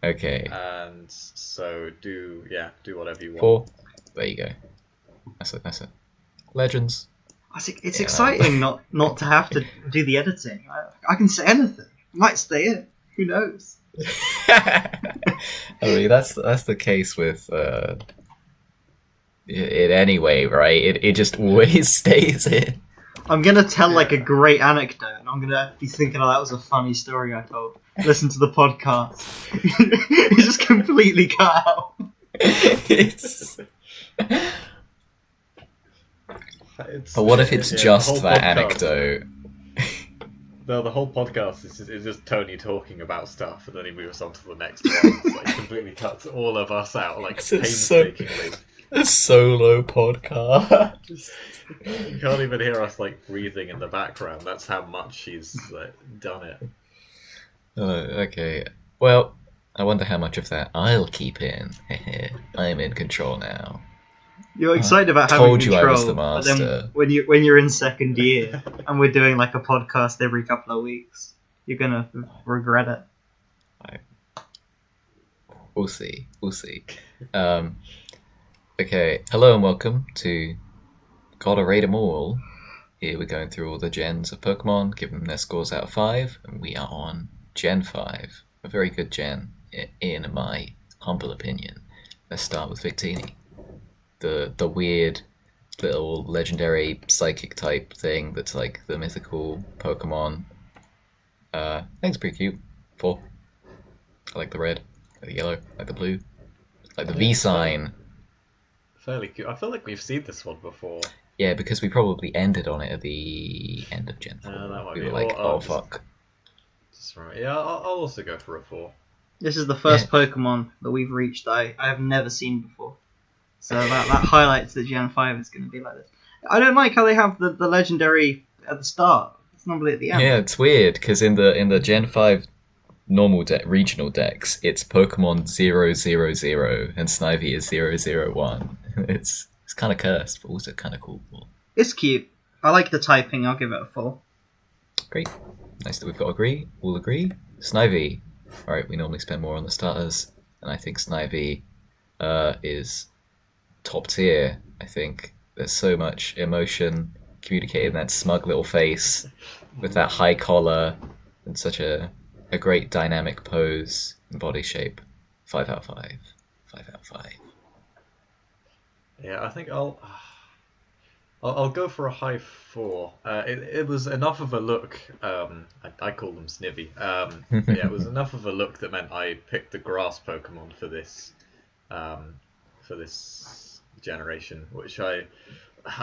Okay. And so do whatever you want. 4. There you go. That's it. Legends. It's Yeah, exciting not to have to do the editing. I can say anything. I might stay in. Who knows? I mean, that's the case with it anyway, right? It just always stays in. I'm gonna tell like a great anecdote, and I'm gonna be thinking, "Oh, that was a funny story I told." Listen to the podcast. It's just completely cut out. It's... But what if it's just that anecdote? No, the whole podcast is just Tony talking about stuff, and then he moves on to the next one. It's like completely cuts all of us out, like painstakingly. A solo podcast. You can't even hear us like breathing in the background. That's how much he's done it. Okay. Well, I wonder how much of that I'll keep in. I'm in control now. You're excited about having Told control, you I was the but master. then when you're in second year and we're doing like a podcast every couple of weeks, you're gonna regret it. We'll see. Okay. Hello and welcome to Gotta Rate 'em All. Here we're going through all the gens of Pokemon, giving them their scores out of 5, and we are on Gen 5. A very good gen, in my humble opinion. Let's start with Victini. The weird little legendary psychic type thing that's like the mythical Pokemon. I think it's pretty cute. 4. I like the red, like the yellow, like the blue, like the V sign. Fairly cute. I feel like we've seen this one before. Yeah, because we probably ended on it at the end of Gen 4. That might We be. were like, oh, fuck. Just right. Yeah, I'll also go for a 4. This is the first Pokemon that we've reached I have never seen before. So that highlights that Gen 5 is going to be like this. I don't like how they have the legendary at the start. It's normally at the end. Yeah, it's weird, because in the Gen 5 normal regional decks, it's Pokemon 000, and Snivy is 001. It's kind of cursed, but also kind of cool. It's cute. I like the typing. I'll give it a 4. Great. Nice that we've got all agree. Snivy. Alright, we normally spend more on the starters, and I think Snivy is top tier. I think there's so much emotion communicated in that smug little face with that high collar and such a great dynamic pose and body shape. 5 out of 5. 5 out of 5. Yeah, I think I'll go for a high 4. It was enough of a look. I call them Snivy. Yeah, it was enough of a look that meant I picked the grass Pokemon for this generation, which I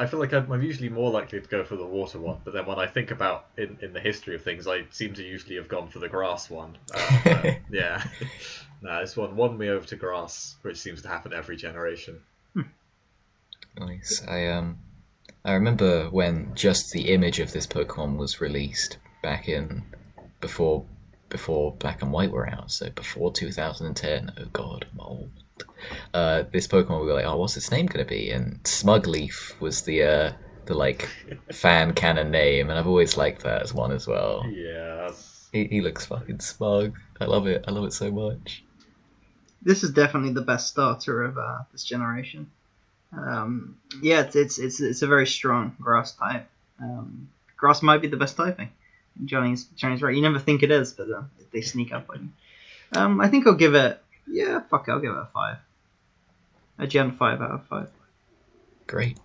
feel like I'm usually more likely to go for the water one, but then when I think about in the history of things, I seem to usually have gone for the grass one. Yeah, this one won me over to grass, which seems to happen every generation. Nice. I remember when just the image of this Pokemon was released back in before Black and White were out, so before 2010. Oh god, I'm old. This Pokemon, we were like, oh, what's its name gonna be? And Smugleaf was the like fan canon name, and I've always liked that as one as well. Yeah, he looks fucking smug. I love it so much. This is definitely the best starter of this generation. Yeah, it's a very strong grass type. Grass might be the best typing. Johnny's right. You never think it is, but they sneak up on you. I think I'll give it. Yeah, fuck it. I'll give it a 5. A Gen 5 out of 5. Great.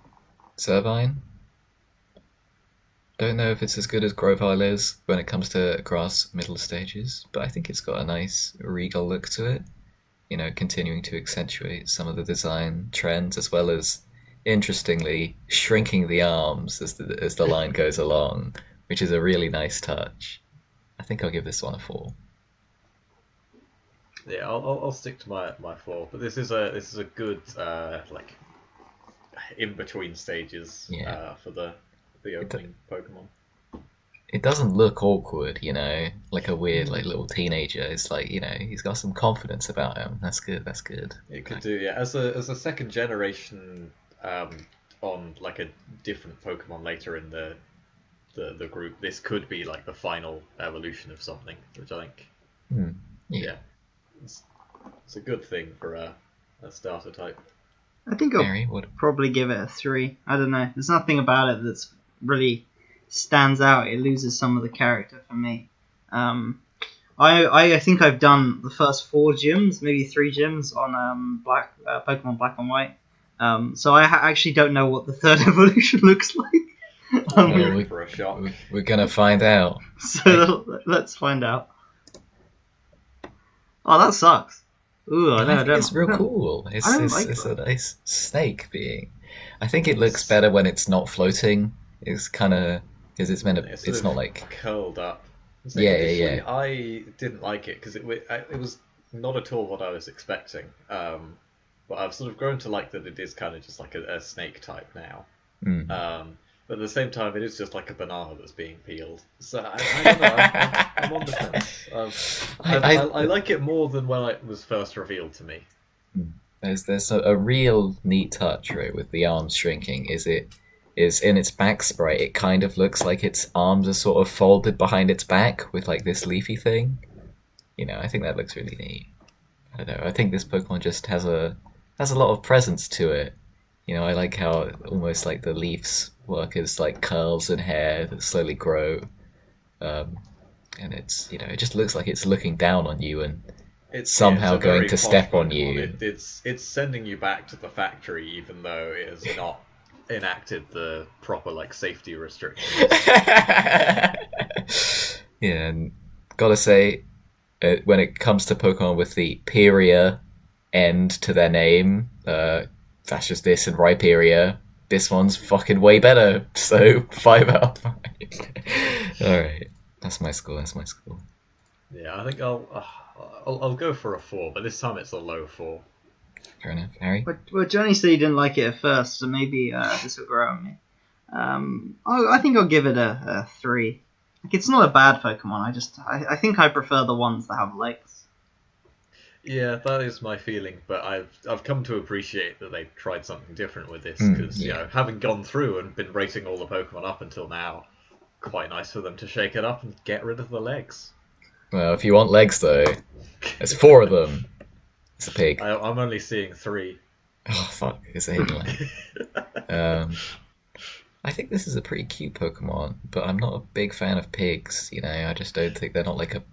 Servine. Don't know if it's as good as Grovyle is when it comes to grass middle stages, but I think it's got a nice regal look to it. You know, continuing to accentuate some of the design trends, as well as, interestingly, shrinking the arms as the line goes along, which is a really nice touch. I think I'll give this one a 4. Yeah, I'll stick to my 4, but this is a good like in between stages for the opening Pokemon. It doesn't look awkward, you know, like a weird like little teenager. It's like, you know, he's got some confidence about him. That's good. It could do, yeah. As a second generation on like a different Pokemon later in the group, this could be like the final evolution of something, which I think Yeah. it's a good thing for a starter type. I think I'll Mary, what? probably give it a 3. I don't know. There's nothing about it that's really stands out. It loses some of the character for me. I think I've done the first 4 gyms, maybe 3 gyms on Pokemon Black and White. So I actually don't know what the third evolution looks like. I'm Well, in for a shock. We're gonna find out. So let's find out. Oh, that sucks. Ooh, I think don't. it's real cool. I don't like It's it. a nice snake being. I think it looks better when it's not floating. It's kind of because it's meant to. It's It's sort not of like curled up. So Yeah, initially, yeah. I didn't like it because it was not at all what I was expecting. But I've sort of grown to like that it is kind of just like a snake type now. Mm. But at the same time, it is just like a banana that's being peeled. So I don't know. I'm on the fence. I like it more than when it was first revealed to me. There's a real neat touch, right, with the arms shrinking. Is in its back sprite, it kind of looks like its arms are sort of folded behind its back with like this leafy thing. You know, I think that looks really neat. I don't know. I think this Pokemon just has a lot of presence to it. You know, I like how almost like the leaves work as like curls and hair that slowly grow. And it's, you know, it just looks like it's looking down on you and somehow it's a very going to posh step on Pokemon. you. It's sending you back to the factory, even though it has not enacted the proper like safety restrictions. Yeah, and gotta say, when it comes to Pokemon with the Peria end to their name, that's just this and Rhyperior, this one's fucking way better. So 5 out of 5. Alright, that's my score. Yeah, I think I'll go for a 4, but this time it's a low 4. Fair enough. Harry? Well, Johnny said he didn't like it at first, so maybe this will grow on me. I think I'll give it a 3. Like, it's not a bad Pokemon. I think I prefer the ones that have legs. Yeah, that is my feeling, but I've come to appreciate that they've tried something different with this because you know, having gone through and been rating all the Pokemon up until now, quite nice for them to shake it up and get rid of the legs. Well, if you want legs, though, there's 4 of them. It's a pig. I'm only seeing 3. Oh, fuck. It's a hidden leg. I think this is a pretty cute Pokemon, but I'm not a big fan of pigs. You know, I just don't think they're not like a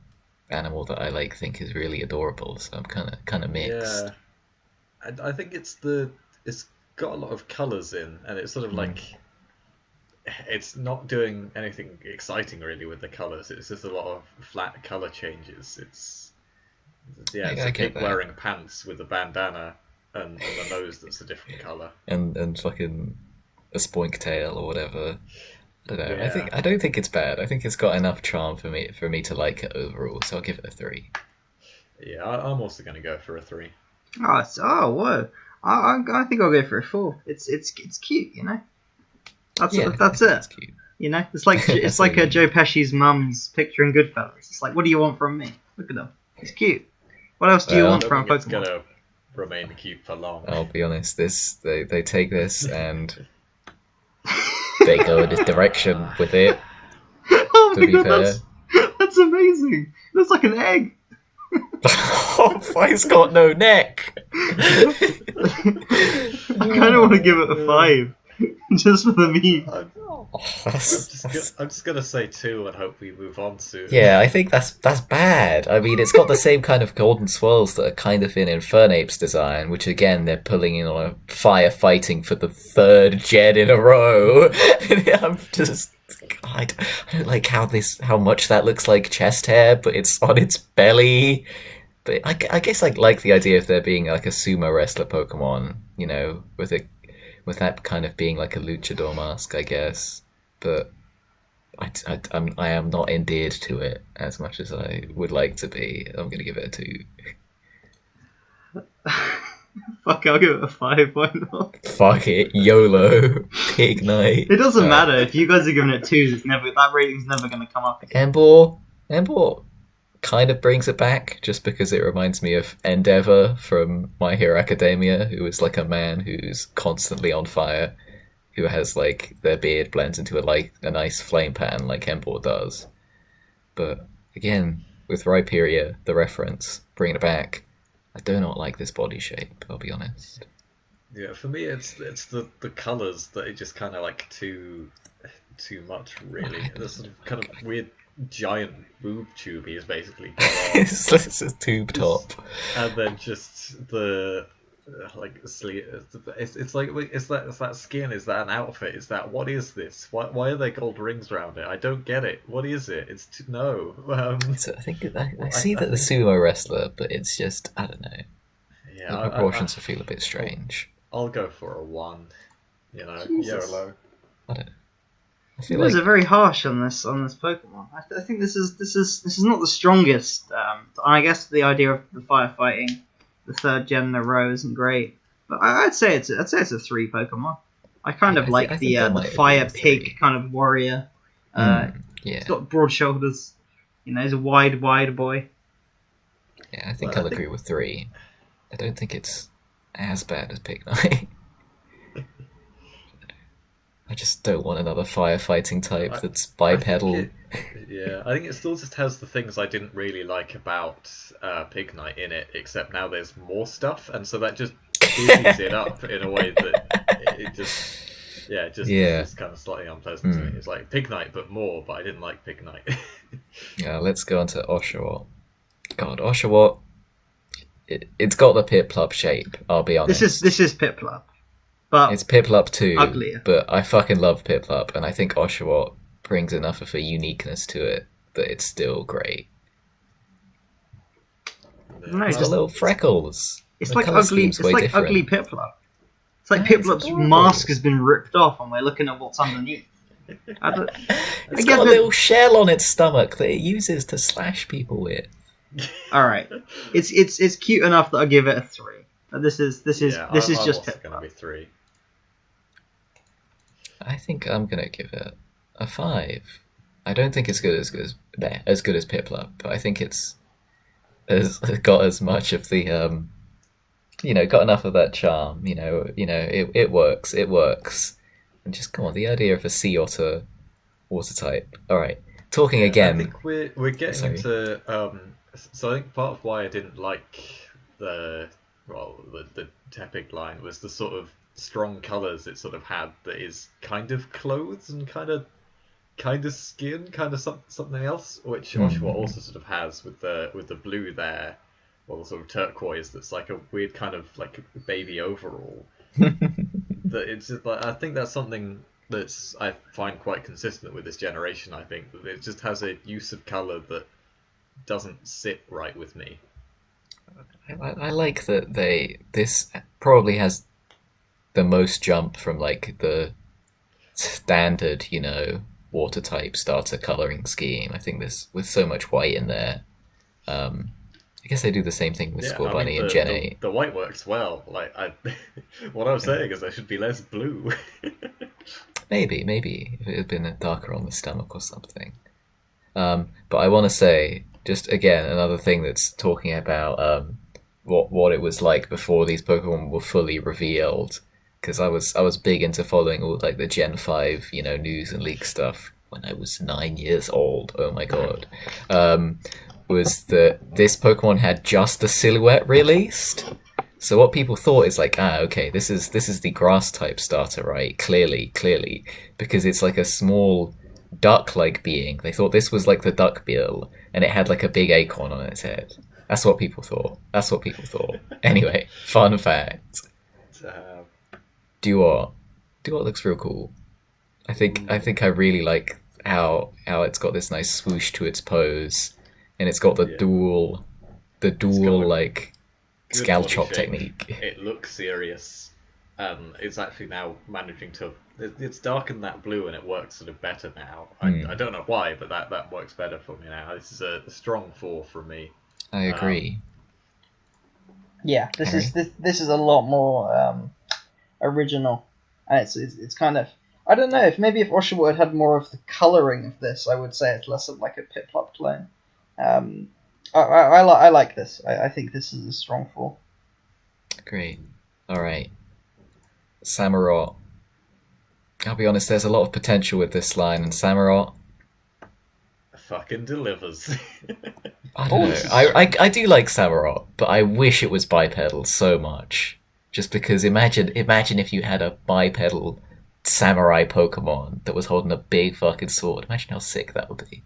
animal that I like think is really adorable. So I'm kind of mixed. Yeah, I think it's got a lot of colours in, and it's sort of like it's not doing anything exciting really with the colours. It's just a lot of flat colour changes. It's I a get pig that. wearing pants with a bandana and the nose that's a different colour. And fucking a spoink tail or whatever. I don't know. Yeah. I don't think it's bad. I think it's got enough charm for me to like it overall. So I'll give it a 3. Yeah, I'm also going to go for a 3. Oh, whoa! I think I'll go for a 4. It's cute, you know. That's it. It's cute. You know, it's like a Joe Pesci's mum's picture in Goodfellas. It's like, what do you want from me? Look at him. He's cute. What else do you Well, want I from don't a think it's Pokemon? going to remain cute for long. I'll be honest. They take this and they go in this direction with it. Oh To be man, fair. that's amazing. That's like an egg. Oh, it's got no neck. I kind of want to give it a 5, just for the meme. I'm just gonna say 2 and hope we move on soon. Yeah, I think that's bad. I mean, it's got the same kind of golden swirls that are kind of in Infernape's design, which again they're pulling in on a firefighting for the 3rd gen in a row. I'm just, I don't like how much that looks like chest hair, but it's on its belly. But I guess I like the idea of there being like a sumo wrestler Pokemon, you know, with that kind of being like a luchador mask, I guess. But I am not endeared to it as much as I would like to be. I'm going to give it a 2. Fuck, I'll give it a 5. Why not? Fuck it, YOLO, pig night. It doesn't matter if you guys are giving it 2s. That rating's never going to come up again. Emboar kind of brings it back just because it reminds me of Endeavor from My Hero Academia, who is like a man who's constantly on fire, who has like their beard blends into a nice flame pattern like Emboar does. But again, with Rhyperior, the reference, bringing it back, I do not like this body shape, I'll be honest. Yeah, for me, it's the colors that are just kind of like too much, really. The sort of kind of weird giant boob tube he's basically got on. It's a tube top. And then just the like sleeve. It's like it's that skin. Is that an outfit? Is that what is this? Why are there gold rings around it? I don't get it. What is it? It's no. So I think I see that the sumo wrestler, but it's just I don't know. Yeah, The proportions feel a bit strange. I'll go for a 1. You know, Jesus. YOLO. I don't know. I You feel guys like are very harsh on this Pokemon. I think this is not the strongest. I guess the idea of the firefighting, the 3rd gen in a row isn't great, but I'd say it's a 3 Pokemon. I kind of like I think that the might have fire been a pig 3. kind of warrior. Yeah, He's got broad shoulders. You know, he's a wide boy. yeah. I think Well, I'll agree with 3. I don't think it's as bad as Pignite. I just don't want another firefighting type that's bipedal. I think it still just has the things I didn't really like about Pignite in it, except now there's more stuff, and so that just busies it up in a way that it just, it's kind of slightly unpleasant to me. It's like Pignite, but more, but I didn't like Pignite. Yeah, let's go on to Oshawott. God, Oshawott, it's got the Piplup shape, I'll be honest. This is Piplup, but It's Piplup too, uglier. but I fucking love Piplup, and I think Oshawott brings enough of a uniqueness to it that it's still great. No, It's got just, little freckles. it's The like colour ugly. scheme's It's way like different. ugly Piplup. It's like Yeah, it's Piplup's adorable. mask has been ripped off, and we're looking at what's underneath. I don't, It's get got a that- little shell on its stomach that it uses to slash people with. All right, it's cute enough that I'll give it a 3. But this is I'm just also going to Piplup. be 3. I think I'm gonna give it a 5. I don't think it's as good as Piplup, but I think it's got as much of the got enough of that charm. It works. It works. And just come on, the idea of a sea otter water type. All right, talking again. I think we're getting Sorry. into. So I think part of why I didn't like the Tepig line was the sort of strong colours it sort of had that is kind of clothes and kind of skin, kind of something else, which Oshawott also sort of has with the blue there, or the sort of turquoise that's like a weird kind of like baby overall. That it's just like, I think that's something that's I find quite consistent with this generation. I think that it just has a use of colour that doesn't sit right with me. I like that this probably has the most jump from like the standard, water type starter coloring scheme. I think this with so much white in there. I guess they do the same thing with Scorbunny and Gen 8. The white works well. Like what I'm saying is there should be less blue. Maybe if it had been darker on the stomach or something. But I want to say, just again, another thing that's talking about what it was like before these Pokemon were fully revealed. Because I was big into following all like the Gen 5, news and leak stuff when I was 9 years old. Oh my god. Was that this Pokemon had just the silhouette released. So what people thought is like, okay, this is the grass type starter, right? Clearly, because it's like a small duck-like being. They thought this was like the duckbill, and it had like a big acorn on its head. That's what people thought. Anyway, fun fact. Duot looks real cool. I think I really like how it's got this nice swoosh to its pose, and it's got the dual like Good scalp body chop shape. technique. It looks serious. It's actually now managing to. It's darkened that blue and it works sort of better now. I don't know why, but that works better for me now. This is a strong 4 from me. I agree. Yeah, this is a lot more original, and it's kind of, I don't know, if Oshawott had more of the colouring of this, I would say it's less of like a Piplup clone. I like this. I think this is a strong 4. Great. All right. Samurott. I'll be honest, there's a lot of potential with this line, and Samurott, Fucking delivers. I don't Oh, know. this is I do like Samurott, but I wish it was bipedal so much. Just because imagine if you had a bipedal samurai Pokemon that was holding a big fucking sword. Imagine how sick that would be.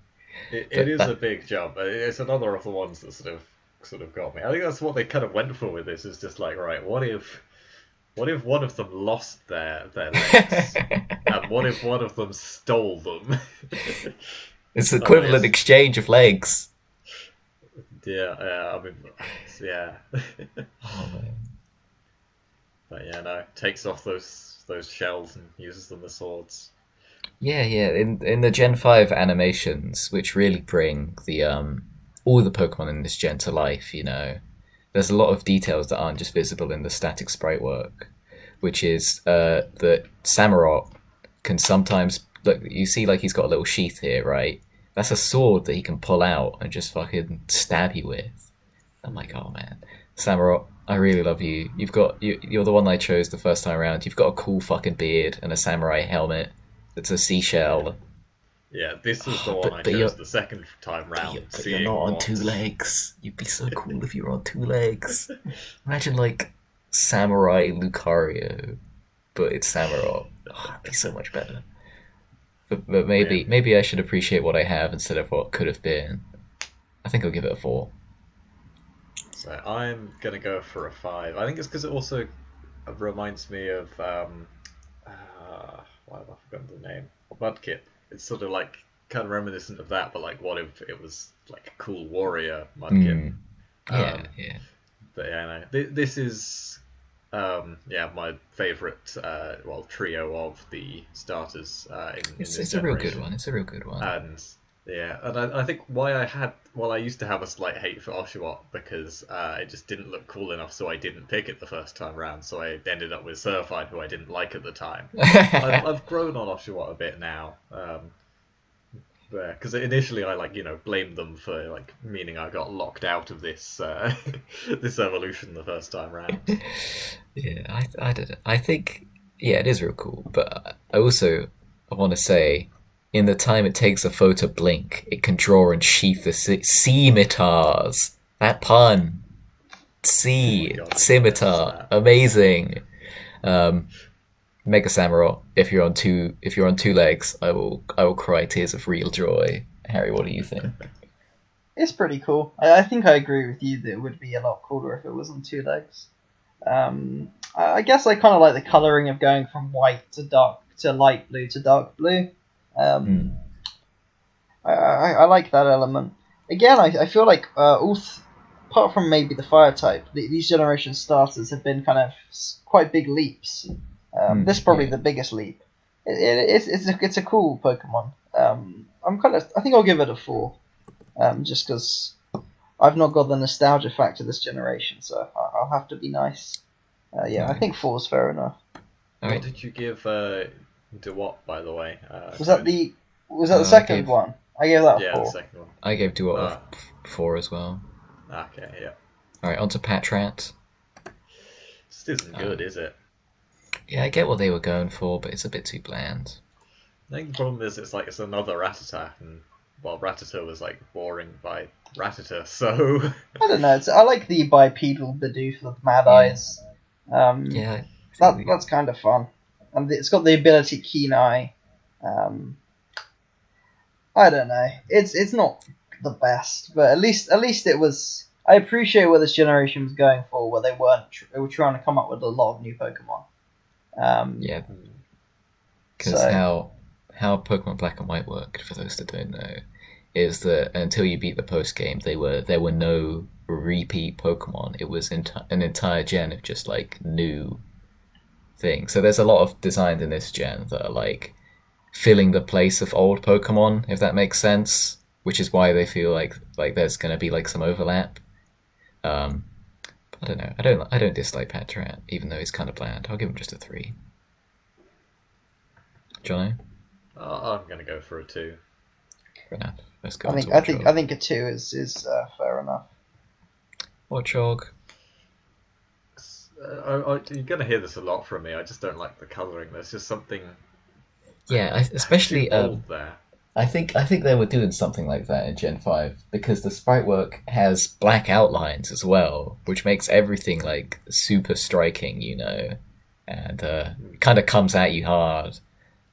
It But is a that big jump. It's another of the ones that sort of got me. I think that's what they kind of went for with this. Is just like, right, what if one of them lost their legs, and what if one of them stole them? it's Oh, equivalent exchange of legs. yeah, I mean, yeah. Oh man. But yeah, no, takes off those shells and uses them as swords. Yeah. In the Gen 5 animations, which really bring the all the Pokemon in this gen to life, there's a lot of details that aren't just visible in the static sprite work, which is that Samurott can sometimes look. You see, like he's got a little sheath here, right? That's a sword that he can pull out and just fucking stab you with. I'm like, oh man, Samurott, I really love you. You're the one I chose the first time around. You've got a cool fucking beard and a samurai helmet that's a seashell. Yeah, this is the Oh, one I but chose you're the second time round, but you're seeing not on what. two legs. You'd be so cool if you were on two legs. Imagine like samurai Lucario, but it's Samurott. Oh, it'd be so much better. But maybe Man, maybe I should appreciate what I have instead of what could have been. I think I'll give it a 4. so I'm gonna go for a 5. I think it's because it also reminds me of why have I forgotten the name? Mudkip. It's sort of like kind of reminiscent of that, but like what if it was like a cool warrior Mudkip? Hmm. Yeah, Um, yeah. but yeah, no, this is yeah, my favorite trio of the starters in It's this it's a real good generation. one. It's a real good one. And yeah, and I think I used to have a slight hate for Oshawott because it just didn't look cool enough, so I didn't pick it the first time round. So I ended up with Surfine, who I didn't like at the time. I've grown on Oshawott a bit now, because initially I blamed them for meaning I got locked out of this this evolution the first time round. Yeah, I don't know. I think yeah, it is real cool, but I want to say, in the time it takes a foe to blink, it can draw and sheath the scimitars. That pun, Oh my sea god, yes, scimitar, that. amazing. Um, Mega Samurott. If you're on two legs, I will cry tears of real joy. Harry, what do you think? It's pretty cool. I think I agree with you that it would be a lot cooler if it was on two legs. I guess I kind of like the coloring of going from white to light blue to dark blue. Hmm. Um, I like that element. Again, I feel like apart from maybe the fire type, these generation starters have been kind of quite big leaps. This is probably Yeah. the biggest leap. It's a cool Pokemon. I think I'll give it a 4. Just because I've not got the nostalgia factor this generation, so I'll have to be nice. Yeah, I Alright. think 4 is fair enough. What Alright. did you give Dewott, by the way? Was that Cody? the I second gave one? I gave that a Yeah, the 4. second one. I gave Duo Ah, a 4 as well. okay, yeah. Alright, on to Patrat. This isn't good, is it? Yeah, I get what they were going for, but it's a bit too bland. I think the problem is it's another Rattata, and well, Rattata was boring by Rattata, so I don't know. I like the bipedal Bidoof with mad Yeah. eyes. Yeah, That's kind of fun, and it's got the ability Keen Eye. Um, I don't know. It's not the best, but at least it was. I appreciate what this generation was going for, where they were trying to come up with a lot of new Pokemon. yeah, Hmm. because So how Pokemon Black and White worked, for those that don't know, is that until you beat the post game, there were no repeat Pokemon. It was an entire gen of just new things. So there's a lot of designs in this gen that are filling the place of old Pokemon, if that makes sense. Which is why they feel like there's gonna be some overlap. Um, I don't know. I don't dislike Patrat, even though he's kind of bland. I'll give him just a 3. Jono, I'm gonna go for a 2. fair enough. Let's go I on think to I think Watchog. I think a 2 is fair enough. Watchog. You're gonna hear this a lot from me. I just don't like the colouring. There's just something Yeah, too especially bold there. I think they were doing something like that in Gen 5 because the sprite work has black outlines as well, which makes everything like super striking, and it kind of comes at you hard.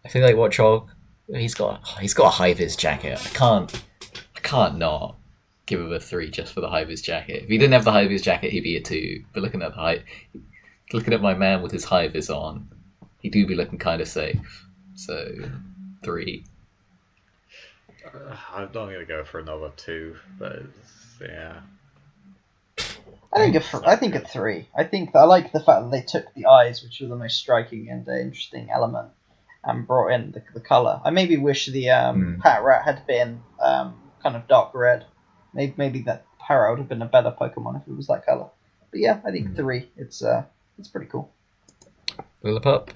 I feel like Watchog, he's got a high vis jacket. I can't not give him a 3 just for the high vis jacket. If he didn't have the high vis jacket, he'd be a 2. But looking at my man with his high vis on, he do be looking kind of safe. So 3. I'm not going to go for another 2, but yeah. I think a 3. I think I like the fact that they took the eyes, which were the most striking and interesting element, and brought in the colour. I maybe wish the Patrat had been kind of dark red. Maybe that Parrot would have been a better Pokemon if it was that colour. But yeah, I think 3. It's pretty cool. Lillipup.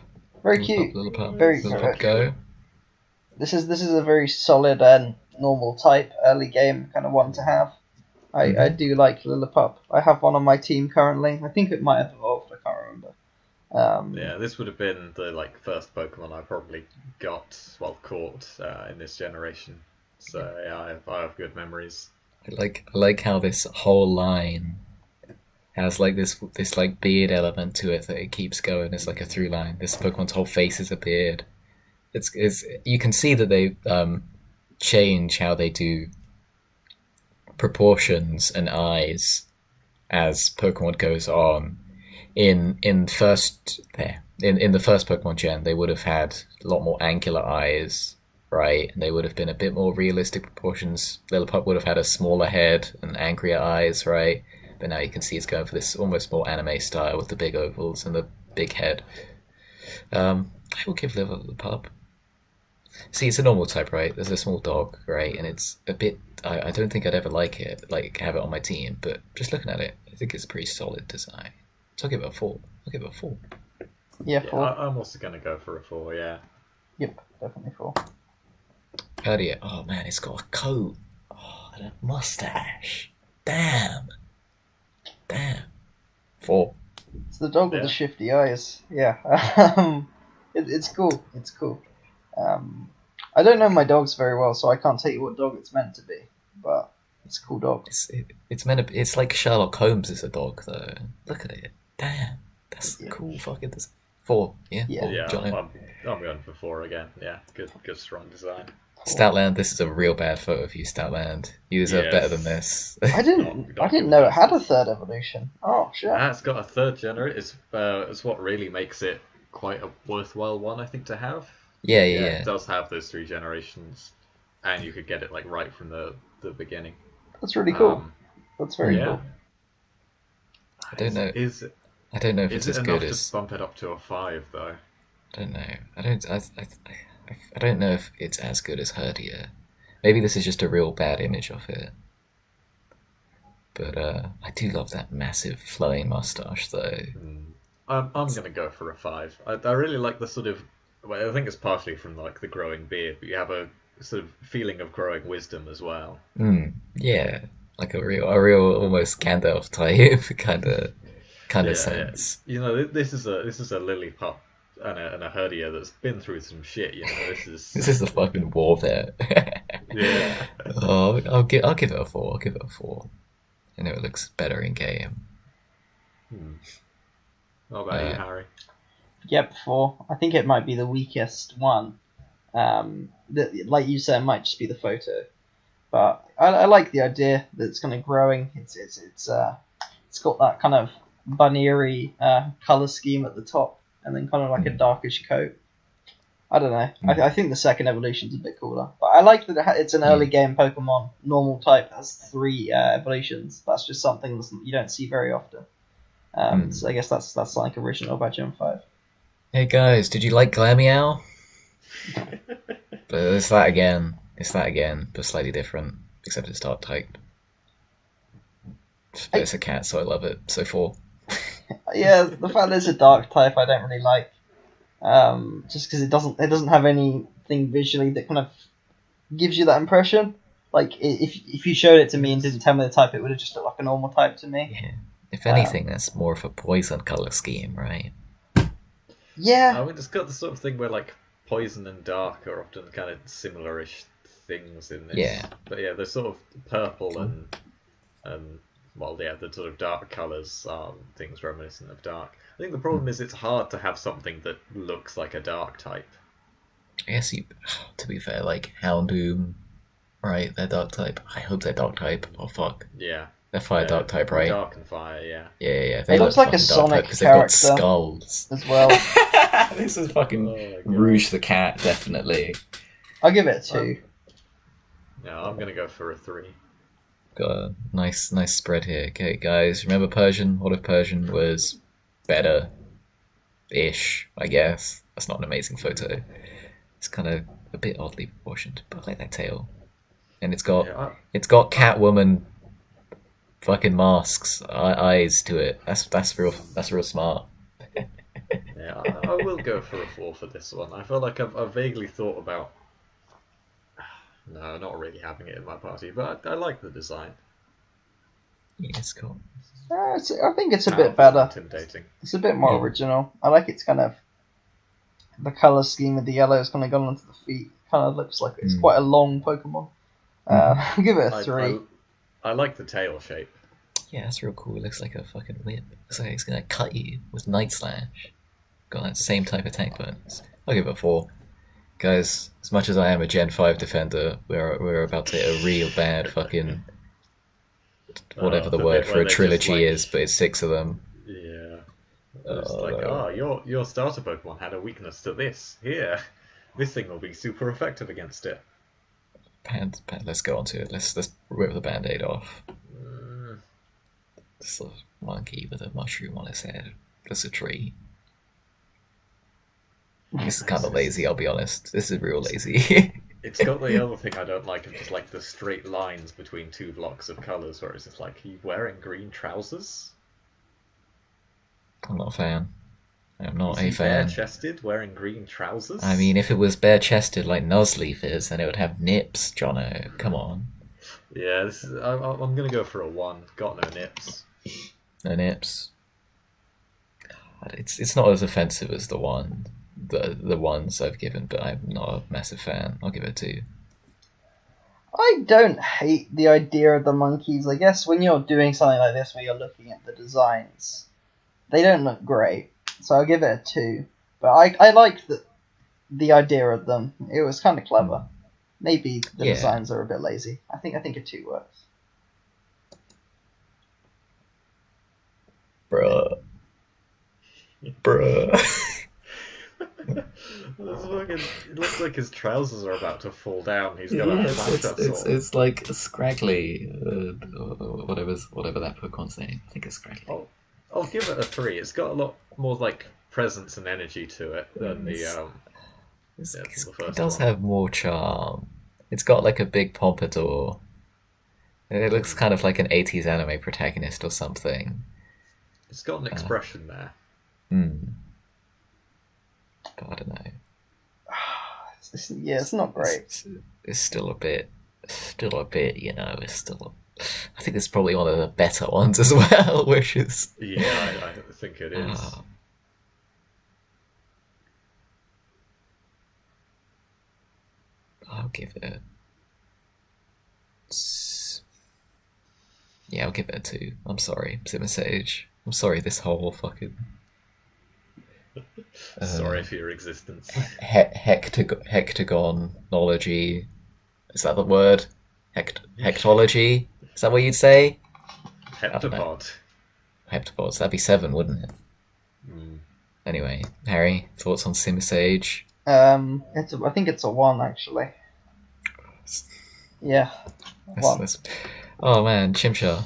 Very cute. Lillipup. Very Lillipup go. This is a very solid and normal type early game kind of one to have. I do like Lillipup. I have one on my team currently. I think it might have evolved. I can't remember. Yeah, this would have been the first Pokemon I probably caught in this generation. So yeah, I have good memories. I like how this whole line has like this like beard element to it that it keeps going. It's like a through line. This Pokemon's whole face is a beard. It's you can see that they change how they do proportions and eyes as Pokemon goes on. In the first Pokemon gen, they would have had a lot more angular eyes, right? And they would have been a bit more realistic proportions. Lillipup would have had a smaller head and angrier eyes, right? But now you can see it's going for this almost more anime style with the big ovals and the big head. I will give Lillipup. See, it's a normal type, right? There's a small dog, right? And it's a bit... I don't think I'd ever like have it on my team, but just looking at it, I think it's a pretty solid design. So I'll give it a 4. Yeah, 4. I'm also going to go for a 4, yeah. Yep, definitely 4. Herdier. Oh, man, it's got a coat. Oh, and a mustache. Damn. 4. It's the dog with the shifty eyes. Yeah. It's cool. It's cool. I don't know my dogs very well, so I can't tell you what dog it's meant to be, but it's a cool dog. It's like Sherlock Holmes is a dog, though. Look at it. Damn. That's cool fucking design. 4, yeah? Yeah. 4, Yeah, Johnny. I'm going for 4 again. Yeah, good strong design. Stoutland, this is a real bad photo of you, Stoutland. You deserve better than this. I didn't know it had a third evolution. Oh shit! It's got a third generate. It's what really makes it quite a worthwhile one, I think, to have. Yeah. It does have those 3 generations, and you could get it right from the beginning. That's really cool. That's very cool. I don't know. I don't know if it's as good as. To bump it up to a 5 though. I don't know. I don't know if it's as good as Herdier. Maybe this is just a real bad image of it. But I do love that massive flowing mustache, though. I'm gonna go for a 5. I really like the sort of. Well, I think it's partially from the growing beard, but you have a sort of feeling of growing wisdom as well. Yeah, like a real almost Gandalf type kind of sense. Yeah. This is a Lillipup and a Herdier that's been through some shit. This is a fucking war there. Yeah. Oh, I'll give it a 4. I know it looks better in game. What about you, Harry? Yep, 4. I think it might be the weakest one. Like you said, it might just be the photo, but I like the idea that it's kind of growing. It's got that kind of bunny-y color scheme at the top, and then kind of like a darkish coat. I don't know. I think the second evolution's a bit cooler, but I like that it's an early game Pokemon. Normal type has 3 evolutions. That's just something you don't see very often. So I guess that's like original about Gen 5. Hey guys, did you like Glameow? But it's that again, but slightly different, except it's dark type. But it's a cat, so I love it. So 4. Yeah, the fact that it's a dark type I don't really like. Just because it doesn't have anything visually that kind of gives you that impression. Like if you showed it to me and didn't tell me the type, it would have just looked like a normal type to me. Yeah. If anything, that's more of a poison color scheme, right? Yeah. I mean, it's got the sort of thing where poison and dark are often kind of similar-ish things in this. Yeah. But yeah, the sort of purple and well, yeah, the sort of dark colours are things reminiscent of dark. I think the problem is it's hard to have something that looks like a dark type. I guess to be fair, like Houndoom, right? They're dark type. I hope they're dark type. Oh fuck, Yeah. they're fire dark type, right? Dark and fire, yeah. Yeah. They It look looks like a fucking dark type Sonic because they've got character skulls. as well. This is fucking Oh, God. Rouge the Cat, definitely. I'll give it a 2. No, I'm gonna go for a 3. Got a nice spread here. Okay, guys, remember Persian? What if Persian was better-ish, I guess? That's not an amazing photo. It's kind of a bit oddly proportioned, but I like that tail. And it's got Catwoman fucking masks, eyes to it. That's real smart. Yeah, I will go for a 4 for this one. I feel like I've vaguely thought about. No, not really having it in my party, but I like the design. Yeah, it's cool. I think it's a bit Powerful, better. intimidating. It's a bit more Yeah. original. I like its kind of the color scheme with the yellow has kind of gone onto the feet. Kind of looks like it's quite a long Pokemon. I'll give it a 3. I like the tail shape. Yeah, that's real cool. It looks like a fucking whip. Looks like it's gonna cut you with Night Slash. Got that same type of attack bonus. I'll give it a 4. Guys, as much as I am a Gen 5 defender, we're about to hit a real bad fucking whatever the the word bit for where a they just, trilogy like- is, but it's 6 of them. Yeah. It's like, your starter Pokemon had a weakness to this. Here, this thing will be super effective against it. Let's go on to it. Let's rip the band-aid off. Mm, This little monkey with a mushroom on his head. That's a tree. This is kind of lazy, I'll be honest. This is real lazy. It's got the other thing I don't like of just like the straight lines between two blocks of colours, where it's just like, are you wearing green trousers? I'm not a fan. I'm not Is a he fan. bare-chested wearing green trousers? I mean, if it was bare-chested like Nuzleaf is, then it would have nips, Jono. Come on. Yeah, I'm gonna go for a 1. Got no nips. No nips. God, it's not as offensive as the ones I've given, but I'm not a massive fan. I'll give it a 2. I don't hate the idea of the monkeys. I guess when you're doing something like this where you're looking at the designs, they don't look great. So I'll give it a 2. But I like the idea of them. It was kind of clever. Maybe the Yeah. designs are a bit lazy. I think a 2 works. Bruh. It looks like his trousers are about to fall down. He's got a matchup It's like Scraggly, whatever that Pokemon's name. I think it's Scraggly. I'll give it a 3. It's got a lot more like presence and energy to it than the the It first does one. have more charm. It's got like a big pompadour. It looks kind of like an 80s anime protagonist or something. It's got an expression there. But I don't know. It's not great. It's still a bit, you know, I think it's probably one of the better ones as well, which is... Yeah, I think it is. I'll give it I'll give it a 2. I'm sorry, Simisage. I'm sorry this whole fucking... Sorry for your existence. Hectagonology. Is that the word? Hectology? Is that what you'd say? Heptapod. Heptapods. That'd be 7, wouldn't it? Anyway, Harry, thoughts on Simisage? I think it's a 1 actually. Yeah, 1. Oh man, Chimchar.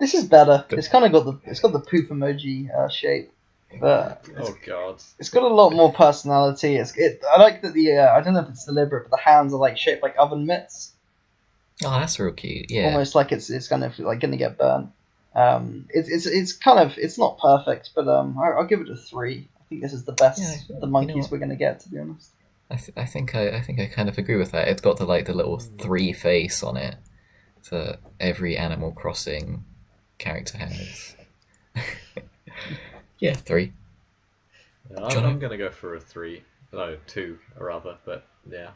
This is better. It's kind of got the poop emoji shape, but Oh god. it's got a lot more personality. I like that I don't know if it's deliberate, but the hands are like shaped like oven mitts, Oh, that's real cute. Yeah. almost like it's kind of like gonna get burnt. It's kind of it's not perfect, but I'll give it a 3. I think this is the best Yeah, of the monkeys what? we're gonna get, to be honest. I think I kind of agree with that. It's got the little 3 face on it that every Animal Crossing character has. Yeah, 3. Yeah, Johnny? I'm gonna go for a 3. No, 2 rather, but yeah.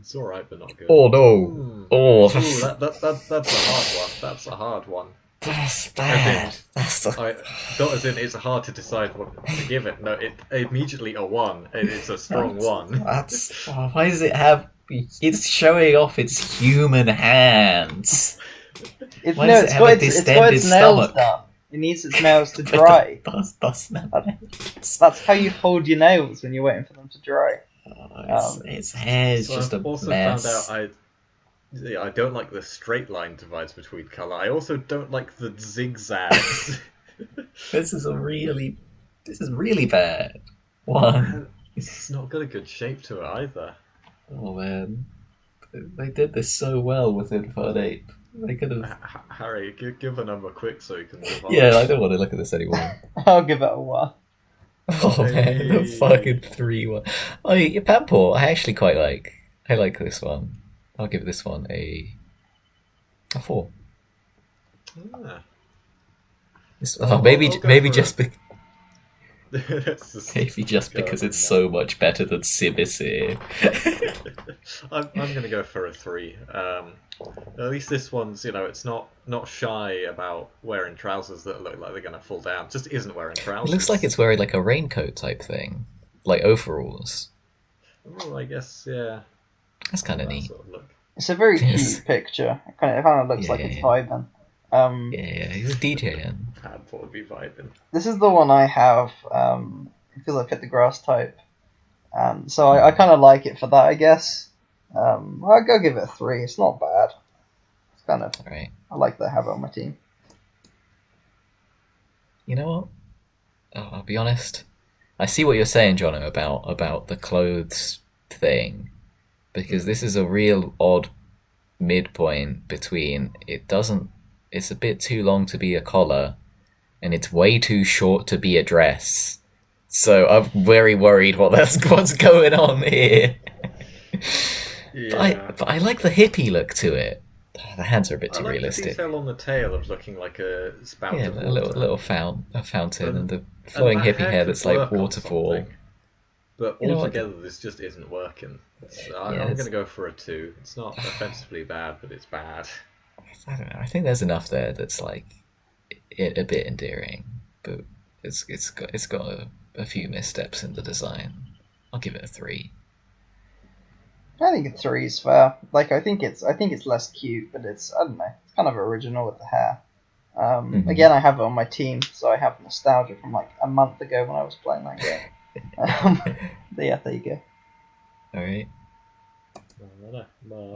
It's all right, but not good. Oh no! Hmm. Oh, Ooh, that's a hard one. That's a hard one. that's As in, bad. That's not as in it's hard to decide what to give it. No, it immediately a 1, and it's a strong 1. why does it have? It's showing off its human hands. Why does it have a it's got distended its nails stomach? done. It needs its nails to dry. That's not. That's how you hold your nails when you're waiting for them to dry. Its hair is So just I've a also mess. found out I don't like the straight line divides between color. I also don't like the zigzags. This is really bad. One. It's not got a good shape to it either. Oh man, they did this so well with Infernape. 8. They could have. Harry, give a number quick so you can move on. Yeah, I don't want to look at this anymore. I'll give it a 1. Oh man, the fucking 3-1. Oh, your Pampor, I actually quite like. I like this one. I'll give this one a 4. Ah. Maybe I'll go maybe for just Let's just maybe just go because with it's that. so much better than Simisear. I'm gonna go for a 3. At least this one's, it's not shy about wearing trousers that look like they're gonna fall down. Just isn't wearing It trousers. looks like it's wearing like a raincoat type thing, like overalls. Oh, I guess yeah. That's kind of That neat. sort of look. It's a very Yes. cute picture. It kind of looks like Yeah. it's vibing. Yeah, he's a DJ. And Padport would be vibing. This is the one I have because I picked the grass type. So I kind of like it for that, I guess. I'll go give it a 3. It's not bad. It's kind of, all right. I like that I have it on my team. You know what? Oh, I'll be honest. I see what you're saying, Jono, about the clothes thing, because this is a real odd midpoint between it's a bit too long to be a collar, and it's way too short to be a dress. So I'm very worried what's going on here. Yeah. But I like the hippie look to it. The hands are a bit I too like the realistic. detail on the tail of looking like a spout Yeah, of a water. little fountain, and the And flowing that hippie hair could that's like work on waterfall. something. But You know what? altogether, this just isn't working. I'm it's- going to go for a 2. It's not offensively bad, but it's bad. I don't know. I think there's enough there that's like a bit endearing, but it's got a few missteps in the design. I'll give it a 3. I think a 3 is fair. Like I think it's less cute, but I don't know. It's kind of original with the hair. Mhm. Again, I have it on my team, so I have nostalgia from like a month ago when I was playing that game. But yeah, there you go. All right.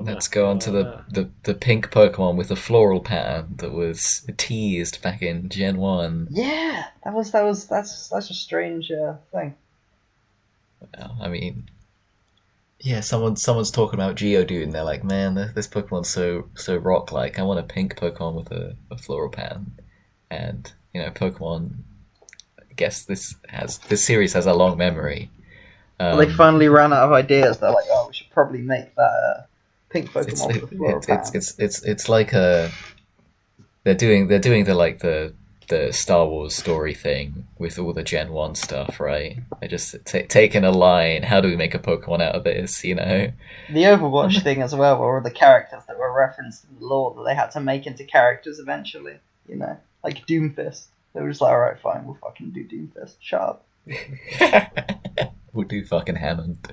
Let's go on to the pink Pokemon with the floral pattern that was teased back in Gen 1. Yeah, that's a strange thing. Well, I mean, yeah, someone's talking about Geodude, and they're like, man, this Pokemon's so rock-like. I want a pink Pokemon with a floral pattern. And, Pokemon, I guess this series has a long memory. Well, they finally ran out of ideas. They're like, oh, we should probably make that pink Pokemon with the floral pattern. It's like they're doing the Star Wars story thing with all the Gen 1 stuff, right? They're just taking a line, how do we make a Pokemon out of this, The Overwatch thing as well, were all the characters that were referenced in the lore that they had to make into characters eventually, like Doomfist. They were just like, alright, fine, we'll fucking do Doomfist, shut up. We'll do fucking Hammond.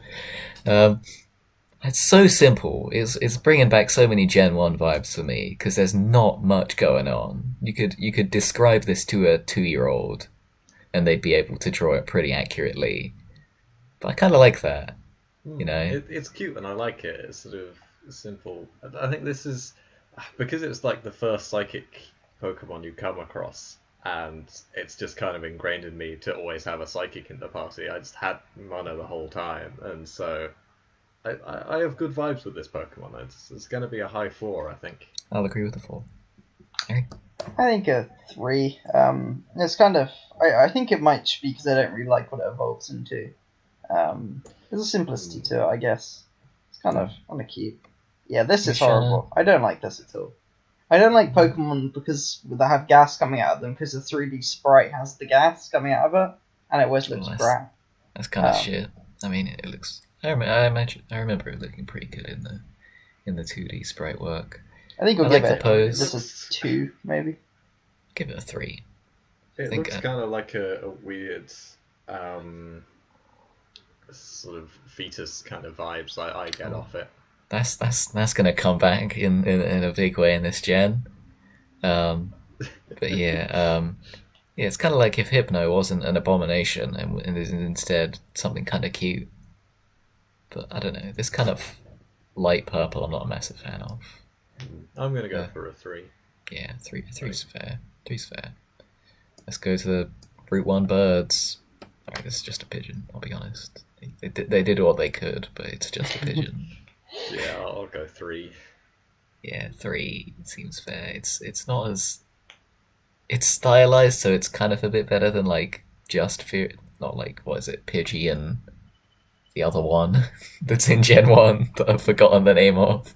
It's so simple. It's bringing back so many Gen 1 vibes for me because there's not much going on. You could describe this to a 2-year-old and they'd be able to draw it pretty accurately. But I kind of like that, It's cute and I like it. It's sort of simple. I think this is because it's like the first psychic Pokemon you come across, and it's just kind of ingrained in me to always have a psychic in the party. I just had Mono the whole time, and so I have good vibes with this Pokemon. It's going to be a high 4, I think. I'll agree with the 4. I think a 3. It's kind of. I think it might be because I don't really like what it evolves into. There's a simplicity to it, I guess. It's kind of cute. Yeah, this is horrible. I don't like this at all. I don't like Pokemon because they have gas coming out of them because the 3D sprite has the gas coming out of it, and it always looks crap. That's kind of shit. I mean, it looks I remember it looking pretty good in the 2D sprite work. I think we'll I give like the it pose. just a 2, maybe. Give it a 3. It think, looks kind of like a weird sort of fetus kind of vibes I get off it. That's gonna come back in a big way in this gen. But yeah, it's kind of like if Hypno wasn't an abomination and is instead something kind of cute. But I don't know, this kind of light purple I'm not a massive fan of. I'm gonna go for a 3. Yeah, three's fair. 3's fair. Let's go to the Route 1 birds. Alright, this is just a pigeon, I'll be honest. They did what they could, but it's just a pigeon. Yeah, I'll go 3. Yeah, 3 seems fair. It's not as... It's stylized, so it's kind of a bit better than, like, just Fear... Not like, what is it, Pidgey and the other one that's in Gen 1 that I've forgotten the name of.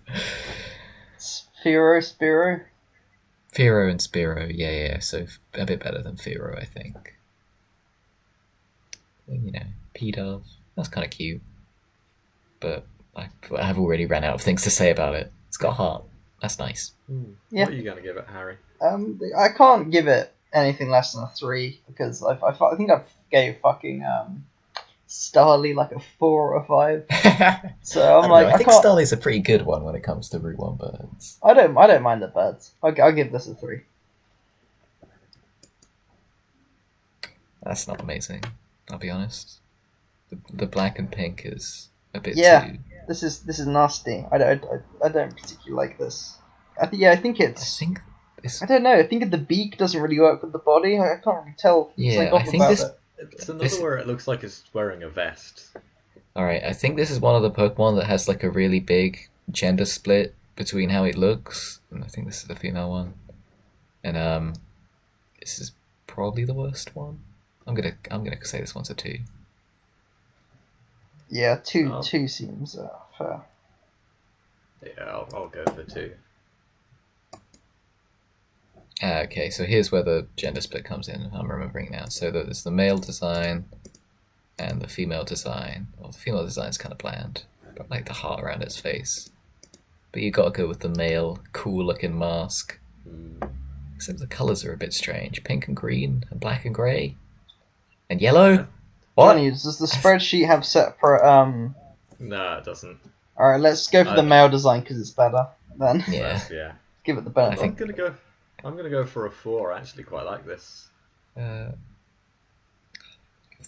Spiro? Fearow and Spearow, yeah, so a bit better than Fearow, I think. And, you know, P-Dove, that's kind of cute. But I've already ran out of things to say about it. It's got a heart. That's nice. Yeah. What are you going to give it, Harry? I can't give it anything less than a 3 because I think I gave fucking Starly like a 4 or a 5. So I think Starly's a pretty good one when it comes to Route 1 birds. I don't mind the birds. I'll give this a 3. That's not amazing. I'll be honest. The black and pink is a bit too. This is nasty. I don't particularly like this. I think I don't know. I think the beak doesn't really work with the body. I can't really tell. Yeah, I think this. It's another where it looks like it's wearing a vest. Alright, I think this is one of the Pokemon that has like a really big gender split between how it looks, and I think this is the female one. And this is probably the worst one. I'm gonna say this one's a 2. Yeah, 2 seems fair. Yeah, I'll go for 2. Okay, so here's where the gender split comes in. I'm remembering now. So there's the male design and the female design. Well, the female design's kind of bland, but like the heart around its face. But you gotta go with the male, cool-looking mask. Except the colours are a bit strange: pink and green, and black and grey, and yellow. What? Does the spreadsheet have separate? No, it doesn't. All right, let's go for the male design because it's better. Then Yeah. Give it the benefit. I'm gonna go for a 4. I actually quite like this.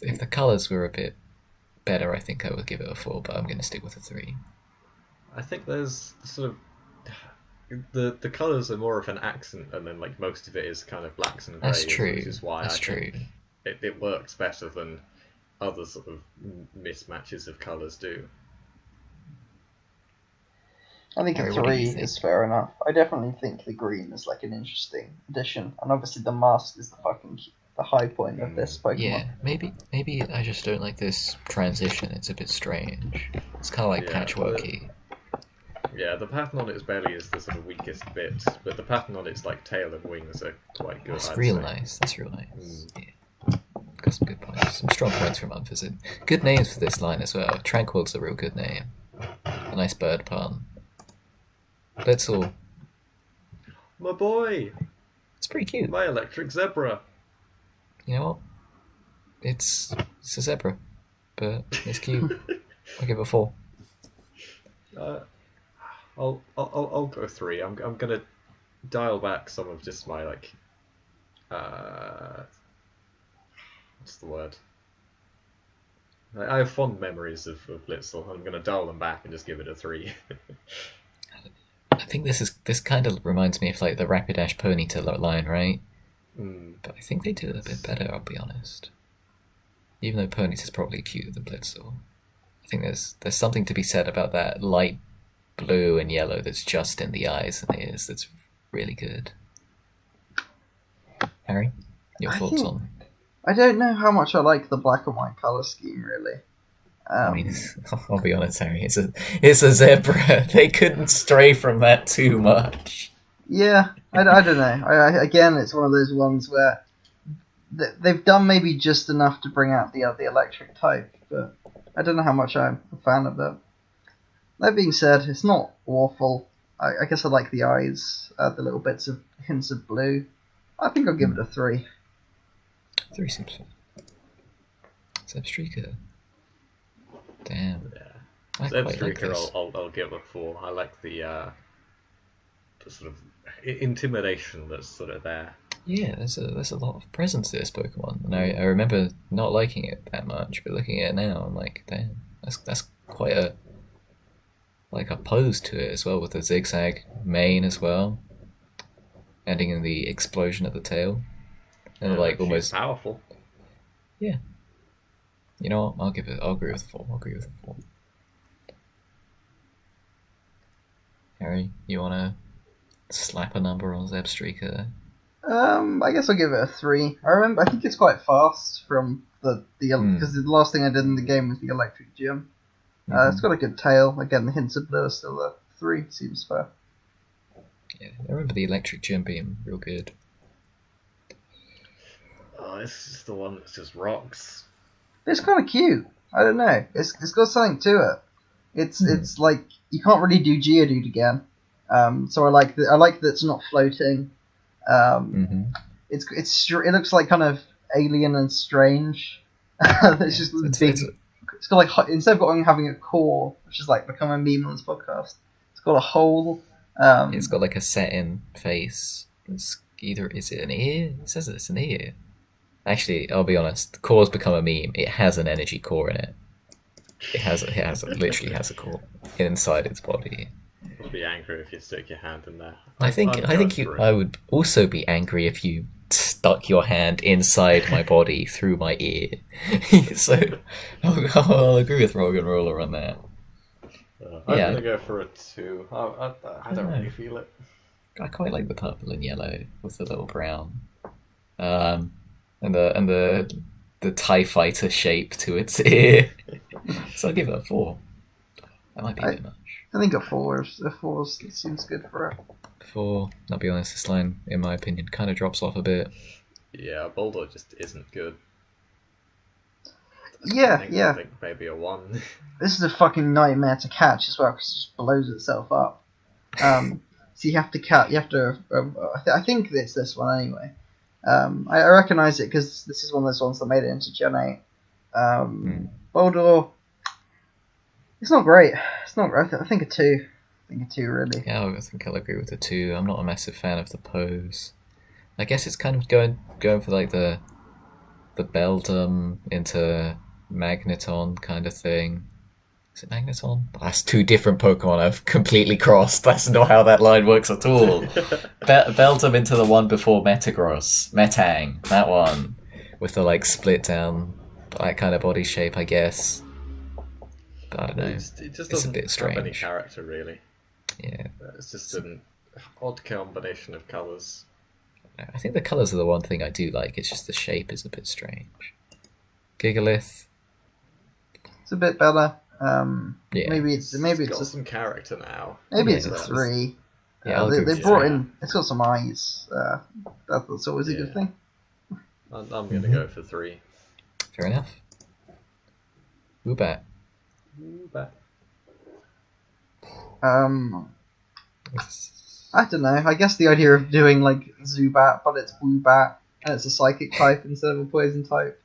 If the colours were a bit better, I think I would give it a 4, but I'm going to stick with a 3. I think there's sort of the colours are more of an accent, and then like most of it is kind of blacks and greys. That's true. Which is why That's true. It works better than other sort of mismatches of colours do. I think a 3 is fair enough. I definitely think the green is like an interesting addition, and obviously the mask is the high point of this Pokemon. Yeah, maybe I just don't like this transition. It's a bit strange. It's kind of like patchworky. The pattern on its belly is the sort of weakest bit, but the pattern on its like tail and wings are quite good. That's real nice. Yeah. Got some good points. Some strong points from Unvisit. Good names for this line as well. Tranquil's a real good name. A nice bird pun. Blitzel. My boy! It's pretty cute. My electric zebra! You know what? It's a zebra, but it's cute. I'll give it a 4. I'll go 3. I'm gonna dial back some of just my like what's the word? I have fond memories of Blitzel. I'm gonna dial them back and just give it a 3. I think this kind of reminds me of like the Rapidash Ponyta line, right? But I think they do it a bit better, I'll be honest. Even though Ponyta's probably cuter than Blitzel. I think there's something to be said about that light blue and yellow that's just in the eyes and ears that's really good. Harry, your thoughts on? I don't know how much I like the black and white colour scheme, really. I mean, I'll be honest, Harry. It's a zebra. They couldn't stray from that too much. Yeah, I don't know. Again, it's one of those ones where they've done maybe just enough to bring out the electric type, but I don't know how much I'm a fan of it. That being said, it's not awful. I guess I like the eyes, the little bits of hints of blue. I think I'll give it a 3. 3 seems fine. Zebstrika. Damn. Yeah. I quite like Zebstrika, this. I'll give a 4. I like the sort of intimidation that's sort of there. Yeah, there's a lot of presence to this Pokemon, and I remember not liking it that much, but looking at it now, I'm like, damn, that's quite a pose to it as well, with the zigzag mane as well, ending in the explosion at the tail, and Yeah, like she's almost. powerful. Yeah. You know what? I'll agree with the 4. I'll agree with the 4. Harry, you wanna slap a number on Zebstrika? I guess I'll give it a 3. I think it's quite fast from because the last thing I did in the game was the electric gym. It's got a good tail. Again, the hints of blue are still a 3. Seems fair. Yeah, I remember the electric gym being real good. Oh, this is the one that's just rocks. It's kind of cute. I don't know. It's got something to it. It's like you can't really do Geodude again. So I like that it's not floating. It looks like kind of alien and strange. It's just big. It's got like instead of having a core, which is like become a meme on this podcast, it's got a hole. It's got like a set-in face. Is it an ear? It says it's an ear. Actually, I'll be honest. The core's become a meme. It has an energy core in it. It literally has a core inside its body. I'll be angry if you stick your hand in there. I think I would also be angry if you stuck your hand inside my body through my ear. So I'll agree with Rogan Roller on that. I'm gonna go for a 2. I don't really feel it. I quite like the purple and yellow with the little brown, and the TIE fighter shape to its ear. So I'll give it a 4. That might be a bit much. I think a 4 seems good for it. 4. I'll be honest, this line, in my opinion, kind of drops off a bit. Yeah, Boulder just isn't good. Yeah, I think maybe a 1. This is a fucking nightmare to catch as well because it just blows itself up. So you have to catch. You have to. I think it's this one anyway. I recognise it because this is one of those ones that made it into Gen 8. Boulder. It's not great. It's not. I think a 2. I think a 2 really. Yeah, I think I'll agree with the 2. I'm not a massive fan of the pose. I guess it's kind of going for like the Beldum into Magneton kind of thing. Is it Magneton? That's 2 different Pokemon I've completely crossed. That's not how that line works at all. Beldum into the one before Metagross. Metang. That one. With the like split down, that kind of body shape, I guess. But I don't know. It just doesn't a bit strange. have any character, really. Yeah. It's just an odd combination of colours. I think the colours are the one thing I do like. It's just the shape is a bit strange. Gigalith. It's a bit better. Yeah. Maybe it's got just some character now. maybe Yeah, it's a it's- 3. Yeah, they brought in. It's got some eyes. That's always a good thing. I'm going to go for 3. Fair enough. Woobat. But I don't know. I guess the idea of doing like Zubat, but it's Woobat, and it's a psychic type instead of a poison type.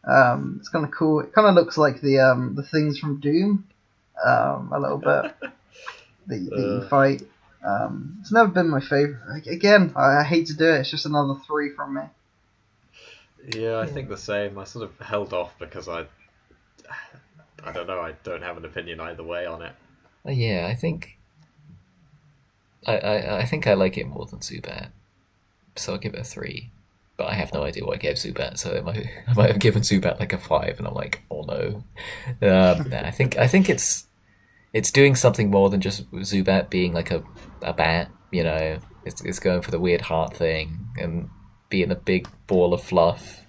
It's kind of cool. It kind of looks like the things from Doom, a little bit. that you fight. It's never been my favorite. Again, I hate to do it. It's just another 3 from me. Yeah, I think the same. I sort of held off because I don't know. I don't have an opinion either way on it. Yeah, I think I think I like it more than Zubat, so I'll give it a 3. But I have no idea what I gave Zubat, so I might have given Zubat like a 5, and I'm like, oh no. I think it's doing something more than just Zubat being like a bat. You know, it's going for the weird heart thing and being a big ball of fluff.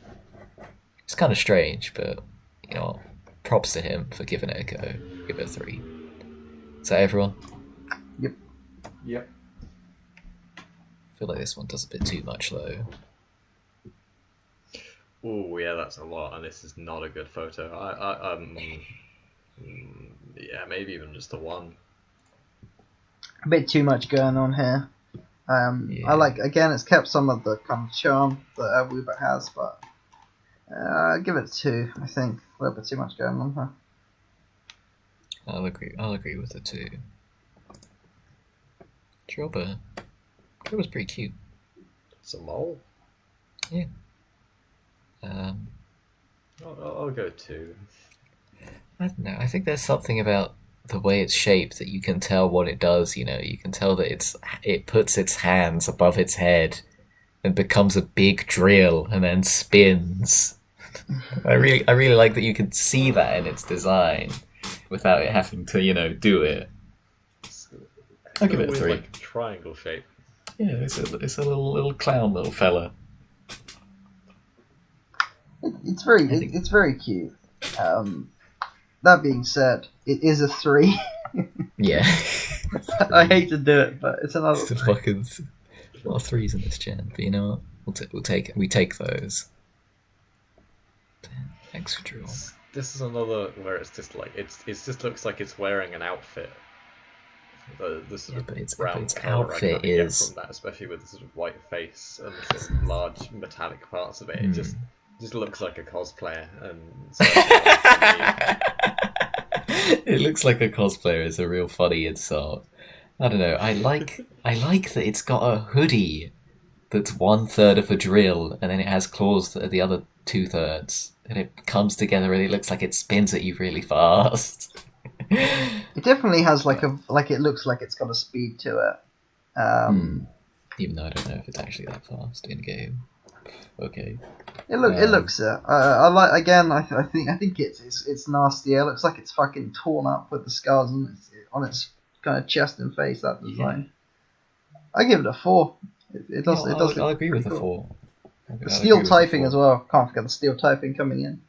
It's kind of strange, but you know, props to him for giving it a go. Give it a 3. Is that everyone? Yep. I feel like this one does a bit too much though. Oh yeah, that's a lot, and this is not a good photo. Yeah, maybe even just a 1. A bit too much going on here. Yeah. I like, again, it's kept some of the kind of charm that Weaver has, but I'll give it a 2. I think a little bit too much going on here. I'll agree with the 2. Drilbur. Drilbur's pretty cute. It's a mole. Yeah. I'll go 2. I don't know. I think there's something about the way it's shaped that you can tell what it does. You know, you can tell that it puts its hands above its head and becomes a big drill and then spins. I really like that you can see that in its design without it having to, do it. I'll give it a 3. Like triangle shape. Yeah, it's a little clown little fella. It's very cute. That being said, it is a 3. Yeah. I hate to do it, but it's another It's a 3. fucking a lot of 3s in this gen, but you know what? We take those. Thanks for drill. This is another where it's just like it just looks like it's wearing an outfit. The sort of but its colour I outfit kinda get is- from that, especially with the sort of white face and the sort of large metallic parts of it. It just looks like a cosplayer, and so It looks like a cosplayer is a real funny insult. I don't know. I like that it's got a hoodie that's 1/3 of a drill, and then it has claws that are the other 2/3, and it comes together and it looks like it spins at you really fast. It definitely has it looks like it's got a speed to it. Even though I don't know if it's actually that fast in game. Okay. It looks it. I like, again. I think it's nasty. It looks like it's fucking torn up with the scars on its kind of chest and face. That design. Yeah. I give it a 4. It does. I'll agree with the cool. 4. The steel typing as well. Can't forget the steel typing coming in.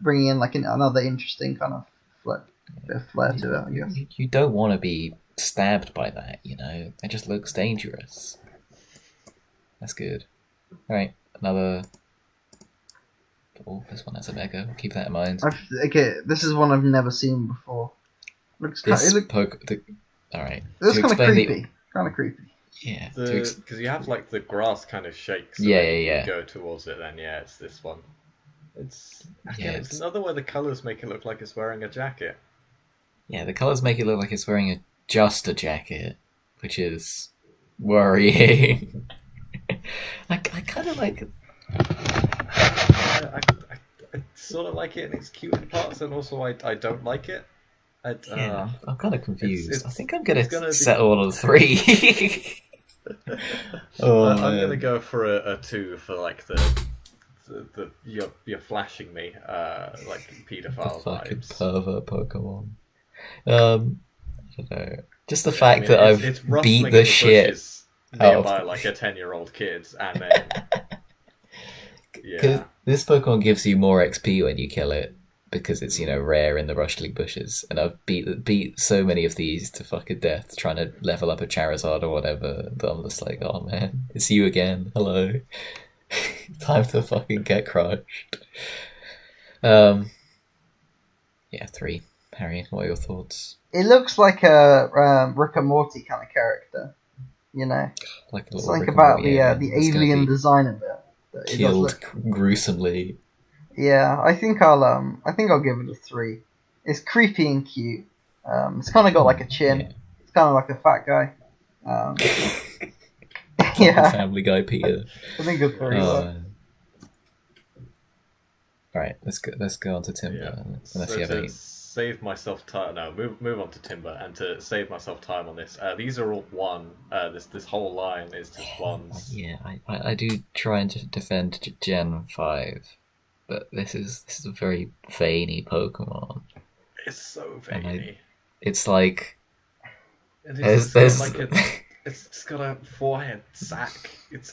Bringing in like another interesting kind of flair to it, I guess. You don't want to be stabbed by that, It just looks dangerous. That's good. Alright, another... Oh, this one has a mega. Keep that in mind. Okay, this is one I've never seen before. Alright. It looks kind of creepy. Yeah. Because you have like the grass kind of shakes. Yeah. You go towards it, then it's this one. It's another way the colours make it look like it's wearing a jacket. Yeah, the colours make it look like it's wearing just a jacket, which is worrying. I kind of like it. I sort of like it, and it's cute in parts, and also I don't like it. I'm kind of confused. I think I'm gonna gonna settle on 3. I'm gonna go for a 2 for like you're flashing me like paedophile fucking vibes. pervert Pokemon. I don't know. Just the fact that I've beat the shit nearby like a 10-year-old kid, and then this Pokemon gives you more XP when you kill it because it's rare in the Rush League bushes, and I've beat so many of these to fucking death trying to level up a Charizard or whatever that I'm just like, oh man, it's you again. Hello. Time to fucking get crushed. 3. Harry, what are your thoughts? It looks like a Rick and Morty kind of character, Like it's like about the alien design of it. Killed gruesomely. Yeah, I think I'll give it a 3. It's creepy and cute. It's kind of got like a chin. Yeah. It's kind of like a fat guy. Yeah. Family Guy Peter. I think a 3. Alright, let's go on to Timber. Yeah. Unless you have any... Save myself time. No, move on to Timber, and to save myself time on this. These are all 1. This whole line is just 1s. Yeah, I do try and defend Gen 5, but this is a very veiny Pokemon. It's so veiny. It's like it's got a forehead sack. It's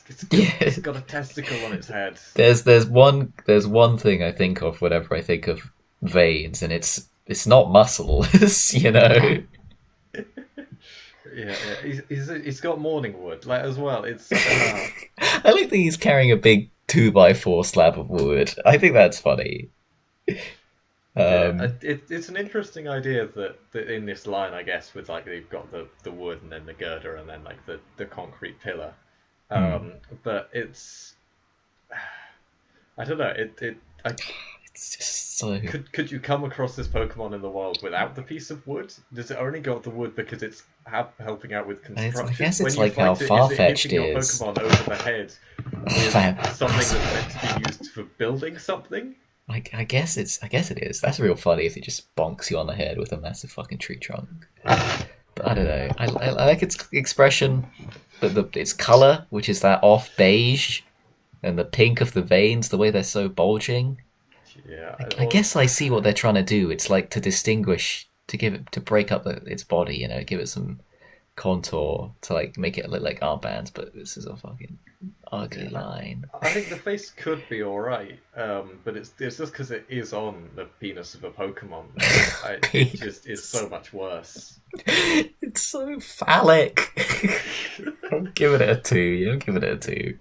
got a testicle on its head. There's one thing I think of whenever I think of veins, and it's not muscle, Yeah. He's got morning wood as well. It's. I like that he's carrying a big 2x4 slab of wood. I think that's funny. It's an interesting idea that in this line, I guess, with like they've got the wood and then the girder and then like the concrete pillar. But it's I don't know. It's just so. Could you come across this Pokemon in the wild without the piece of wood? Does it only got the wood because it's helping out with construction? I guess it's when like how Farfetch'd is. It hitting your Pokemon over the head with something that's meant to be used for building something? I guess it is. That's real funny if it just bonks you on the head with a massive fucking tree trunk. But I don't know. I like its expression, but its color, which is that off beige, and the pink of the veins, the way they're so bulging. Yeah, I guess I see what they're trying to do. It's like to distinguish, to break up its body, give it some contour to like make it look like armbands. But this is a fucking ugly line. I think the face could be alright, but it's just because it is on the penis of a Pokemon. It just is so much worse. It's so phallic. I'm giving it a 2. I'm giving it a 2.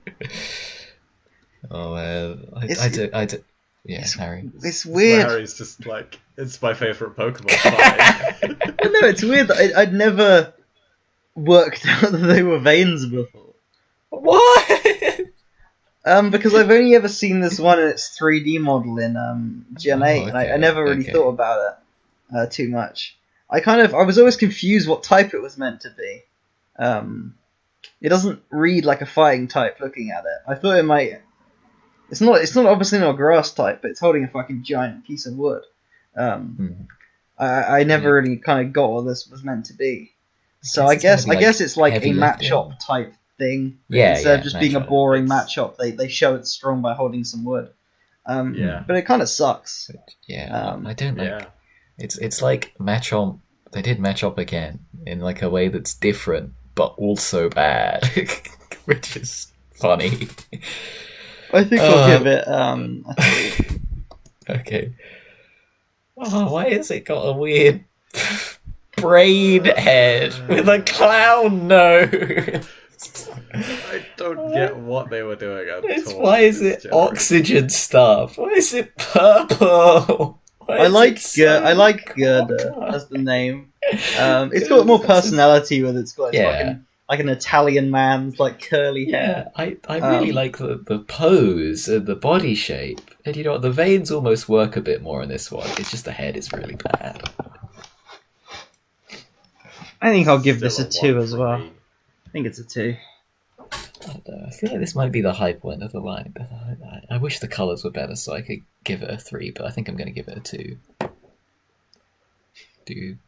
Oh man, I do. Yeah, Harry. It's weird. Harry's just like, it's my favourite Pokemon. Fine. I know, it's weird that I'd never worked out that they were veins before. What? Because I've only ever seen this one in its 3D model in Gen 8, and I never really thought about it too much. I was always confused what type it was meant to be. It doesn't read like a fighting type looking at it. I thought it might... It's not obviously not a grass type, but it's holding a fucking giant piece of wood. I never really kind of got what this was meant to be. So I guess it's like a Machop type thing. Instead of just being a boring Machop, they show it's strong by holding some wood. But it kind of sucks. I don't like. Yeah. It's like Machop. They did Machop again in like a way that's different, but also bad, which is funny. I think I'll give it a 3. Okay. Oh, why has it got a weird brain head with a clown nose? I don't get what they were doing at all. Why is it oxygen stuff? Why is it purple? I like Gerda as the name. It's got more personality with it's got like an Italian man's like curly hair. I really like the pose and the body shape. And you know what, the veins almost work a bit more in this one. It's just the head is really bad. I think I'll give this a 2 as well. I think it's a 2. I feel like this might be the high point of the line. But I wish the colours were better so I could give it a 3, but I think I'm going to give it a 2. Dude.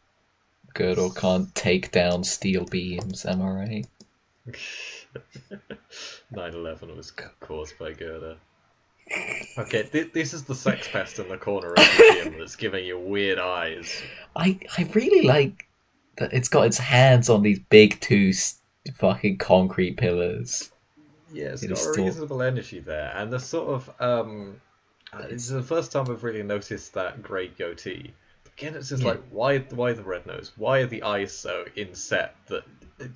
Girdle can't take down steel beams, am I right? 9/11 was caused by Gerda. Okay, this is the sex pest in the corner of the gym that's giving you weird eyes. I really like that it's got its hands on these big 2 fucking concrete pillars. Yeah, it's got a reasonable energy there, and the sort of it's the first time I've really noticed that grey goatee. Again, it's just like, why the red nose? Why are the eyes so inset that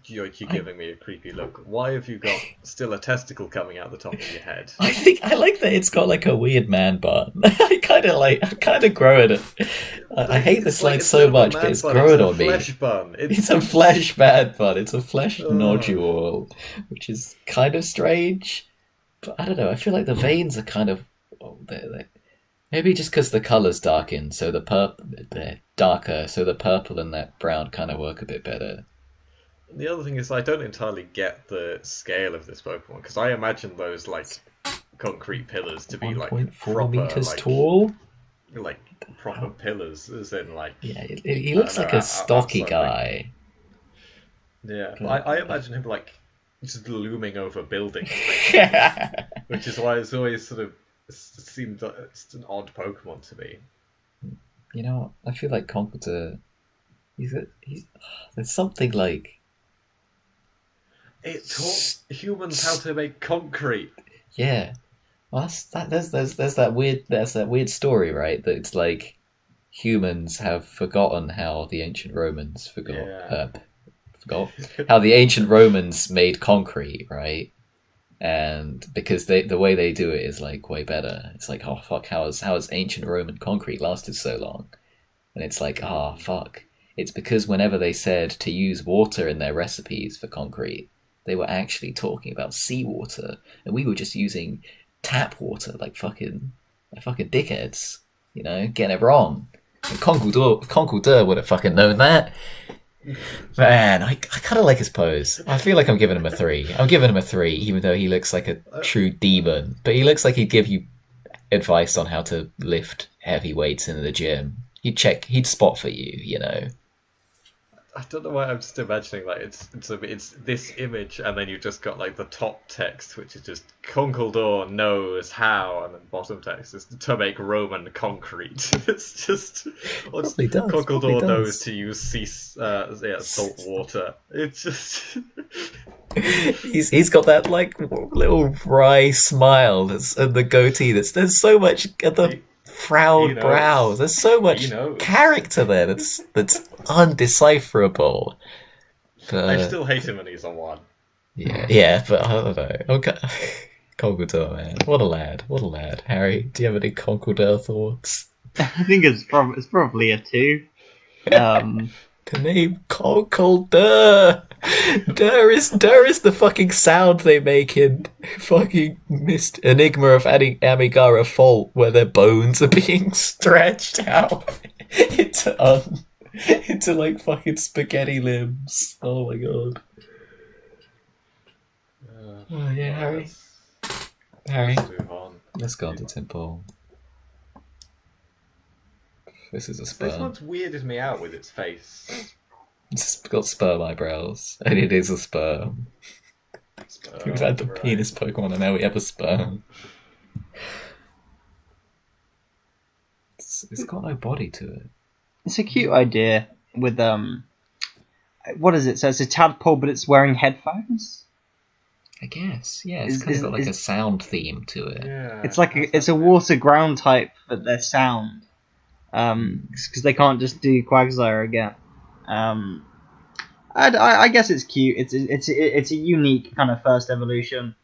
you're giving me a creepy look? Why have you got still a testicle coming out the top of your head? I like that it's got like a weird man bun. I kind of grow it. I hate this line so much, but it's growing on me. Flesh bun. It's a flesh man bun. It's a flesh nodule, which is kind of strange. But I don't know. I feel like the veins are kind of maybe just because the colour's darkened, so they're darker, so the purple and that brown kind of work a bit better. The other thing is I don't entirely get the scale of this Pokemon, because I imagine those like concrete pillars to be like 1.4 meters tall, like proper pillars, as in like he looks like a stocky guy. Yeah, I imagine him like just looming over buildings, which is why it's always sort of seemed it's an odd Pokemon to me. You know, I feel like Conkeldurr. There's something like. It taught humans how to make concrete. Yeah, well, there's that weird story, right? That it's like humans have forgotten how the ancient Romans forgot how the ancient Romans made concrete, right? and because the way they do it is like way better. It's like, oh fuck, how has ancient Roman concrete lasted so long? And it's like, ah, fuck. It's because whenever they said to use water in their recipes for concrete, they were actually talking about seawater, and we were just using tap water like fucking dickheads, getting it wrong. And Concourdeur would have fucking known that. Man, I kind of like his pose. I feel like I'm giving him a 3. I'm giving him a 3, even though he looks like a true demon. But he looks like he'd give you advice on how to lift heavy weights in the gym. He'd spot for you, I don't know why I'm just imagining like it's this image, and then you've just got like the top text, which is just Concourdeur knows how, and then bottom text is to make Roman concrete. It's just Probably does. Concourdeur knows to use salt water. It's just he's got that like little wry smile and the goatee. There's so much at the frowned brows. There's so much character there that's undecipherable. But, I still hate him when he's on 1. Yeah, but I don't know. Okay. Concourdeur, man, what a lad. Harry, do you have any Concourdeur thoughts? I think it's probably a 2. The name Concourdeur. Dur is the fucking sound they make in fucking Enigma of Amigara Fault, where their bones are being stretched out into like fucking spaghetti limbs. Oh my god. Oh yeah, Harry. Let's move on. Let's go on to Tim Paul. This is a This sperm. one's weirded me out with its face. It's got sperm eyebrows, and it is a sperm. We've had the penis Pokemon, and now we have a sperm. It's got no body to it. It's a cute idea with what is it? So it's a tadpole, but it's wearing headphones. I guess, yeah. It's kind of got like a sound theme to it. Yeah, It's like it's a water ground type, but their sound, because they can't just do Quagsire again. I guess it's cute. It's a unique kind of first evolution.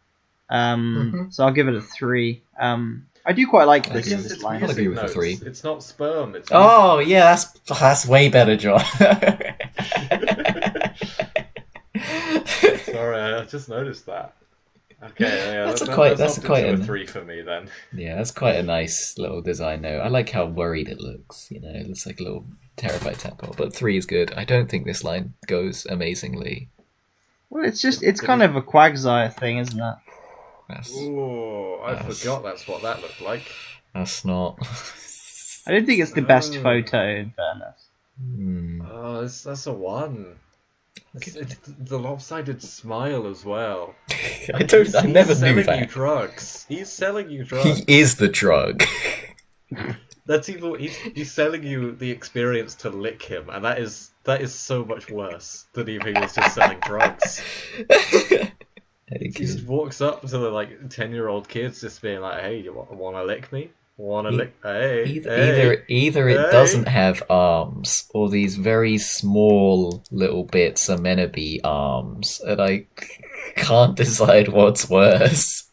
So I'll give it a 3. I do quite like I this. guess This it's line. I'll agree with the 3. It's not sperm. It's Oh yeah, that's way better, John. Sorry, I just noticed that. Okay, yeah, That's that's quite a a 3 for me then. Yeah, that's quite a nice little design note. I like how worried it looks. It looks like a little terrified tadpole. But 3 is good. I don't think this line goes amazingly. Well, it's kind of a Quagsire thing, isn't it? Ooh, I forgot that's what that looked like. That's not. I don't think it's the best photo, in fairness. Oh, that's a 1. It's the lopsided smile as well. I never knew He's selling you that. drugs. He's selling you He drugs. is the drug. That's even he's selling you the experience to lick him, and that is so much worse than if he was just selling drugs. He just walks up to the 10-year-old kids, just being like, "Hey, you want to lick me? Want to lick? Hey, Either it doesn't have arms, or these very small little bits are meant to be arms, and I can't decide what's worse.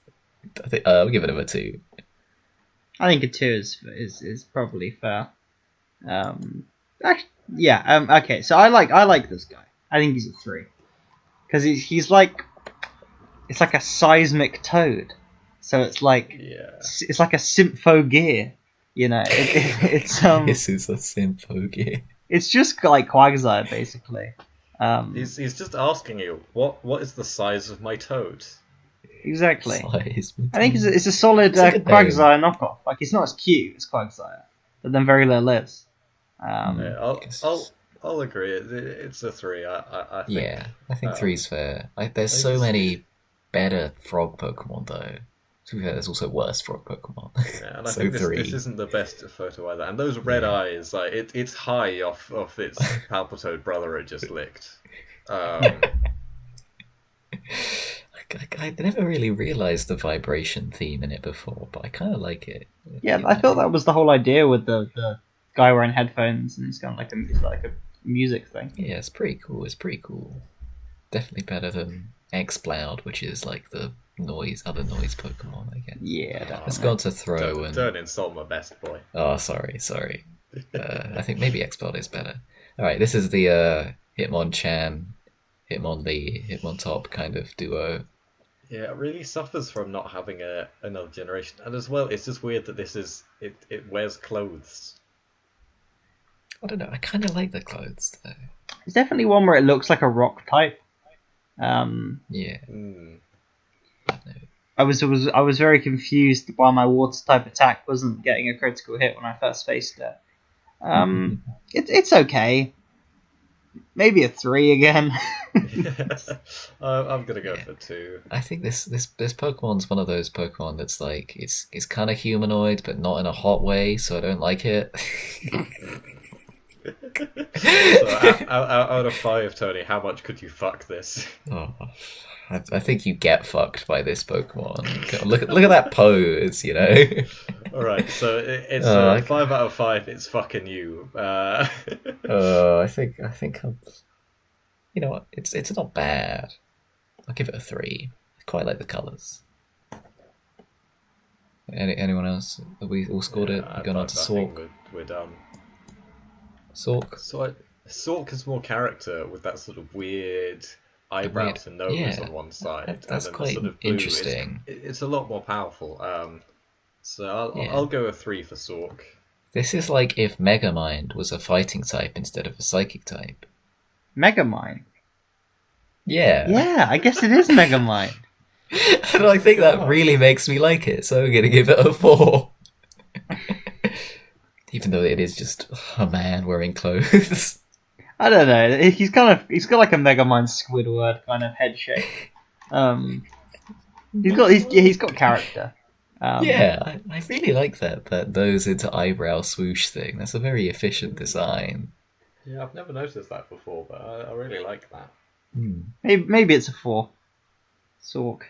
I think I'll give it a 2. I think a 2 is probably fair. Okay. So I like this guy. I think he's a 3 because he's like it's like a seismic toad. So it's like it's like a Symphogear, It's This is a Symphogear. It's just like Quagsire basically. He's just asking you what is the size of my toad? Exactly. Size. I think it's a solid It's a good Quagsire knockoff. Like it's not as cute as Quagsire, but then very low lives. Yeah, I'll agree. It's a 3. I think. Yeah, I think 3's fair. There's so many better frog Pokemon though. To be fair, there's also worse frog Pokemon. Yeah, and I So think 3. this isn't the best photo either. And those red eyes, it's high off its Palpitoad brother it just licked. I never really realised the vibration theme in it before, but I kind of like it. Yeah, I thought that was the whole idea with the guy wearing headphones and it's kind of it's like a music thing. Yeah, it's pretty cool. Definitely better than Exploud, which is like the other noise Pokemon, I guess. Yeah, Let's definitely. go on to Throw Don't, and. don't insult my best boy. Oh, sorry. I think maybe Expert is better. Alright, this is the Hitmonchan, Hitmonlee, Hitmontop kind of duo. Yeah, it really suffers from not having another generation, and as well, it's just weird that it wears clothes. I don't know, I kind of like the clothes though. It's definitely one where it looks like a rock type. Yeah. Mm. I was very confused why my water type attack wasn't getting a critical hit when I first faced it. It's okay. Maybe a 3 again. I'm gonna go for 2. I think this Pokemon's one of those Pokemon that's like it's kind of humanoid but not in a hot way, so I don't like it. So out of 5, Tony, how much could you fuck this? Oh, I think you get fucked by this Pokemon. Look at that pose, you know. All right, so it's Okay. 5 out of 5. It's fucking you. I think I'm. You know what? It's not bad. I'll give it a 3. I quite like the colours. Anyone else? Have we all scored it? We're going on to I think Sork. we're done. Sork. So Sork has more character with that sort of weird eyebrows and nose yeah, on one side. that's and then quite the sort of blue interesting. It's a lot more powerful. So Yeah. I'll go a 3 for Sork. This is like if Megamind was a fighting type instead of a psychic type. Megamind. Yeah. Yeah, I guess it is Megamind. And I think that really makes me like it, so I'm going to give it a 4. Even though it is just a man wearing clothes. I don't know. He's got like a Megamind Squidward kind of head shape. He's got character. Yeah, I really like that nose into eyebrow swoosh thing. That's a very efficient design. Yeah, I've never noticed that before, but I really like that. Maybe it's a 4. Sork.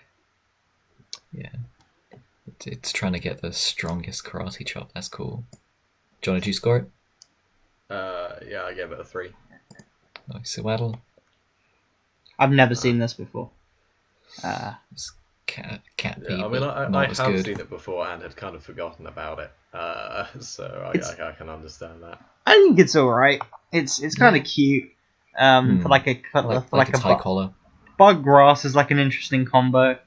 Yeah. It's trying to get the strongest karate chop. That's cool. John, did you score it? Yeah, I gave it a 3. Nice. Waddle. I've never seen this before. Cat Yeah, people. I mean, I not as have good. seen it before and had kind of forgotten about it. So I can understand that. I think it's all right. It's kind of cute. For like a like its high collar. bug grass is like an interesting combo.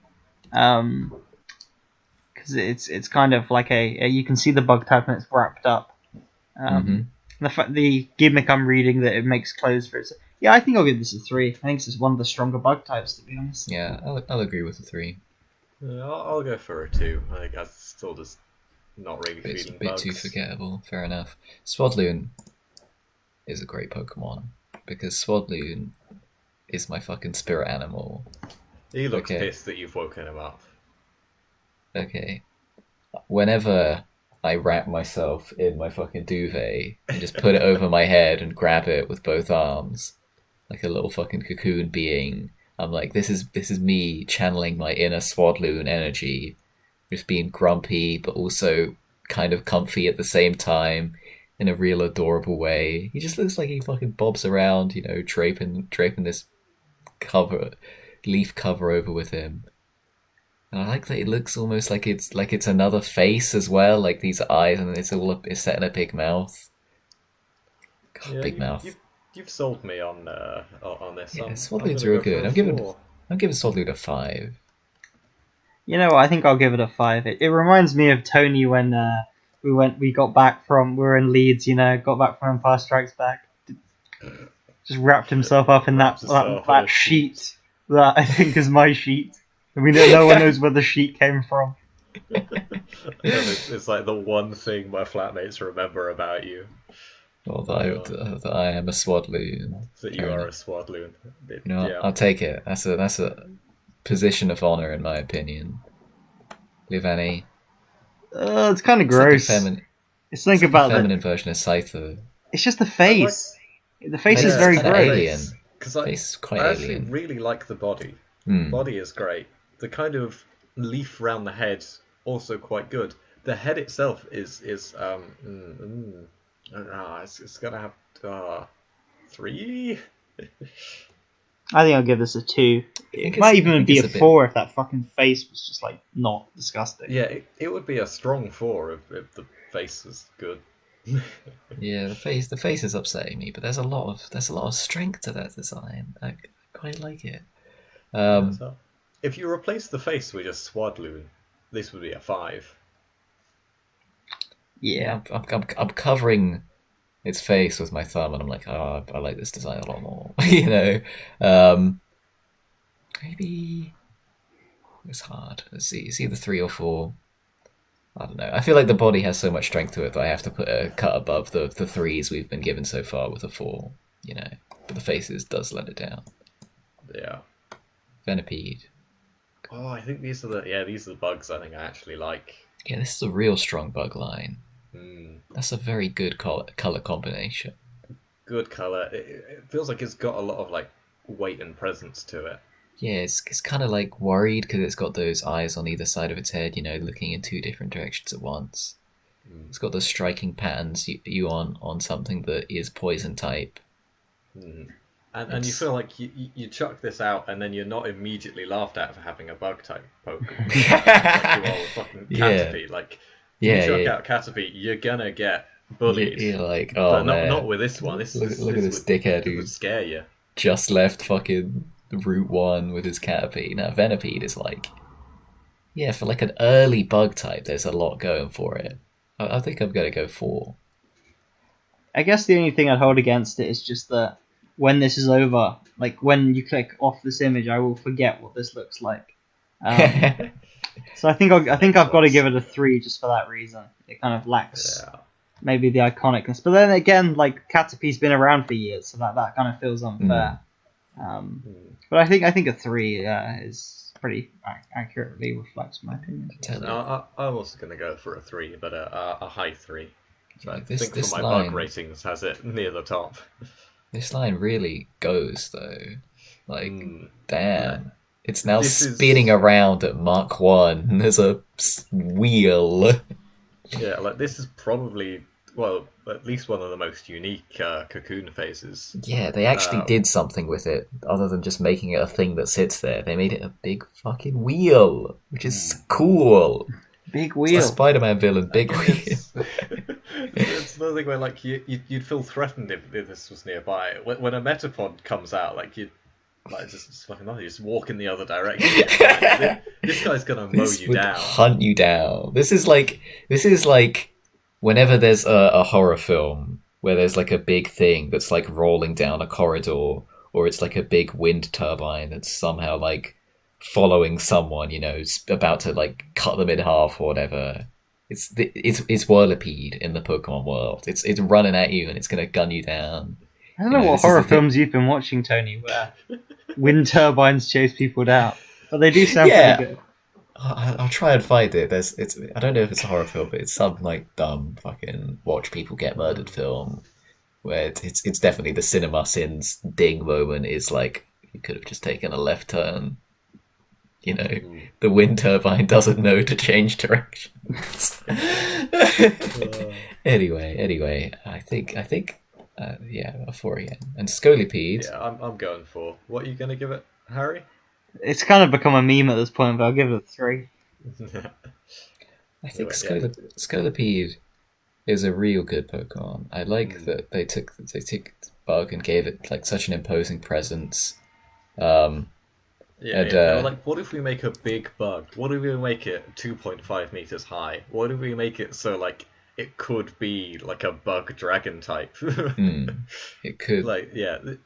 Because it's kind of like you can see the bug type and it's wrapped up. The gimmick I'm reading that it makes clothes for it. Yeah, I think I'll give this a 3. I think this is one of the stronger bug types, to be honest. Yeah, I'll agree with the 3. Yeah, I'll go for a 2. I think I'm still just not really It's a feeling bit bugs. too forgettable. Fair enough. Swadloon is a great Pokemon because Swadloon is my fucking spirit animal. He looks Okay. pissed that you've woken him up. Okay. Whenever I wrap myself in my fucking duvet and just put it over my head and grab it with both arms, like a little fucking cocoon being, I'm like, this is me channeling my inner Swadloon energy, just being grumpy but also kind of comfy at the same time in a real adorable way. He just looks like he fucking bobs around, you know, draping this leaf cover over with him. And I like that it looks almost like it's another face as well, like these eyes, and it's set in a big mouth. God, Yeah, big mouth. You've sold me on this. Yeah, I'm Swadloon's gonna real go for good. a I'm giving 4. Swadloon a 5. You know what? I think I'll give it a 5. It reminds me of Tony when we were in Leeds. Got back from Empire Strikes Back. Just wrapped himself up in Wrapped himself in that a sheet that I think is my sheet. I mean, no one knows where the sheet came from. It's like the one thing my flatmates remember about you, Or that I am a Swadloon. that you Fair are enough. a Swadloon. You know what? Yeah. I'll take it. That's a position of honor in my opinion. Livani. It's kind of It's like a gross. feminine. It's think about that. feminine version of Scyther. It's just the face. The face Face is very is kinda gross. alien. Because Face is quite I actually alien. really like the body. Hmm. Body is great. The kind of leaf around the head also quite good. The head itself is I don't know, it's gonna have 3. I think I'll give this a 2. think It might I even think be it's a a bit- 4 if that fucking face was just like not disgusting. Yeah, it would be a strong 4 if the face was good. Yeah, the face is upsetting me, but there's a lot of strength to that design. I quite like it. So, if you replace the face with just Swadloon, this would be a 5. Yeah. I'm covering its face with my thumb, and I'm like, oh, I like this design a lot more. You know, maybe it's hard. Let's see. It's either 3 or 4. I don't know. I feel like the body has so much strength to it that I have to put a cut above the 3s we've been given so far with a 4. You know, but the faces does let it down. Yeah. Venipede. Oh, I think these are the bugs I think I actually like. Yeah, this is a real strong bug line. Mm. That's a very good color combination. Good color. It feels like it's got a lot of like weight and presence to it. Yeah, it's kind of like worried because it's got those eyes on either side of its head, you know, looking in 2 different directions at once. It's got those striking patterns you on something that is poison type. Mm. And you feel like you chuck this out and then you're not immediately laughed at for having a bug type Pokemon. Like you are fucking Caterpie. Like you chuck out Caterpie, you're gonna get bullied. You're like, oh but man. not with this one. Look at this dickhead who would scare you. just left fucking Route 1 with his Caterpie. Now Venipede is like, yeah, for like an early bug type, there's a lot going for it. I think I'm gonna go 4. I guess the only thing I'd hold against it is just that when this is over, like when you click off this image, I will forget what this looks like. So I think I've got to give it a 3 just for that reason. It kind of lacks maybe the iconicness, but then again, like Caterpie's been around for years, so that kind of feels unfair. But I think a 3 is pretty accurately reflects my opinion. I'm also going to go for a 3, but a high 3. So I This think for my line- bug ratings has it near the top. This line really goes though. Like, damn. It's now This is- spinning around at Mach 1. And there's a wheel. Yeah, like this is probably, well, at least one of the most unique cocoon phases. Yeah, they actually did something with it, other than just making it a thing that sits there. They made it a big fucking wheel, which is cool. Big It's wheel. the Spider-Man villain, big wheel. It's another thing where like you'd feel threatened if this was nearby. When a Metapod comes out, like you'd like just fucking nothing, you just walk in the other direction. This guy's gonna mow This you would down. hunt you down. This is like whenever there's a horror film where there's like a big thing that's like rolling down a corridor, or it's like a big wind turbine that's somehow like following someone, you know, about to like cut them in half or whatever. It's Whirlipede in the Pokemon world. It's running at you and it's gonna gun you down. I don't know this what is horror the thing- films you've been watching, Tony, where wind turbines chase people down, but they do sound Yeah. pretty good. I'll try and find it. I don't know if it's a horror film, but it's some like dumb fucking watch people get murdered film where it's definitely the cinema sins ding moment is like you could have just taken a left turn. You know, the wind turbine doesn't know to change directions. Anyway, I think yeah, a 4 again. And Scolipede. Yeah, I'm going for. What are you gonna give it, Harry? It's kind of become a meme at this point, but I'll give it a 3. I think Yeah. Scolipede is a real good Pokemon. I like that they took Bug and gave it like such an imposing presence. Yeah, And, like what if we make a big bug? What if we make it 2.5 meters high? What if we make it so like it could be like a bug dragon type? It could. Like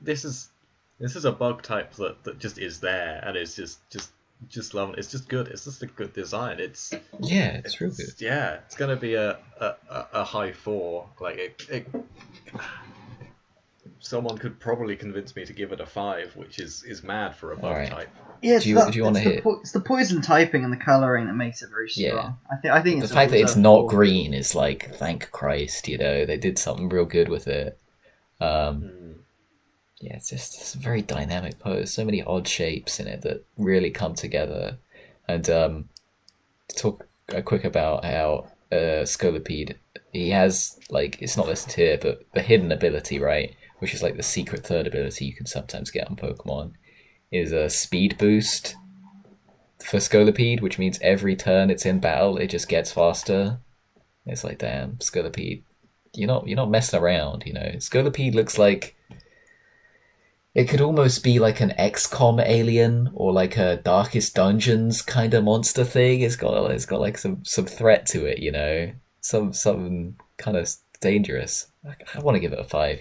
this is a bug type that just is there and is just loving. It's just good. It's just a good design. It's real good. yeah. It's gonna be a high 4. Like it someone could probably convince me to give it a 5, which is mad for a bug Alright. type. Yeah, Do you wanna hit? It's the poison typing and the colouring that makes it very strong. I think The it's fact that it's deserved not 4. green is like, thank Christ, you know, they did something real good with it. Yeah, it's a very dynamic pose. So many odd shapes in it that really come together. And to talk quick about how Scolipede, he has, like, it's not listed here, but the hidden ability, right? Which is like the secret third ability you can sometimes get on Pokemon. is a speed boost for Scolipede, which means every turn it's in battle, it just gets faster. It's like, damn, Scolipede, you're not messing around. Scolipede looks like it could almost be like an XCOM alien or like a Darkest Dungeons kind of monster thing. It's got like some threat to it, something kind of dangerous. I want to give it a 5.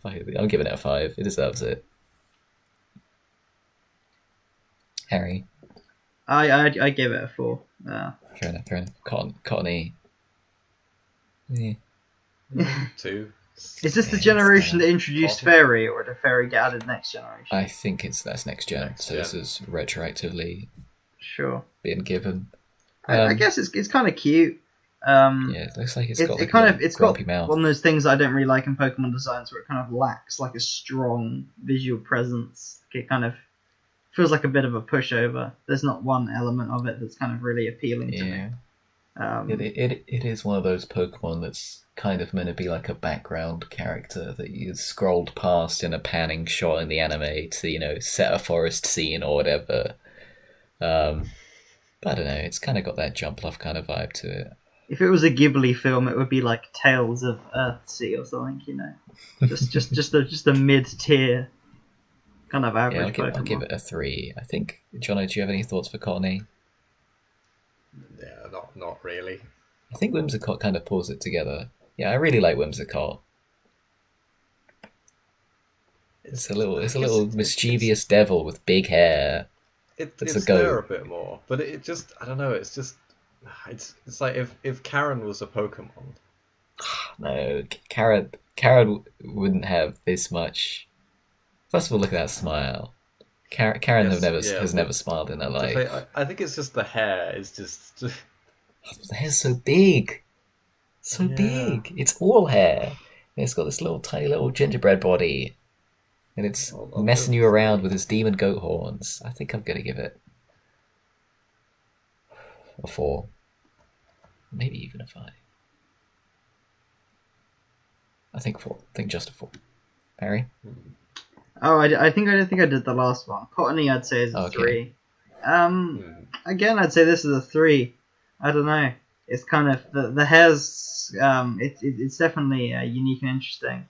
I'm giving it a 5. It deserves it. Harry. I give it a 4. Fair enough. Cottony. Yeah. 2. Is this the Yeah, generation it's that introduced awful. Fairy, or did Fairy get added next generation? I think that's next gen. Next So this gen. is retroactively Sure. being given. I guess it's kind of cute. Yeah, it looks like it's it, got it like kind a of it's grumpy got mouth. one of those things I don't really like in Pokemon designs, where it kind of lacks like a strong visual presence. It kind of feels like a bit of a pushover. There's not one element of it that's kind of really appealing to me. It is one of those Pokemon that's kind of meant to be like a background character that you scrolled past in a panning shot in the anime to, set a forest scene or whatever. But I don't know, it's kind of got that Jumpluff kind of vibe to it. If it was a Ghibli film, it would be like Tales of Earthsea or something, just a mid-tier kind of Yeah, average Pokemon. I'll give it a 3. I think, Jono, do you have any thoughts for Cottony? Yeah, not really. I think Whimsicott kind of pulls it together. Yeah, I really like Whimsicott. It's a little mischievous devil with big hair. It's a It's goat. there a bit more, but it just, I don't know. It's like if Karen was a Pokemon. No, Karen wouldn't have this much. First of all, look at that smile. Karen Yes, has never smiled in her life. I think it's just the hair is just. The hair's so big, so Yeah. big. It's all hair. And it's got this little tiny little gingerbread body, and it's I'll messing give you it a around 3. with his demon goat horns. I think I'm gonna give it a 4, maybe even a 5. I think 4. I think just a 4. Barry? Oh, I don't think I did the last one. Cottony, I'd say is a Okay. 3. Again, I'd say this is a 3. I don't know. It's kind of the hair's. It's definitely unique and interesting.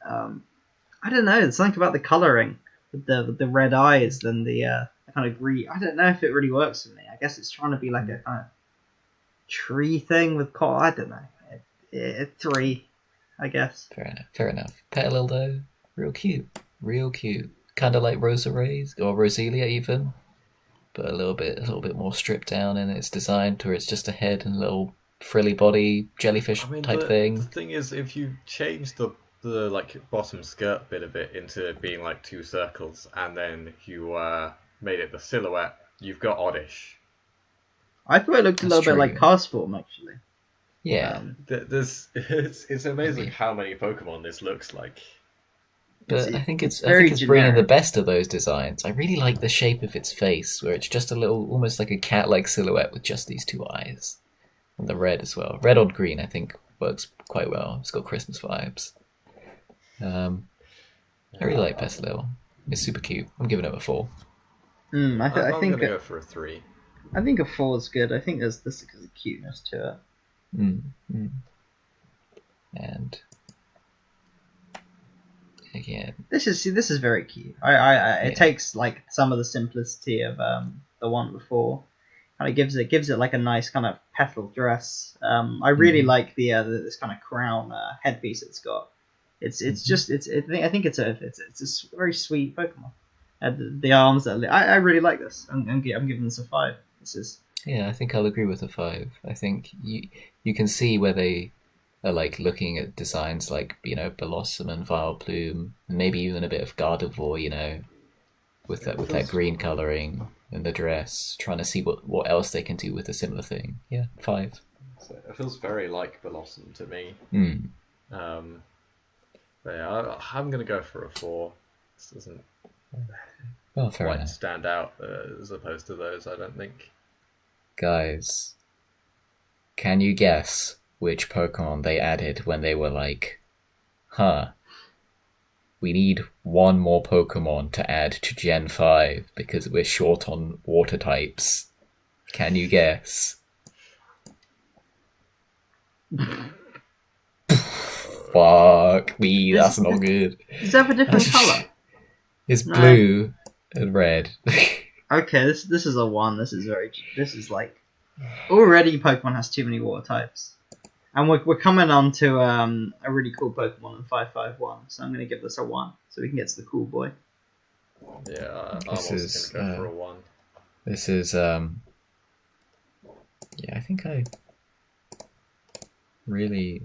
I don't know. There's something about the coloring with the red eyes and the kind of green. I don't know if it really works for me. I guess it's trying to be like a kind of tree thing with cotton. I don't know. 3, I guess. Fair enough. Petalildo, real cute. Kind of like Rosaries or Roselia even, but a little bit more stripped down in its design, to where it's just a head and a little frilly body jellyfish I mean, type the thing. thing is, if you change the like bottom skirt bit of it into being like 2 circles, and then you made it the silhouette, you've got Oddish. I thought it looked a That's little bit like true. Castform, actually. Yeah, It's amazing Maybe. how many Pokemon this looks like. but I think it's very bringing the generic. best of those designs. I really like the shape of its face, where it's just a little, almost like a cat-like silhouette with just these 2 eyes, and the red as well. Red on green, I think, works quite well. It's got Christmas vibes. I really like Petalil. It's super cute. I'm giving it a 4. I I'm think gonna go for a 3. I think a 4 is good. I think there's a cuteness to it. And again, This is very cute. It Yeah. takes like some of the simplicity of the one before, and it gives it like a nice kind of petal dress. I really like the this kind of crown headpiece it's got. I think it's a very sweet Pokemon. The arms I really like this. I'm giving this a 5. This is yeah, I think I'll agree with a 5. I think you can see where they are like looking at designs like Blossom and Vileplume, and maybe even a bit of Gardevoir, with that green coloring and the dress, trying to see what else they can do with a similar thing. Yeah, 5. So it feels very like Blossom to me. But yeah, I'm gonna go for a 4. This doesn't Well, fair quite enough. stand out as opposed to those, I don't think. Guys, can you guess which Pokemon they added when they were like, huh, we need one more Pokemon to add to Gen 5 because we're short on water types. Can you guess? Fuck me, that's not good. Does it have a different colour? It's blue and red. Okay, this is a 1. This is like already Pokemon has too many water types, and we're coming on to a really cool Pokemon in 551. So I'm gonna give this a 1, so we can get to the cool boy. Yeah, I'm This also is, going to go for a 1. This is yeah, I think I really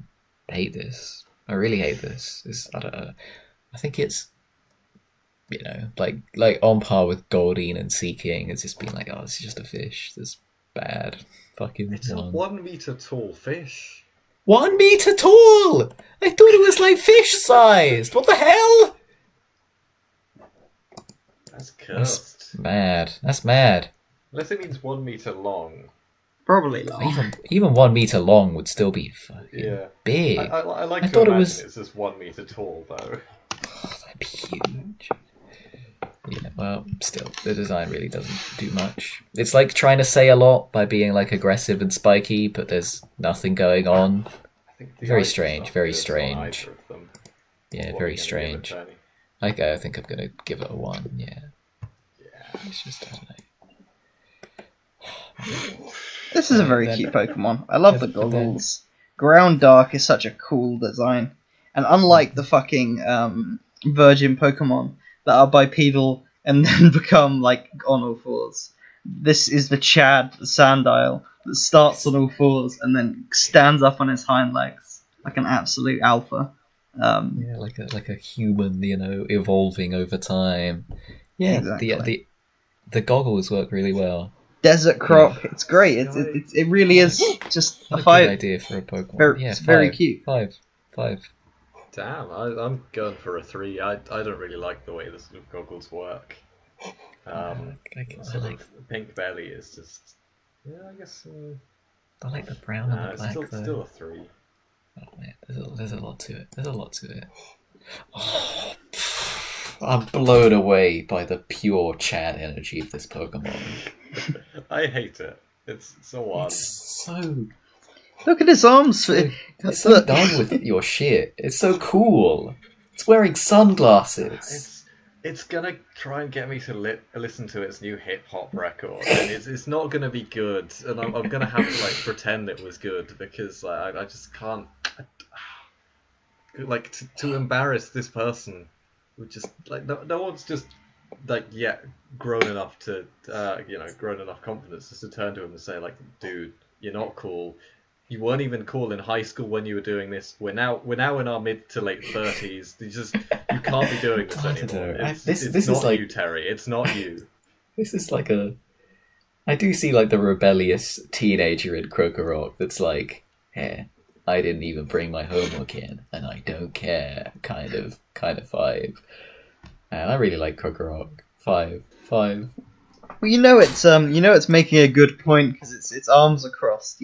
hate this. I really hate this. I don't know. I think it's, you know, like on par with Goldeen and Seeking. It's just been like, oh, this is just a fish. This bad fucking It's a 1 meter tall fish. 1 meter tall. I thought it was like fish sized. What the hell? That's cursed. Mad. That's mad. Unless it means 1 meter long. Probably long. Even 1 meter long would still be fucking big. I like I to thought it imagine was- it's just 1 meter tall, though. Oh, that'd be huge. Yeah, well, still, the design really doesn't do much. It's like trying to say a lot by being like aggressive and spiky, but there's nothing going on. I think the Very item's strange, not very good on strange. either of them. Yeah, What very are you gonna give it, strange. Tony? I think I'm gonna give it a 1. Yeah, Yeah. it's just I don't know. This is a very Then- cute Pokemon. I love the but then- goggles. Ground Dark is such a cool design, and unlike the fucking Virgin Pokemon that are bipedal and then become like on all fours, this is the Chad Sandile that starts on all fours and then stands up on his hind legs like an absolute alpha. Yeah, like a human, you know, evolving over time. Yeah, Exactly. the goggles work really well. Desert Croc, it's great. It really is just a What a good 5. idea for a Pokemon. Very- Yeah, it's very 5. cute. 5. Damn, I'm going for a 3. I don't really like the way the sort of goggles work. I Sort like of pink belly is just... Yeah, I guess... I like the brown and the it's black still, though. still a 3. Oh man, there's a lot to it. There's a lot to it. Oh, I'm blown away by the pure Chad energy of this Pokemon. I hate it. It's so 1. It's so Look at his arms. it's so Look. done with your shit. It's so cool. It's wearing sunglasses. It's gonna try and get me to listen to its new hip hop record, and it's not gonna be good, and I'm gonna have to like pretend it was good because I just can't like to embarrass this person who just like no one's just like yet grown enough to grown enough confidence just to turn to him and say like, dude, you're not cool. You weren't even cool in high school when you were doing this. We're now in our mid to late 30s. You can't be doing this I don't anymore. know. It's This not is like- you, Terry. It's not you. This is like I do see like the rebellious teenager in Krokorok that's like, hey, I didn't even bring my homework in, and I don't care, kind of vibe. And I really like Krokorok. 5. Well, it's making a good point because its arms are crossed.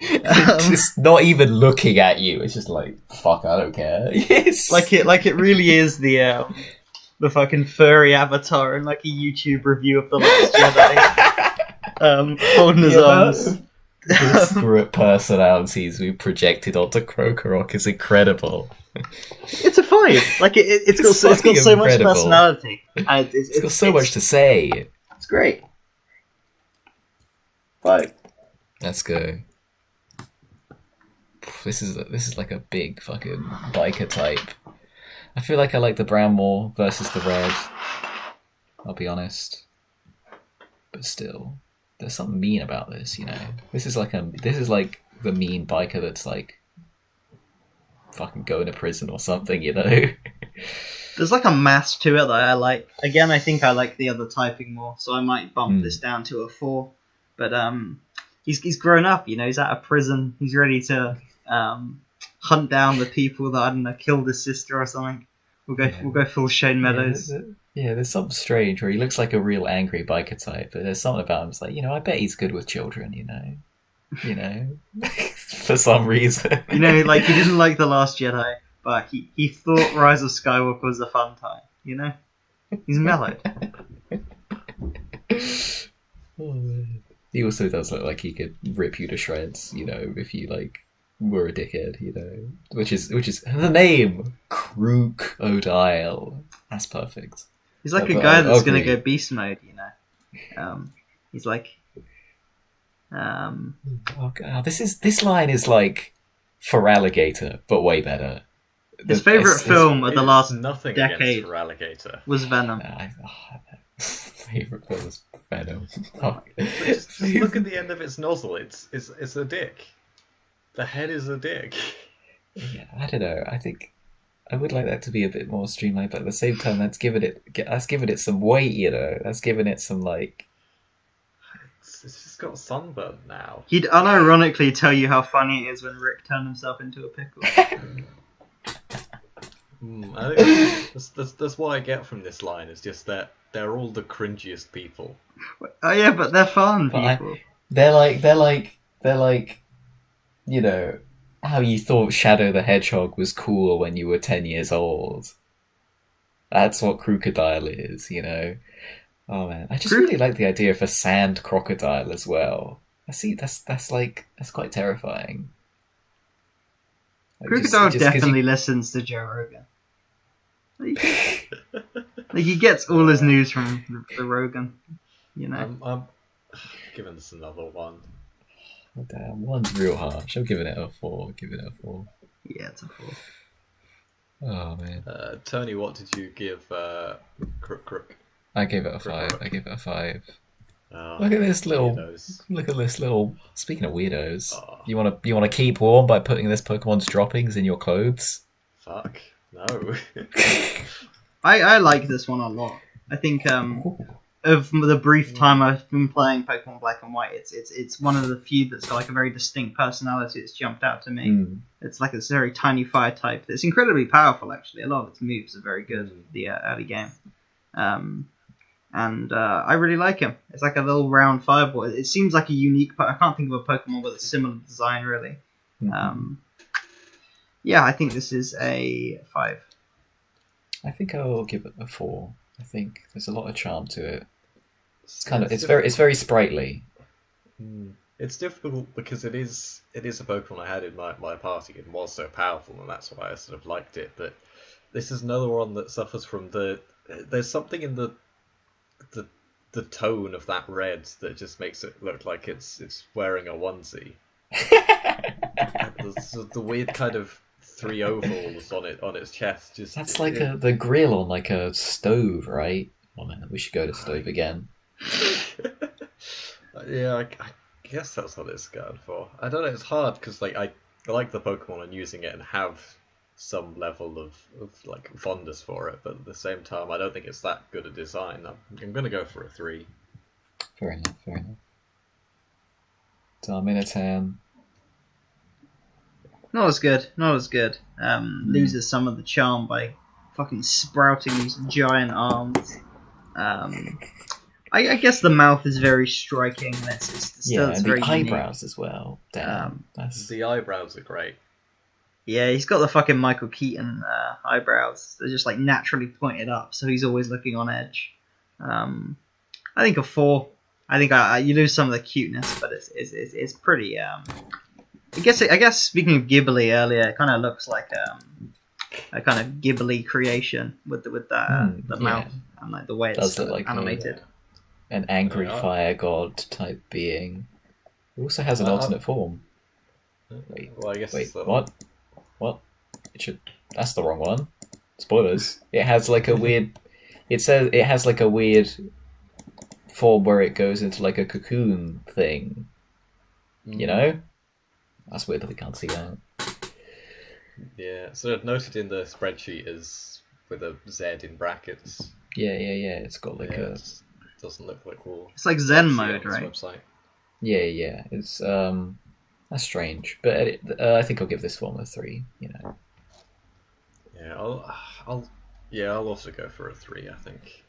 Just not even looking at you. It's just like, fuck, I don't care. Yes. like it really is the fucking furry avatar in like a YouTube review of the Last Jedi, holding his arms. Disparate personalities we projected onto Krokorok is incredible. It's a 5. Like it's got so fucking much incredible. personality. And It's got so much to say. It's great. 5. Let's go. This is like a big fucking biker type. I feel like I like the brown more versus the red. I'll be honest, but still, there's something mean about this. You know, this is like the mean biker that's like fucking going to prison or something. You know. There's like a mass to it that I like. Again, I think I like the other typing more, so I might bump this down to a 4. But he's grown up. He's out of prison. He's ready to hunt down the people that, I don't know, killed his sister or something. We'll go full Shane Meadows. Yeah, there's something strange where he looks like a real angry biker type, but there's something about him that's like, I bet he's good with children, for some reason. Like he didn't like The Last Jedi, but he thought Rise of Skywalker was a fun time. You know, he's mellowed. Oh, man. He also does look like he could rip you to shreds, you know, if you like were a dickhead, you know. Which is the name, Crocodile. That's perfect. He's like a But guy I'll that's gonna agree. go beast mode. You know, he's like, Oh god, this line is like for alligator, but way better. his favorite film of the It's last nothing decade against for alligator. was Venom. Favorite film is Venom. Oh. But just look at the end of its nozzle. It's a dick. The head is a dick. Yeah, I don't know. I think I would like that to be a bit more streamlined, but at the same time, that's giving it some weight. You know, that's giving it some like. It's just got sunburn now. He'd unironically tell you how funny it is when Rick turned himself into a pickle. I think that's what I get from this line. Is just that they're all the cringiest people. Oh yeah, but they're fun But people. they're like, you know, how you thought Shadow the Hedgehog was cool when you were 10 years old. That's what Crocodile is, you know. Oh man, I just really like the idea of a sand crocodile as well. I see that's quite terrifying. Like, Crocodile just 'cause definitely listens to Joe Rogan. Like he gets all his news from the Rogan, you know. I'm giving this another one. Oh, damn, one's real harsh. I'm giving it a 4. Give it a 4. Yeah, it's a 4. Oh man, Tony, what did you give Crook? I gave it a 5. I gave it a 5. Oh, Look at this little. weirdos. Look at this little. Speaking of weirdos, Oh. you wanna keep warm by putting this Pokemon's droppings in your clothes? Fuck no. I like this one a lot. I think of the brief time I've been playing Pokemon Black and White, it's one of the few that's got like a very distinct personality that's jumped out to me. Mm. It's like this very tiny fire type. It's incredibly powerful actually. A lot of its moves are very good in the early game. And I really like him. It's like a little round fireball. It seems like a unique. I can't think of a Pokemon with a similar design, really. Mhm. Yeah, I think this is a 5. I think I'll give it a 4. I think there's a lot of charm to it. It's very sprightly. It's difficult because it is a Pokemon I had in my party and was so powerful, and that's why I sort of liked it. But this is another one that suffers from there's something in the tone of that red that just makes it look like it's wearing a onesie. the weird kind of 3 ovals on its chest. Just That's like the grill on like a stove, right? Oh man, we should go to stove again. Yeah, I guess that's what it's going for. I don't know. It's hard because like I like the Pokemon and using it and have some level of like fondness for it, but at the same time, I don't think it's that good a design. I'm gonna go for a 3. Fair enough. Darmanitan. Not as good. Loses some of the charm by fucking sprouting these giant arms. I guess the mouth is very striking. It's And very the unique. eyebrows as well. Damn, that's The eyebrows are great. Yeah, he's got the fucking Michael Keaton eyebrows. They're just like naturally pointed up, so he's always looking on edge. I think a 4. I think you lose some of the cuteness, but it's pretty. I guess speaking of Ghibli earlier, it kind of looks like a kind of Ghibli creation with the mouth and like the way it's Does look like animated. an angry Yeah. fire god type being. It also has an alternate form. Well, I guess Wait, it's the- what? That's the wrong one. Spoilers. It has like a weird. It says it has like a weird form where it goes into like a cocoon thing. You know? That's weird that we can't see that. Yeah, sort of noted in the spreadsheet is with a Z in brackets. Yeah. It's got like Yeah, a. it doesn't look like we'll It's like Zen see mode, on this right? website. Yeah. It's that's strange, but I think I'll give this one a 3. You know. Yeah, I'll also go for a 3. I think.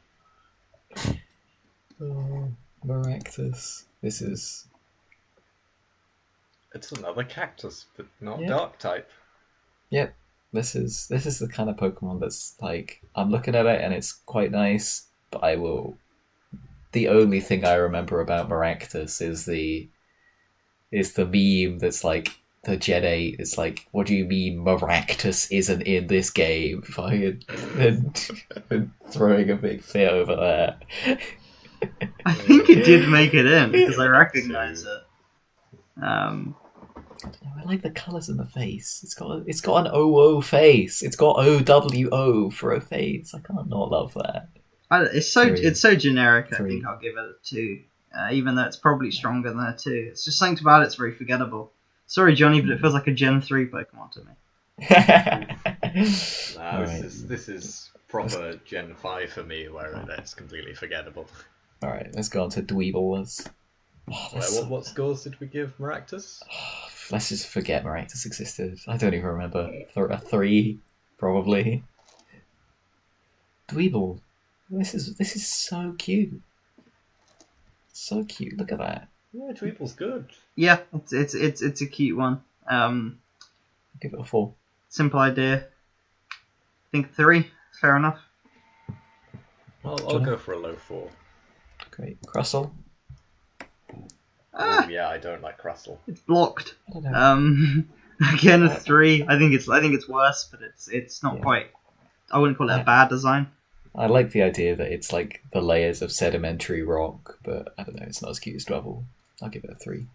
Oh, Maractus. This is. It's another cactus, but not Yeah. dark type. Yep. this is the kind of Pokemon that's like I'm looking at it and it's quite nice, but I will. The only thing I remember about Maractus is the meme that's like the Gen 8. It's like, what do you mean Maractus isn't in this game? Fucking and throwing a big fit over there. I think it did make it in because I recognise it. I like the colours in the face. It's got an OO face. It's got OWO for a face. I can't not love that. It's so generic. I 3. think I'll give it a 2, even though it's probably stronger than a 2. It's just something about it's very forgettable. Sorry, Johnny, but it feels like a Gen 3 Pokemon to me. This is proper Gen 5 for me, where it's completely forgettable. All right, let's go on to Dweebles. What scores did we give Maractus? Let's just forget Maractus existed. I don't even remember. A 3, probably. Dweeble. This is so cute. So cute. Look at that. Yeah, Dweeble's good. Yeah, it's a cute one. Give it a 4. Simple idea. I think 3. Fair enough. I'll go for a low 4. Great. Crustle. Yeah, I don't like Crustle. It's blocked. I don't know. Again, a 3. I think it's worse, but it's not quite. I wouldn't call it a bad design. I like the idea that it's like the layers of sedimentary rock, but I don't know, it's not as cute as Dwebble. I'll give it a 3.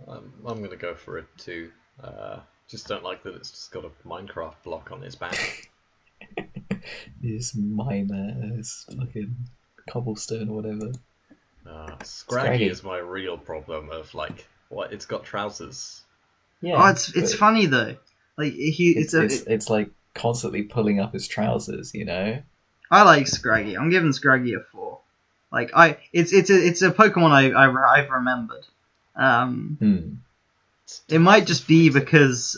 I'm going to go for a 2. Just don't like that it's just got a Minecraft block on its back. You just mine that as fucking cobblestone or whatever. Scraggy is my real problem of like, what, it's got trousers. Yeah. It's funny though. Like it's like constantly pulling up his trousers, you know? I like Scraggy. I'm giving Scraggy a 4. Like it's a Pokemon I've remembered. It might just be because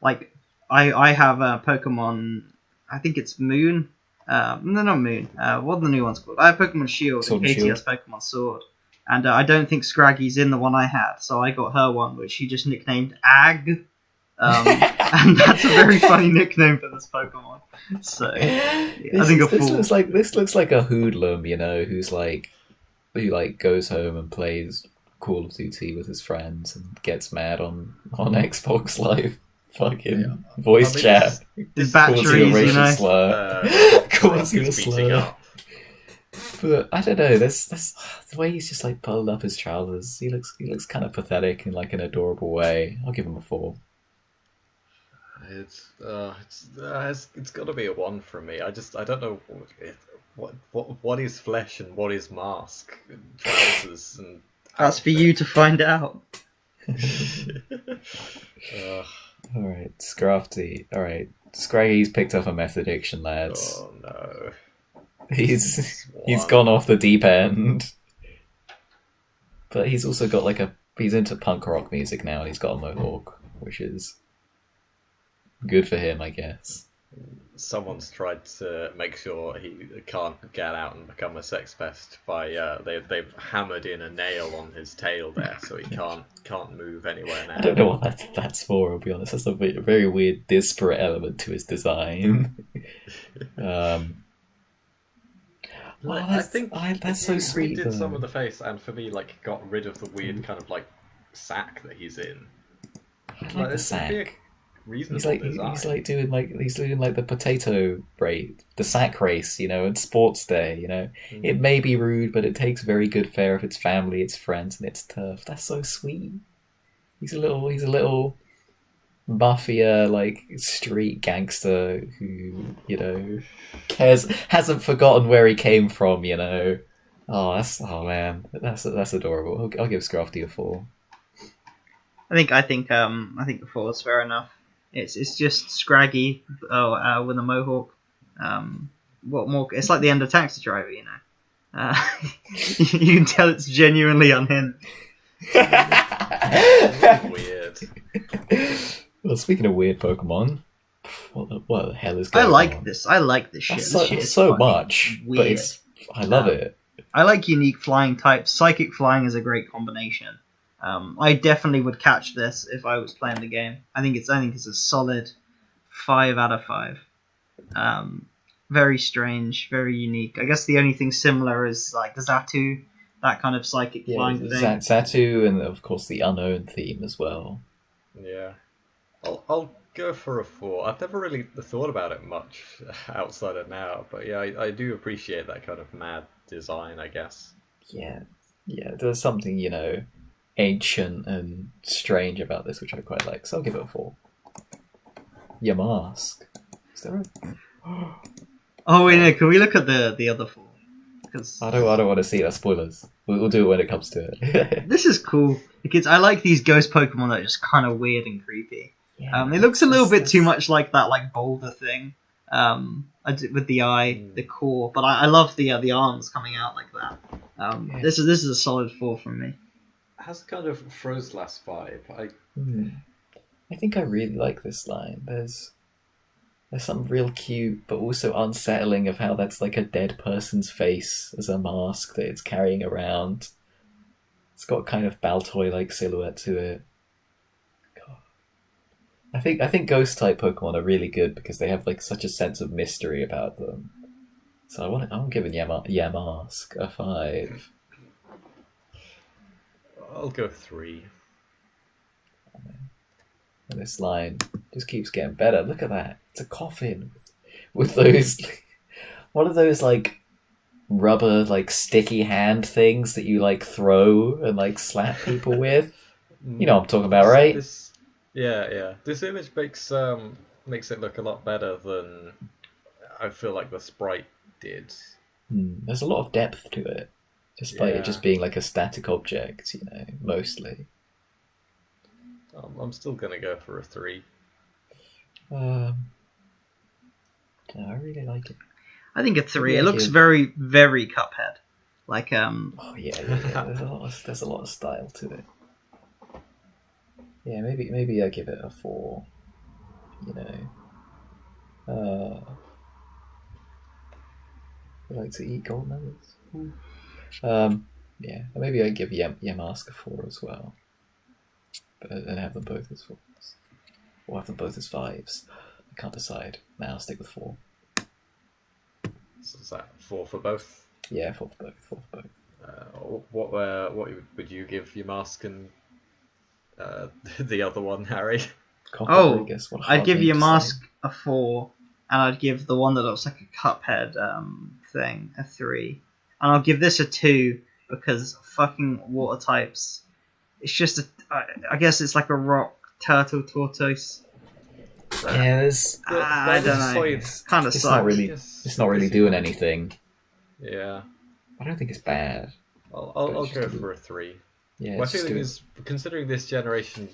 like I have a Pokemon. I think it's Moon. No, not Moon. What are the new ones called? I have Pokemon Shield. Sword And and Katie Shield. has Pokemon Sword. And I don't think Scraggy's in the one I had, so I got her one, which she just nicknamed Ag. And that's a very funny nickname for this Pokemon. So yeah, I think a 4. This looks like a hoodlum, you know, who goes home and plays Call of Duty with his friends and gets mad on Xbox Live fucking voice chat. His Calls you a batteries, you racial know. slur. Calls you a He's beating slur. up. But I don't know. That's the way he's just like pulled up his trousers. He looks kind of pathetic in like an adorable way. I'll give him a 4. It's got to be a 1 from me. I don't know what is flesh and what is mask and trousers and. That's for you to find out. All right, Scrafty. All right, Scraggy's picked up a meth addiction, lads. Oh no. He's One. gone off the deep end. But he's also got he's into punk rock music now, and he's got a mohawk, which is good for him, I guess. Someone's tried to make sure he can't get out and become a sex pest by they've hammered in a nail on his tail there, so he can't move anywhere now. I don't know what that's for. I'll be honest. That's a very weird, disparate element to his design. I think that's so sweet. He did some though. of the face, and for me, like, got rid of the weird kind of like sack that he's in. I like the it's a big, sack. reasonable design. He's doing like the potato race, the sack race, you know, and sports day. You know, it may be rude, but it takes very good care of its family, its friends, and its turf. That's so sweet. He's a little mafia like street gangster who, you know, hasn't forgotten where he came from. You know, that's adorable. I'll give Scrafty a 4. I think the 4 is fair enough. It's just Scraggy with a mohawk. What more? It's like the end of Taxi Driver, you know. You can tell it's genuinely unhinged. Weird. Well, speaking of weird Pokemon, what the hell is going I on? like this. I like this shit. That's This shit is so fucking much, but weird. I love it. I like unique flying types. Psychic flying is a great combination. I definitely would catch this if I was playing the game. I think it's a solid 5 out of 5. Very strange, very unique. I guess the only thing similar is like the Zatu, that kind of psychic flying thing. Zatu, and of course the unknown theme as well. Yeah. I'll go for a 4. I've never really thought about it much outside of now, but yeah, I do appreciate that kind of mad design, I guess. Yeah, there's something, ancient and strange about this, which I quite like, so I'll give it a 4. Yamask. Is there a... Oh wait, no, can we look at the other 4? Because I don't want to see that spoilers. We'll do it when it comes to it. this is cool because I like these ghost Pokemon that are just kind of weird and creepy. Yeah, It looks a little bit too much like that like boulder thing, with the eye, the core. But I love the arms coming out like that. This is a solid 4 from me. It has kind of Frozlass vibe. I think I really like this line. There's something real cute, but also unsettling of how that's like a dead person's face as a mask that it's carrying around. It's got kind of Baltoy-like silhouette to it. God. I think ghost type Pokemon are really good because they have like such a sense of mystery about them. So I'm giving Yamask a 5. I'll go 3. And this line just keeps getting better. Look at that. It's a coffin with those... What are those, like, rubber, like, sticky hand things that you, like, throw and, like, slap people with? You know what I'm talking about, right? Yeah. This image makes it look a lot better than I feel like the sprite did. There's a lot of depth to it, despite it just being, like, a static object, mostly. I'm still gonna go for a 3. I really like it. I think a 3. It looks very, very Cuphead. Like Oh yeah. There's a lot of style to it. Yeah, maybe I give it a 4. I like to eat gold nuggets. Yeah, maybe I give Yamask a 4 as well. And have them both as 4s. Or have them both as 5s. I can't decide. Now I'll stick with 4. So is that 4 for both? Yeah, 4 for both. What would you give your mask and the other one, Harry? I'd give your mask a 4, and I'd give the one that looks like a Cuphead thing a 3, and I'll give this a 2 because fucking water types. It's just I guess it's like a rock turtle tortoise. Yeah, I don't know. It kind of sucks. It's not really doing anything. Yeah. I don't think it's bad. I'll go for a 3. Yeah. My feeling is, considering this generation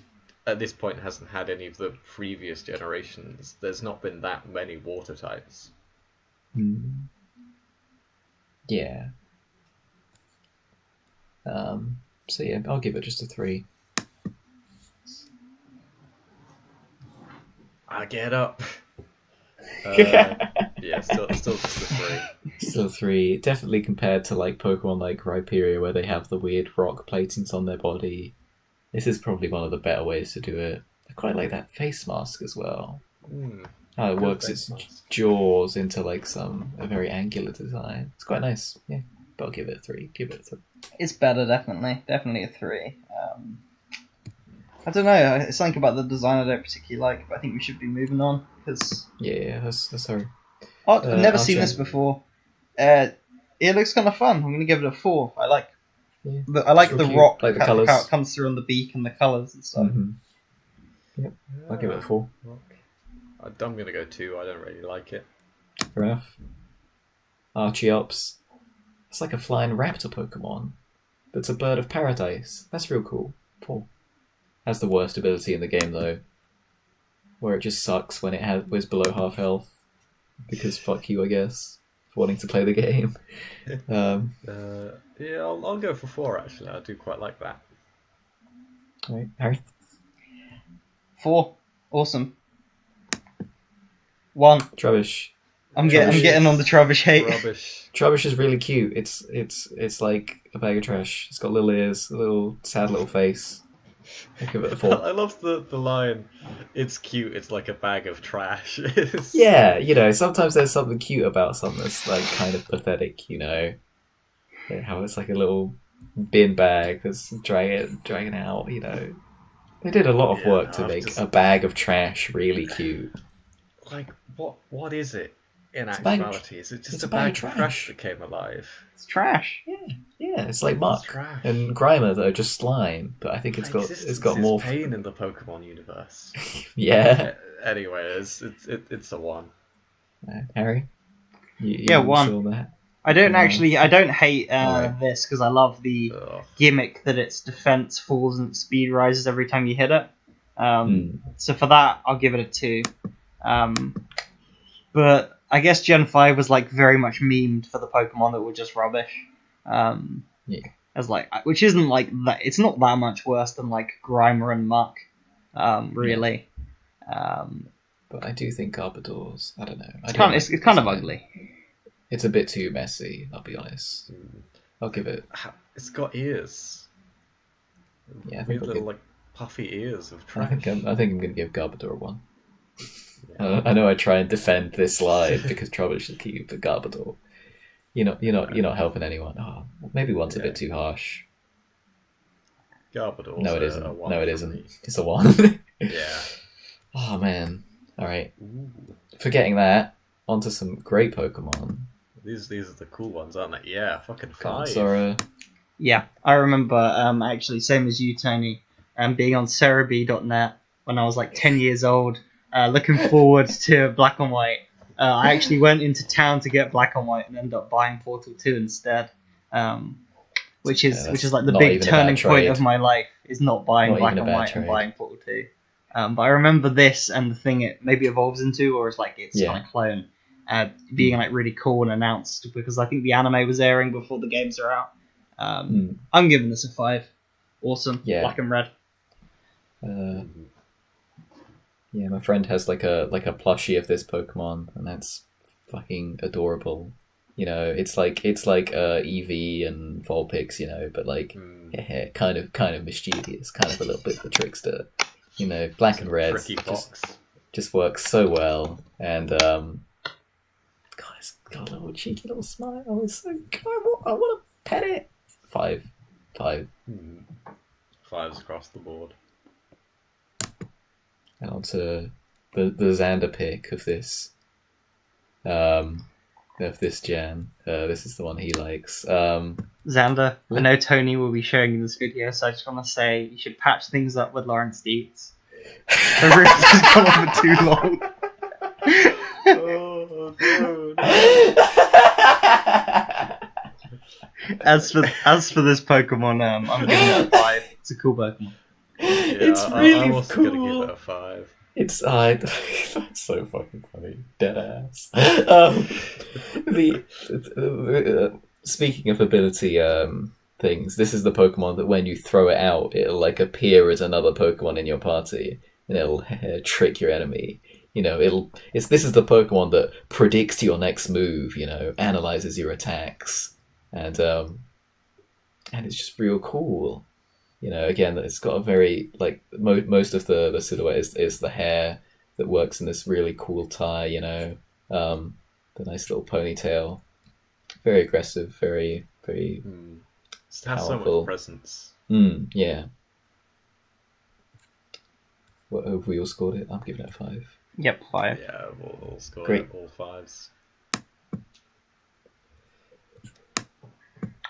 at this point hasn't had any of the previous generations, there's not been that many water types. Yeah. So yeah, I'll give it just a 3. I get up. Yeah, still just a 3. Still 3. Definitely compared to like Pokemon like Rhyperior, where they have the weird rock platings on their body. This is probably one of the better ways to do it. I quite like that face mask as well. How it works its jaws into like a very angular design. It's quite nice. Yeah, but I'll give it a 3. It's better, definitely a 3. I don't know. It's something about the design I don't particularly like, but I think we should be moving on because that's her. I've never seen this before. It looks kind of fun. I'm gonna give it a 4. I like the rock, like the colours, how it comes through on the beak and the colours and stuff. Yep, I'll give it a 4. I'm gonna go 2. I don't really like it. Fair enough. Archeops. It's like a flying raptor Pokemon. That's a bird of paradise. That's real cool. 4. Has the worst ability in the game though, where it just sucks when it was below half health. Because fuck you, I guess, for wanting to play the game. Yeah, I'll go for 4 actually. I do quite like that. Right, Harry? 4. Awesome. 1. Trubbish. I'm Trubbish getting on the Trubbish hate. Rubbish. Trubbish is really cute. It's like a bag of trash. It's got little ears, a little sad little face. I give it a 4. I love the line. It's cute. It's like a bag of trash. It's- Yeah, you know, sometimes there's something cute about something that's like kind of pathetic, you know. Like how it's like a little bin bag that's dragging out, you know. They did a lot of Yeah, work to I've make just- a bag of trash really cute. Like what is it in It's a bag of- actuality? Is it just it's a a bag bag of of trash. trash that came alive? It's trash. Yeah, it's like It's muck trash. and Grimer that are just slime, but I think My it's got existence more. is pain in the Pokemon universe. Yeah, Anyway, it's a 1. Harry. Yeah, you 1. saw that. I don't Nice. I don't hate Alright. this because I love the Ugh. gimmick that its defense falls and speed rises every time you hit it. Hmm. So for that, I'll give it a 2. But I guess Gen 5 was like very much memed for the Pokemon that were just rubbish. Yeah. As like, which isn't like that. It's not that much worse than like Grimer and Muck, really. But I do think Garbodor's. I don't know. It's kind of ugly. It's a bit too messy. I'll be honest. I'll give it. It's got ears. Yeah, I think Weird I'll little give- like puffy ears of I trash. think I'm gonna give Garbodor a 1. Yeah. I know I try and defend this slide because Trubbish is cute, but Garbodor, you're not helping anyone. Oh, maybe 1's a bit too harsh. Garbodor's No, it a isn't. 1 No, it for isn't. me. It's a 1. Yeah. Oh man. All right. Ooh. Forgetting that, onto some great Pokemon. These are the cool ones, aren't they? Yeah, fucking 5. Sora. Yeah, I remember actually, same as you, Tony, being on Cerebi.net when I was like 10 years old, looking forward to Black and White. I actually went into town to get Black and White and ended up buying Portal 2 instead, which is like the not big even a turning bad point trade. of my life, is not buying Not Black even a and bad White trade. and buying Portal 2. But I remember this and the thing it maybe evolves into, or is like its Yeah. kind of clone, being like really cool and announced, because I think the anime was airing before the games are out. I'm giving this a 5. Awesome. Yeah. Black and red. Yeah, my friend has like a plushie of this Pokemon, and that's fucking adorable. You know, it's like Eevee and Vulpix, you know, but like kind of mischievous, kind of a little bit of a trickster. You know, black and red Tricky fox. just works so well, and God, it's got a little cheeky little smile. It's so I want to pet it. 5. 5s across the board. And onto the Xander pick of this gen. This is the one he likes. Xander, I know Tony will be showing you this video, so I just want to say you should patch things up with Lawrence Dietz. The roof has gone on for too long. Oh no! As for this Pokemon, I'm giving it a 5. It's a cool Pokemon. It's I'm really also cool. gonna give it a 5. It's that's so fucking funny, dead ass. Speaking of ability things, this is the Pokemon that when you throw it out, it'll like appear as another Pokemon in your party, and it'll trick your enemy. You know, this is the Pokemon that predicts your next move. You know, analyzes your attacks, and it's just real cool. You know, again, it's got a very, like, most of the silhouette is the hair that works in this really cool tie, you know. The nice little ponytail. Very aggressive, very, very... It has so Powerful. much presence. Yeah. What have we all scored it? I'm giving it a 5. Yep, 5. Yeah, we'll score Great. all 5s.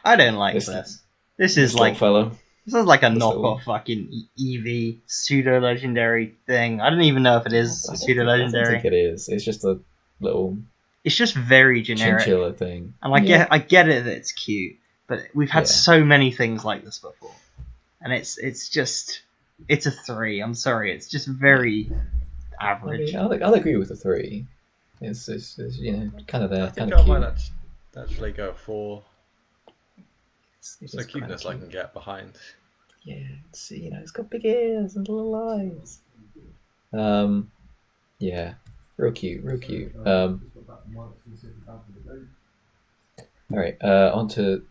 I don't like This- this. This is like fellow. this is like a This knockoff little- fucking Eevee pseudo legendary thing. I don't even know if it is a pseudo I don't legendary. think it is. It's just a little It's just very generic. chinchilla thing. And I get it that it's cute, but we've had Yeah. so many things like this before, and it's a 3. I'm sorry, it's just very I average. mean, I'll agree with the 3. It's you know, kind of I there, think kind I of might cute. actually go 4. It's So just kinda cuteness I cute. can get behind. Yeah, it's, you know, it's got big ears and little eyes. Yeah, real cute, real cute. Alright, on to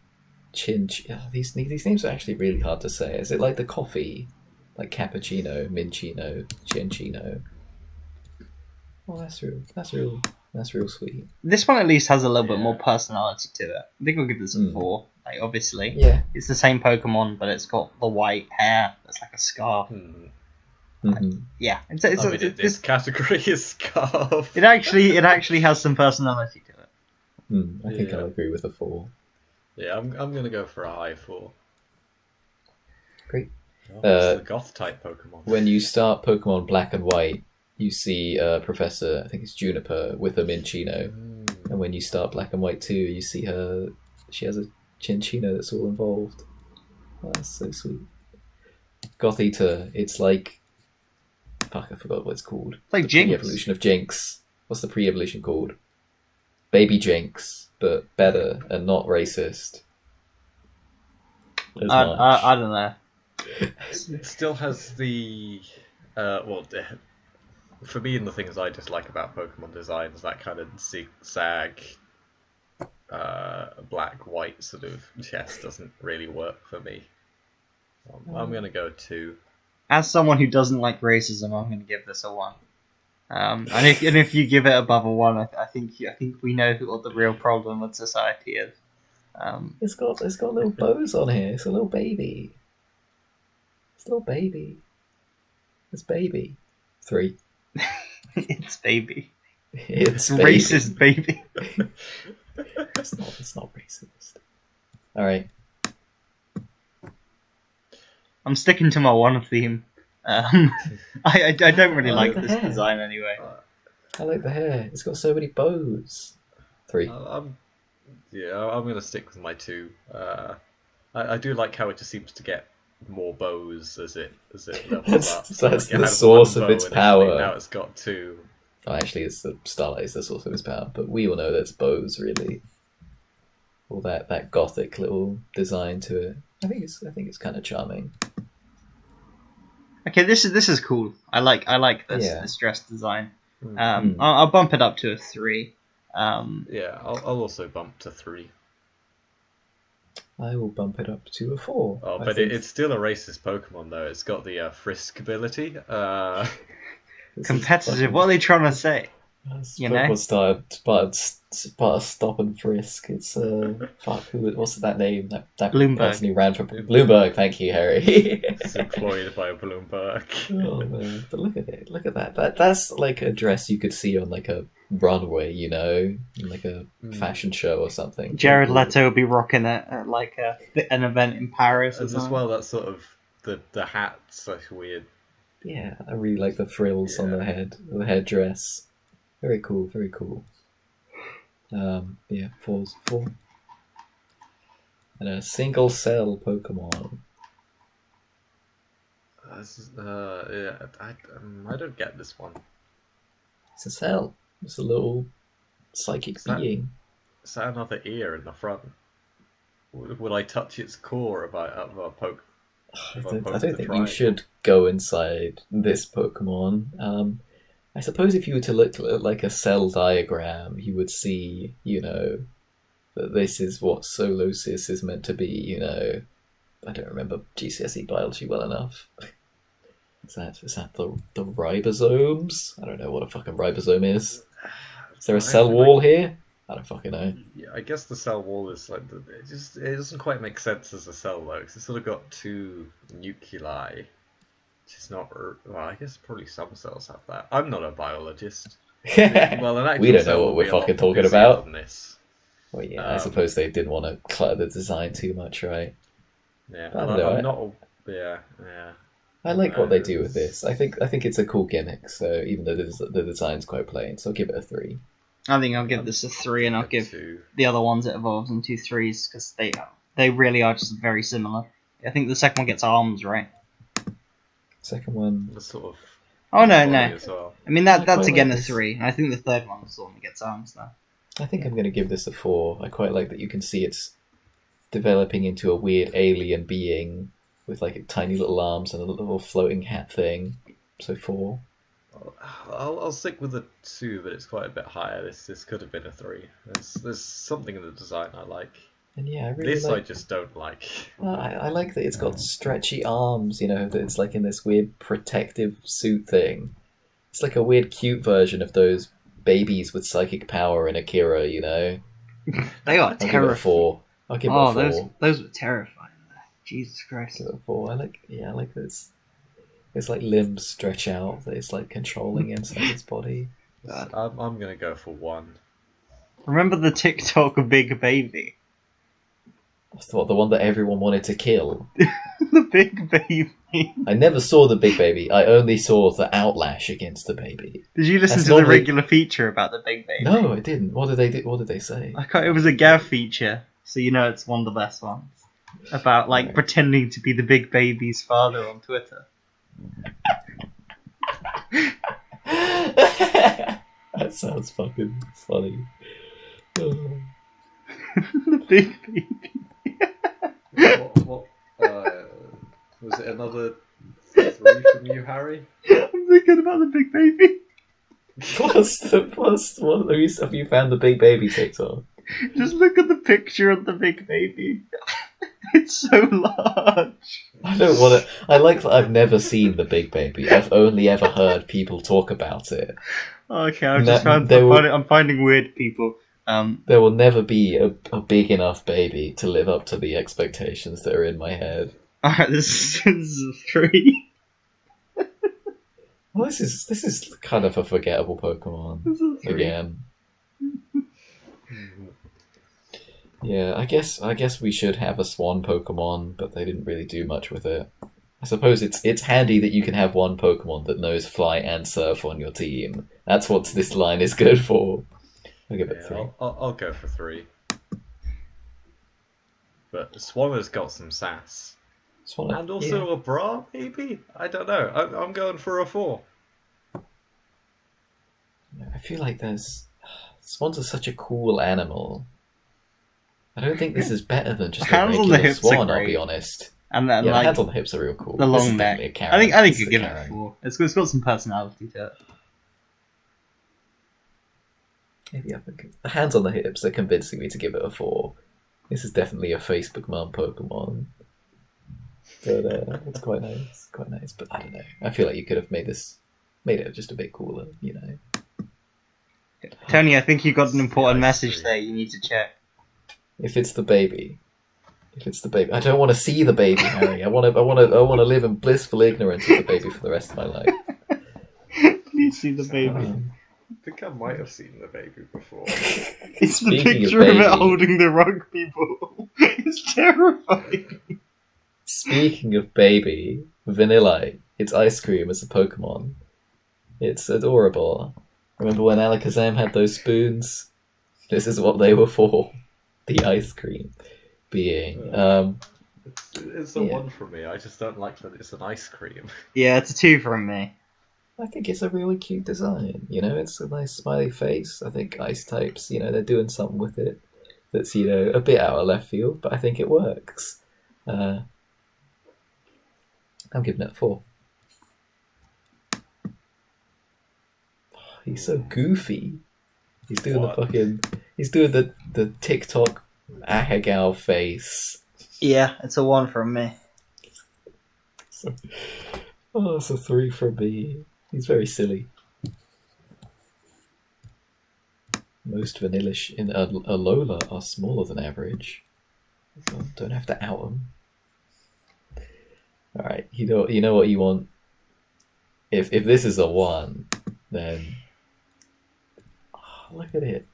oh, these names are actually really hard to say. Is it like the coffee? Like cappuccino, mincino, Chinchino? Oh, that's real sweet. This one at least has a little bit Yeah. more personality to it. I think I'll give this a 4. Like, obviously, Yeah. it's the same Pokemon, but it's got the white hair that's like a scarf. Mm-hmm. Yeah, This category is scarf. it actually has some personality to it. I think Yeah. I'll agree with a 4. Yeah, I'm gonna go for a high 4. Great. Oh, it's the goth type Pokemon. When you start Pokemon Black and White, you see Professor, I think it's Juniper, with a Minccino. And when you start Black and White 2, you see her, she has a Chinchino that's all involved. Oh, that's so sweet. Gothita, it's like, fuck, I forgot what it's called. It's like the Jinx. pre-evolution of Jinx. What's the pre-evolution called? Baby Jinx, but better and not racist. As much. I don't know. It still has the for me, and the things I dislike about Pokemon design is that kind of zigzag black white sort of chest doesn't really work for me. I'm gonna go 2. As someone who doesn't like racism, I'm going to give this a 1. And if you give it above a 1, I think we know what the real problem with society is. It's got little bows on here. It's a little baby. It's a little baby. It's baby. 3. It's baby. It's baby. Racist baby. It's not racist. All right. I'm sticking to my 1 theme. I don't really I like like the this hair. design anyway. I like the hair. It's got so many bows. 3. I'm gonna stick with my 2. I do like how it just seems to get more bows as it levels up. That's Like, it the had source one of bow its initially, power. Now it's got 2. Oh, actually, it's the Starlight is the source of his power, but we all know that's bows, really. All that gothic little design to it. I think it's kind of charming. Okay, this is cool. I like this Yeah. this dress design. Mm. I'll bump it up to a 3. Yeah, I'll also bump to 3. I will bump it up to a 4. Oh, I but think it's still a racist Pokemon though. It's got the Frisk ability. this is competitive. fucking- What are they trying to say? This you know? Pokemon started Stop and Frisk. It's what's that name? That Bloomberg. person who ran for Bloomberg. Thank you, Harry. It's employed by Bloomberg. Oh man, but look at it! Look at that! That's like a dress you could see on like a runway, you know, in like a fashion show or something. Jared Leto will be rocking it at like an event in Paris. Or And as something. well, that sort of the hat's like weird. Yeah, I really like the frills on the head, the headdress. Very cool, very cool. Yeah, 4. And a single cell Pokemon. I don't get this one. It's a cell. It's a little psychic Is that- being. Is that another ear in the front? Would I touch its core if I poke? I if I don't poked think the you triangle? should go inside this Pokemon. I suppose if you were to look at like a cell diagram, you would see, you know, that this is what Solosis is meant to be, you know. I don't remember GCSE biology well enough. Is that the ribosomes? I don't know what a fucking ribosome is. Is there a cell wall here? I don't fucking know. Yeah, I guess the cell wall is like it doesn't quite make sense as a cell though, because it's sort of got 2 nuclei, which is not. Well, I guess probably some cells have that. I'm not a biologist. Well, an actual We don't cell know what would we're be a lot fucking talking busier about. than this. Well, yeah, I suppose they didn't want to clutter the design too much, right? Yeah, I and don't know, I'm not. Yeah. I like what they do with this. I think it's a cool gimmick. So even though the design's quite plain, so I'll give it a 3. I think I'll give this a 3, and I'll give 2. the other ones it evolves into 3s because they really are just very similar. I think the second one gets arms, right? Second one, The sort of. Oh no, body no. As well. I mean that's quite again like a this. 3. I think the third one is the one that gets arms now. I think I'm going to give this a 4. I quite like that you can see it's developing into a weird alien being with like tiny little arms and a little floating hat thing. So 4. I'll stick with the 2, but it's quite a bit higher. This could have been a 3. There's something in the design I like. And yeah, I really This like. I just don't like. I like that it's got stretchy arms. You know, that it's like in this weird protective suit thing. It's like a weird, cute version of those babies with psychic power in Akira. You know, They are I'll give it a terrifying. 4. I'll give it Oh, a 4. those were terrifying. Jesus Christ. Give it a 4. I like this. It's like limbs stretch out. That it's like controlling inside its body. God. I'm gonna go for 1. Remember the TikTok Big Baby? I thought the one that everyone wanted to kill. The Big Baby. I never saw the big baby. I only saw the outlash against the baby. Did you listen That's to normally- the regular feature about the Big Baby? No, I didn't. What did they do? What did they say? It was a Gav feature, so you know it's one of the best ones. About like Right. pretending to be the Big Baby's father on Twitter. That sounds fucking funny. Oh. The Big Baby. What was it another 3 from you, Harry? I'm thinking about the Big Baby. Plus, what have you found the big baby TikTok? Just look at the picture of the Big Baby. It's so large. I don't want to. I like that I've never seen the big baby. I've only ever heard people talk about it. Okay, I've No, just found. they were- I'm finding weird people. There will never be a big enough baby to live up to the expectations that are in my head. Alright, this is a 3. Well, this is kind of a forgettable Pokemon This is a 3. again. Yeah, I guess we should have a swan Pokemon, but they didn't really do much with it. I suppose it's handy that you can have one Pokemon that knows Fly and Surf on your team. That's what this line is good for. I'll give it Yeah, 3. I'll go for 3. But Swanner's got some sass. Swan, And also a bra, maybe? I don't know. I'm going for a 4. yeah. I feel like swans are such a cool animal. I don't think this is better than just a Hands on the regular hips are swan. I'll great. be honest. And then Yeah, the like hands on the hips are real cool. the This is long neck. definitely a Karen. I think This you is give it a Karen. 4. It's got some personality to it. Maybe I think the hands on the hips are convincing me to give it a 4. This is definitely a Facebook mom Pokemon. But it's quite nice. Quite nice. But I don't know. I feel like you could have made it just a bit cooler, you know. Tony, I think you got an important Yeah, I message see. there. You need to check. If it's the baby. I don't want to see the baby, Harry. I want to live in blissful ignorance of the baby for the rest of my life. Please see the baby. I think I might have seen the baby before. It's the Speaking of picture of it baby. holding the rugby ball. It's terrifying. Speaking of baby, Vanillite, it's ice cream as a Pokemon. It's adorable. Remember when Alakazam had those spoons? This is what they were for. The ice cream being. It's a Yeah. 1 from me. I just don't like that it's an ice cream. Yeah, it's a 2 from me. I think it's a really cute design. You know, it's a nice smiley face. I think ice types, you know, they're doing something with it that's, you know, a bit out of left field, but I think it works. I'm giving it a 4. He's so goofy. He's doing What? He's doing the TikTok Ahegao face. Yeah, it's a 1 from me. So, it's a 3 from me. He's very silly. Most Vanillish in Alola are smaller than average. So don't have to out them. Alright, you know what you want? If this is a 1, then... Oh, look at it.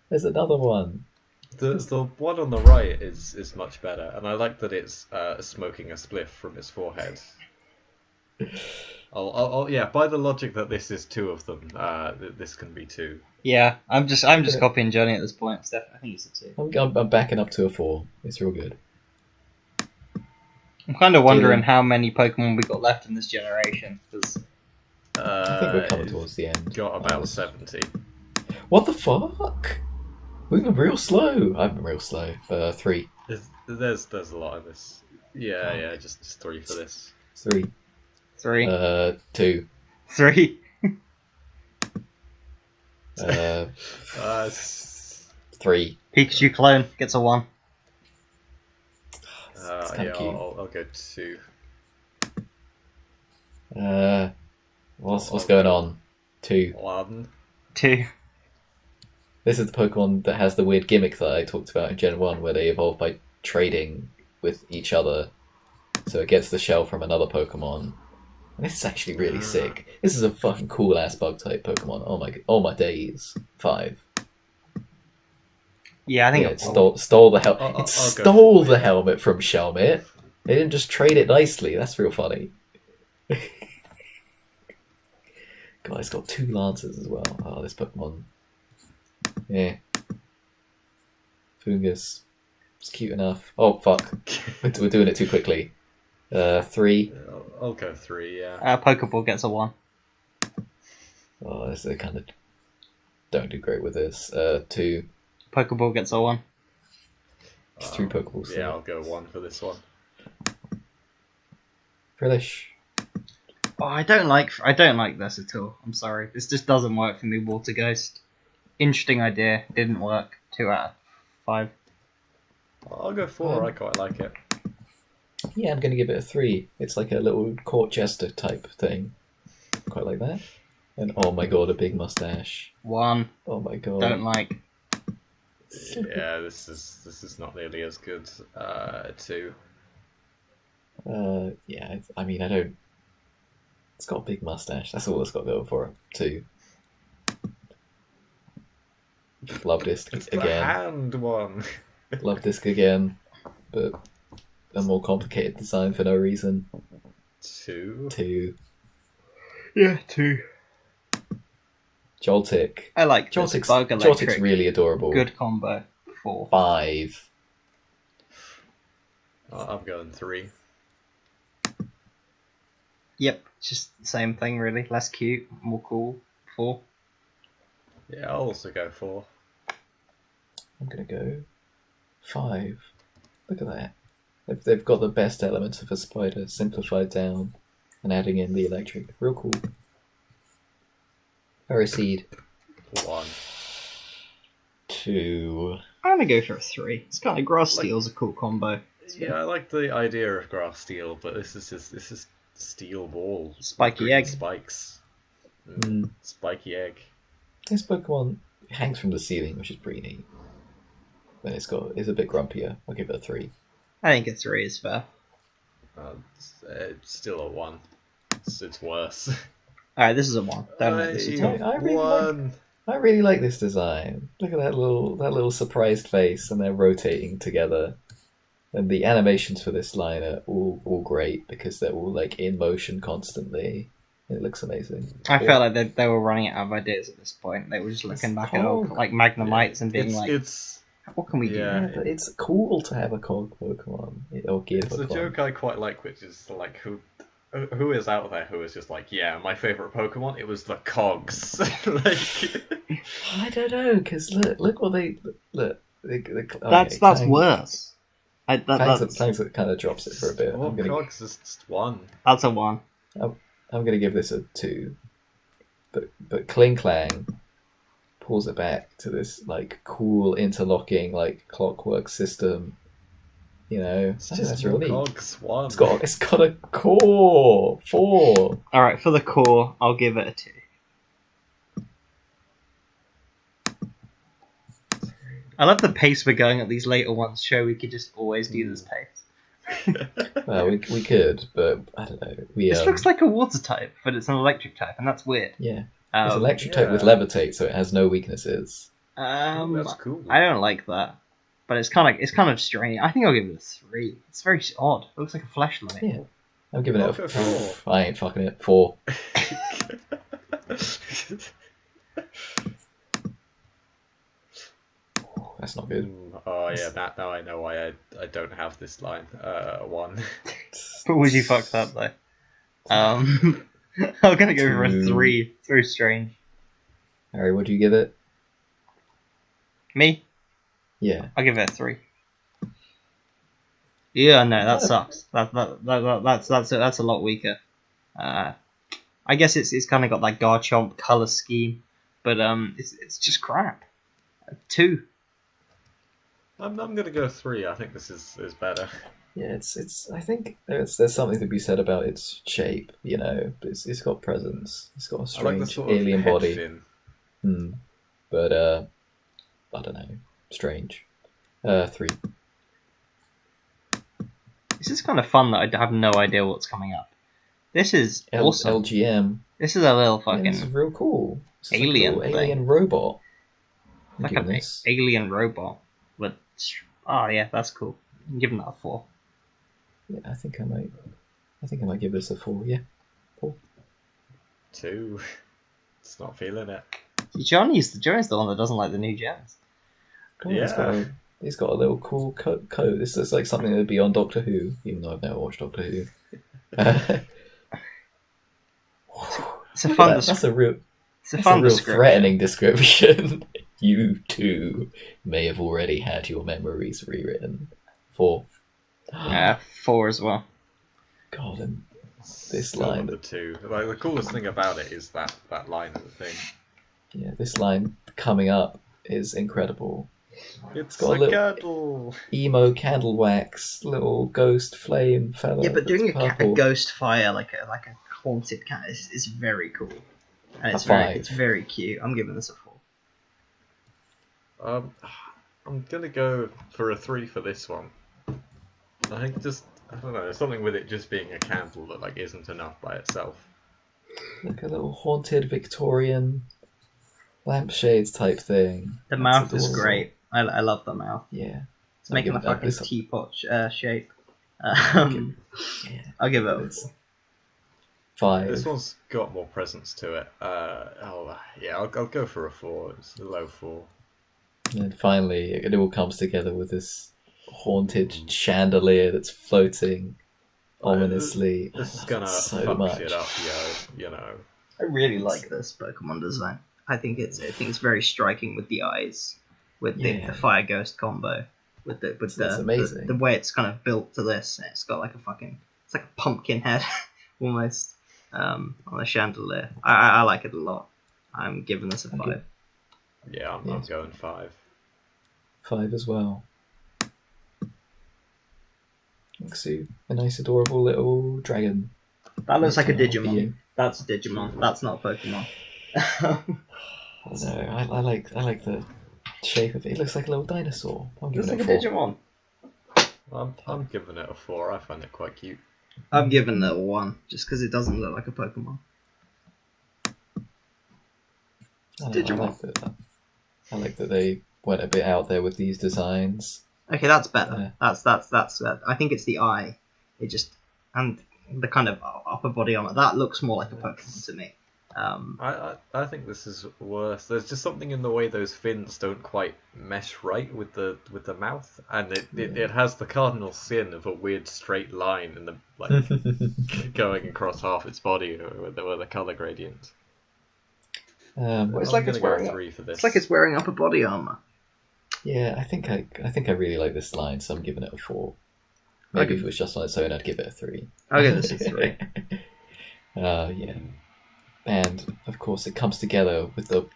There's another one. The one on the right is much better, and I like that it's smoking a spliff from its forehead. Yeah, by the logic that this is 2 of them, this can be 2. Yeah, I'm just copying Johnny at this point. I think it's a 2. I'm backing up to a 4. It's real good. I'm kind of wondering Dylan. how many Pokemon we got left in this generation. 'Cause I think we're coming It's towards the end. got about 70. What the fuck? We've been real slow. I've been real slow. 3. There's a lot of this. Yeah, just 3 for this. 3. 3. 2. 3. s- 3. Pikachu clone gets a 1. It's kinda yeah, cute. I'll go 2. What's I'll going go on? 2. 1. 2. This is the Pokemon that has the weird gimmick that I talked about in Gen 1, where they evolve by trading with each other. So it gets the shell from another Pokemon. And this is actually really sick. This is a fucking cool ass bug type Pokemon. Oh my days. 5. Yeah, I think Yeah, it's it stole the helmet. I'll It go stole 4, the yeah. helmet from Shelmet. They didn't just trade it nicely. That's real funny. God, it's got 2 Lancers as well. Oh, this Pokemon. Yeah. Fungus. It's cute enough. Oh, fuck. We're doing it too quickly. 3. I'll go 3, yeah. Pokeball gets a 1. Oh, they kind of don't do great with this. 2. Pokeball gets a 1. It's 3 Pokeballs. Yeah, I'll go 1 for this one. Frillish. Oh, I don't like this at all. I'm sorry. This just doesn't work for me, Water Ghost. Interesting idea. Didn't work. 2 out of 5. I'll go 4, I quite like it. Yeah, I'm going to give it a 3. It's like a little court jester type thing. Quite like that. And oh my god, a big mustache. 1. Oh my god. Don't like. Yeah, this is not nearly as good. 2. Yeah, I mean, I don't. It's got a big mustache. That's all it's got going for it. 2. Love Disc It's the again. hand one. Love Disc again, but a more complicated design for no reason. 2. 2. Yeah, 2. Joltik. I like this Joltik's, bug electric. Joltik's really adorable. Good combo. 4. 5. I'm going 3. Yep, it's just the same thing really. Less cute, more cool. 4. Yeah, I'll also go 4. I'm gonna go 5. Look at that. They've got the best elements of a spider simplified down and adding in the electric. Real cool. Paraseed. 1. 2. I'm gonna go for a 3. It's kind of Grass Steel's a cool combo. Yeah, I like the idea of grass steel, but this is steel ball. Spiky Green egg. Spikes. Mm. Spiky egg. This Pokemon hangs from the ceiling, which is pretty neat. Then it's a bit grumpier. I'll give it a 3. I think a 3 is fair. It's still a 1. It's worse. Alright, this is a 1. Don't like this at all. I really 1. I really like this design. Look at that little surprised face, and they're rotating together. And the animations for this line are all great because they're all like in motion constantly. It looks amazing. I felt like they were running out of ideas at this point. They were just looking back at all, like Magnemites and being it's what can we do? yeah. But it's cool to have a cog Pokemon or gear It's a Pokemon. joke I quite like, which is like who is out there who is just like, yeah, my favorite Pokemon, it was the Cogs. Like, I don't know because look what they look. That's worse. Planks kind of drops it for a bit. oh, Cogs is just 1. That's a 1. I'm gonna give this a 2, but Kling Clang pulls it back to this like cool interlocking like clockwork system. You know, It's I think just that's real more neat. Cogs 1. It's got a core 4. Alright, for the core, I'll give it a 2. I love the pace we're going at these later ones. Show we could just always do this pace. Well, we could, but I don't know. This looks like a water type, but it's an electric type, and that's weird. Yeah, it's electric type with yeah. levitate, so it has no weaknesses. That's cool. I don't like that, but it's kind of strange. I think I'll give it a 3. It's very odd. It looks like a flashlight. Yeah, I'm giving I'll it go a 4. I ain't fucking it. 4. That's not good. Oh yeah, now I know why I don't have this line. 1. But would you fuck that though? I'm gonna go for a 3. It's very strange. Harry, what do you give it? Me? Yeah. I'll give it a 3. Yeah, no, that sucks. That's a lot weaker. I guess it's kind of got that Garchomp color scheme, but it's just crap. 2. I'm gonna go 3. I think this is better. Yeah, it's. I think there's something to be said about its shape. You know, it's got presence. It's got a I like the strange sort of alien head body. fin. But I don't know. Strange. 3. This is kind of fun that I have no idea what's coming up. This is awesome. LGM. This is a little Yeah, fucking this is real cool. This is alien like a little thing. alien robot. I'm like giving an this. alien robot. With oh yeah, that's cool. I'm giving that a 4. Yeah, I think I might give this a 4. Yeah. 4. 2. It's not feeling it. Johnny's the one that doesn't like the new gens. Come on, he's got a little cool coat. This looks like something that would be on Doctor Who, even though I've never watched Doctor Who. It's a fun. That's a real description. threatening description. You too may have already had your memories rewritten. 4. 4 as well. God, and this Still line. the 2. Like the coolest thing about it is that line of the thing. Yeah, this line coming up is incredible. It's got a a little- candle. Emo candle wax, little ghost flame fellow. Yeah, but doing that's a purple. ghost fire like a haunted cat is very cool, and it's A 5. it's very cute. I'm giving this a 4. I'm gonna go for a 3 for this one. I think I don't know, there's something with it just being a candle that like isn't enough by itself. Like a little haunted Victorian lampshades type thing. The That's mouth is adorable. great. I love the mouth. Yeah. It's making a give that- fucking this- teapot shape. Yeah. I'll give it a It's 5. This one's got more presence to it. I'll go for a 4. It's a low 4. And then finally, it all comes together with this haunted chandelier that's floating ominously. I This is love gonna it so fuck much. shit up, you know. I really like this Pokemon design. I think it's very striking with the eyes, with Yeah. the fire ghost combo, with It's amazing. the way it's kind of built to this. It's got like it's like a pumpkin head almost on the chandelier. I like it a lot. I'm giving this a 5. Okay. Yeah, I'm Yes. going 5. 5 as well. Looks a nice, adorable little dragon. That looks like a Looking Digimon. being. That's Digimon. That's not Pokemon. I don't know. I like the shape of it. It looks like a little dinosaur. I'm Looks giving like it a a 4. Digimon. I'm giving it a 4. I find it quite cute. I'm giving it a 1 just because it doesn't look like a Pokemon. Digimon. I like that they went a bit out there with these designs. Okay, that's better. Yeah. That's. I think it's the eye. It just and the kind of upper body on it. That looks more like a Pokemon to me. I think this is worse. There's just something in the way those fins don't quite mesh right with the mouth, and it has the cardinal sin of a weird straight line in the like going across half its body with the color gradient. Well, it's I'm like gonna it's go wearing. 3 for this. It's like it's wearing upper body armor. Yeah, I think I really like this line, so I'm giving it a 4. Maybe Okay. if it was just on its own, I'd give it a 3. I'll give this a 3. Yeah. And of course, it comes together with the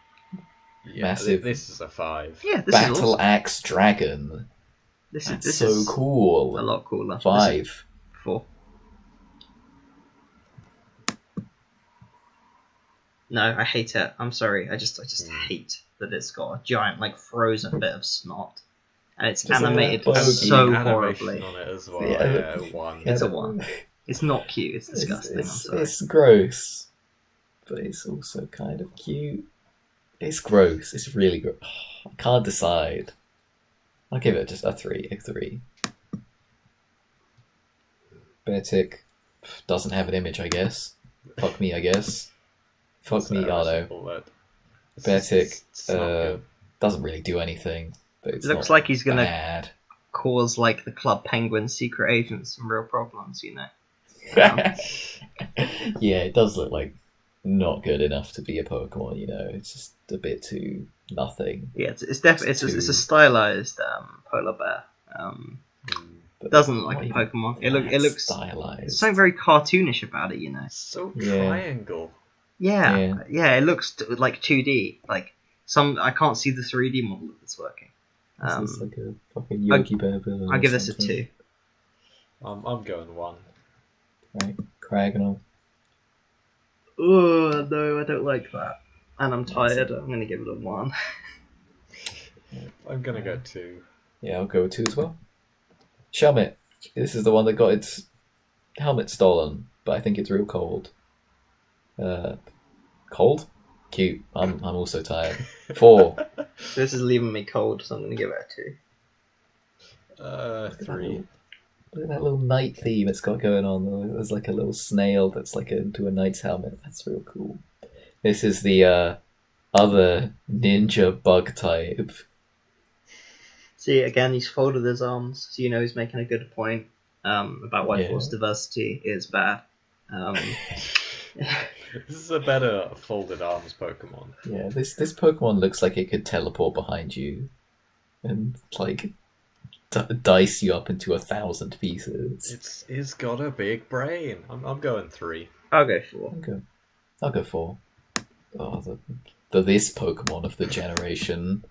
Yeah, massive This is a 5. Yeah, this is Battle awesome. Axe Dragon. This That's is so cool. a lot cooler. 5. 4. No, I hate it. I'm sorry. I just hate that it's got a giant like frozen bit of snot, and it's Just a animated little bogey so Animation horribly. on it as well. Yeah. 1. It's a 1. It's not cute. It's disgusting. I'm sorry. It's gross, but it's also kind of cute. It's gross. It's really gross. I can't decide. I'll give it just a 3. A 3. Beartic doesn't have an image, I guess. Fuck me, I guess. Fuck me, Arno. Beartic doesn't really do anything, but it's It looks not like he's gonna bad. cause like the Club Penguin secret agents some real problems. You know. Yeah, it does look like not good enough to be a Pokemon. You know, it's just a bit too nothing. Yeah, it's definitely it's a stylized polar bear. It doesn't look like Not a even Pokemon. It looks stylized. There's something very cartoonish about it. You know. So Yeah. triangle. Yeah. It looks like 2D. Like I can't see the 3D model of this working. This is like a fucking Yogi Bear villain. I'll or give this a something. 2. I'm going 1. Right, Cragnall. Oh no, I don't like that. And I'm tired. I'm gonna give it a 1. I'm gonna go 2. Yeah, I'll go with 2 as well. Shelmet. This is the one that got its helmet stolen, but I think it's real cold. Cold? Cute. I'm also tired. 4. This is leaving me cold, so I'm gonna give it a 2. 3. Look at that little knight theme it's got going on. There's like a little snail that's like into a knight's helmet. That's real cool. This is the other ninja bug type. See, again, he's folded his arms, so you know he's making a good point about why Yeah. force diversity is bad. This is a better folded arms Pokemon. Yeah, this Pokemon looks like it could teleport behind you and like dice you up into 1,000 pieces. It's got a big brain. I'm going 3. I'll go 4. I'll go 4. Oh, this Pokemon of the generation,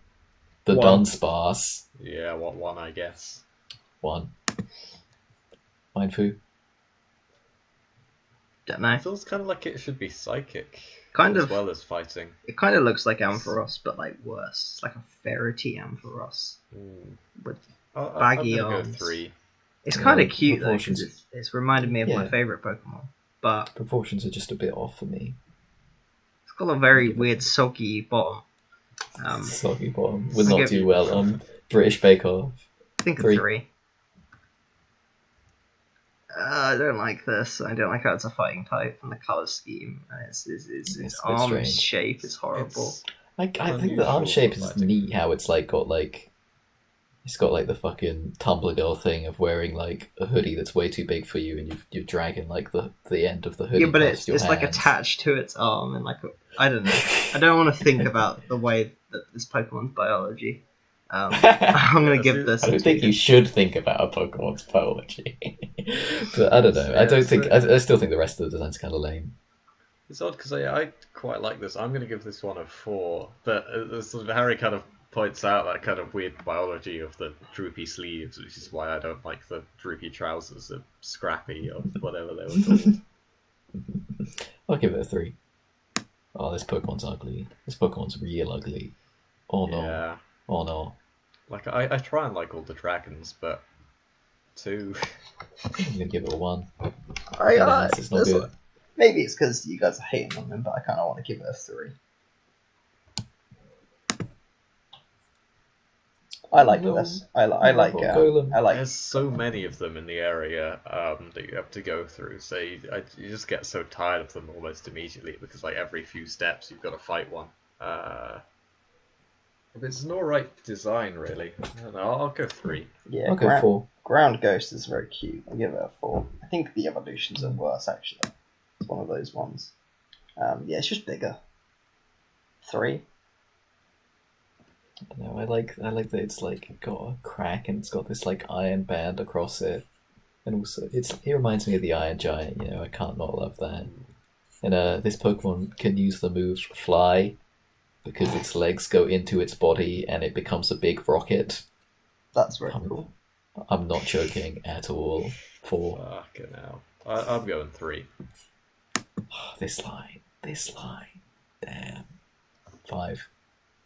the 1. Dunsparce. Yeah, what 1 I guess. 1. Mindfu. Don't know. It feels kind of like it should be psychic, Kind as of. well as fighting. It kind of looks like Ampharos, but like worse. It's like a ferrety Ampharos. With baggy I'm gonna arms. go 3. It's Yeah, kind of cute though, proportions. because it's reminded me of my Yeah. favorite Pokemon. But Proportions are just a bit off for me. it's got a very weird soggy bottom. Soggy bottom would I'll not give do you- well on British Bake Off. I think a 3. 3. I don't like this. I don't like how it's a fighting type and the color scheme. Its It's a bit arm strange. shape is horrible. It's I think the arm unusual shape for is fighting. neat. How it's like got like, it's got like the fucking Tumblr girl thing of wearing like a hoodie that's way too big for you, and you're dragging like the end of the hoodie. Yeah, but past your it's like hands. attached to its arm and I don't know. I don't want to think about the way that this Pokemon's biology. I'm gonna give this. I a don't think 2. you should think about a Pokemon's biology, but I don't know. I don't think. I still think the rest of the design's kind of lame. It's odd because I quite like this. I'm going to give this one a 4. But sort of Harry kind of points out that kind of weird biology of the droopy sleeves, which is why I don't like the droopy trousers, the scrappy or whatever they were called. I'll give it a 3. Oh, this Pokemon's ugly. This Pokemon's real ugly. Oh no. Yeah. Oh no. Like I try and like all the dragons, but 2. I'm gonna give it a 1. I It's not this- good. Maybe it's because you guys are hating on him, but I kind of want to give it a 3. I like No. this. I like. Golem. I like. There's so many of them in the area that you have to go through, so you just get so tired of them almost immediately because like every few steps you've got to fight one. It's an alright design, really. I don't know, I'll go 3. Yeah, I'll go 4. Ground Ghost is very cute. I'll give it a 4. I think the evolutions are worse, actually. It's one of those ones. Yeah, it's just bigger. 3. No, I like that it's like got a crack and it's got this like iron band across it, and also it reminds me of the Iron Giant. You know, I can't not love that. And this Pokemon can use the move Fly because its legs go into its body and it becomes a big rocket. That's very cool. I'm not joking at all. 4. Fucking hell. I'm going 3. Oh, this line, damn. 5.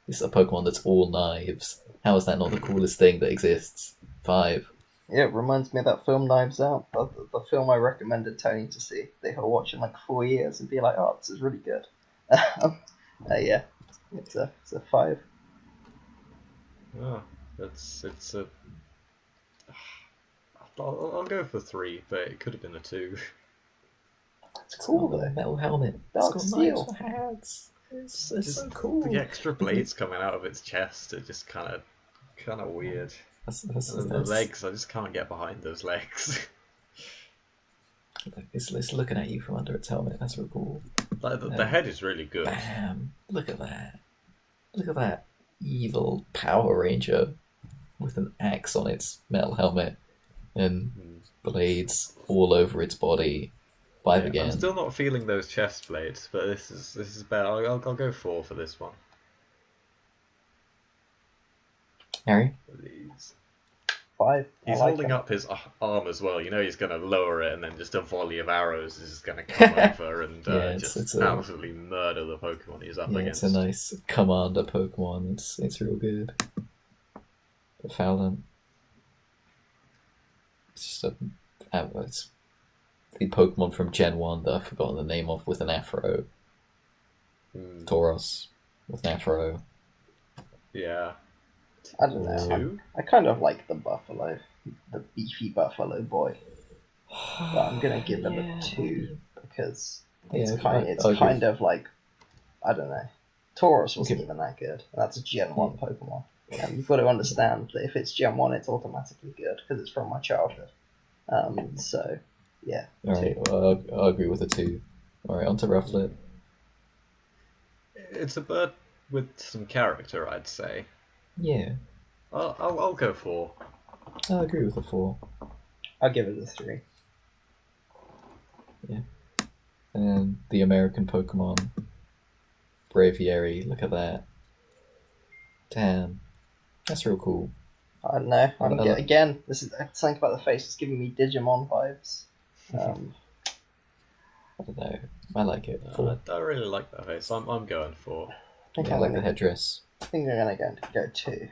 This is a Pokemon that's all knives. How is that not the coolest thing that exists? 5. Yeah, it reminds me of that film Knives Out, the film I recommended Tony to see. They will watch in like 4 years and be like, "Oh, this is really good." Yeah, it's a 5. Oh, it's a. I'll go for 3, but it could have been a 2. It's cool got a though. metal helmet. Dark It's got steel. knives for hands. It's Just so cool. The extra blades coming out of its chest are just kind of weird. That's And the legs, I just can't get behind those legs. It's looking at you from under its helmet. That's real cool. Like the head is really good. Bam! Look at that. Look at that evil Power Ranger with an axe on its metal helmet and blades all over its body. 5 Yeah, again. I'm still not feeling those chest plates, but this is better. I'll go 4 for this one. Harry? These. 5. He's I like holding him. up his arm as well. You know he's going to lower it, and then just a volley of arrows is just going to come over and Yeah, just it's a- absolutely murder the Pokemon he's up Yeah, against. it's a nice commander Pokemon. It's real good. But Fowlin. It's just it's the Pokemon from Gen 1 that I've forgotten the name of with an afro. Hmm, Tauros with an afro. yeah. I don't know. 2? I kind of like the buffalo, the beefy buffalo boy. But I'm gonna give it a 2 because it's Yeah, it's I agree. kind of like, I don't know. Tauros wasn't Okay. even that good. And that's a Gen 1 Pokemon. You know, you've got to understand that if it's Gen 1, it's automatically good because it's from my childhood. So, yeah. Alright, well, I'll agree with a 2. Alright, on to Rufflet. It's a bird with some character, I'd say. Yeah, I'll go 4. I'll agree with a 4. I'll give it a 3. And the American Pokemon, Braviary, look at that. Damn, that's real cool. I don't know. I- Again, this is something about the face. It's giving me Digimon vibes. I don't know, I like it. 4. I really like that face. I'm going 4. I think Yeah, I I'm like the gonna, headdress. I think I'm gonna go 2.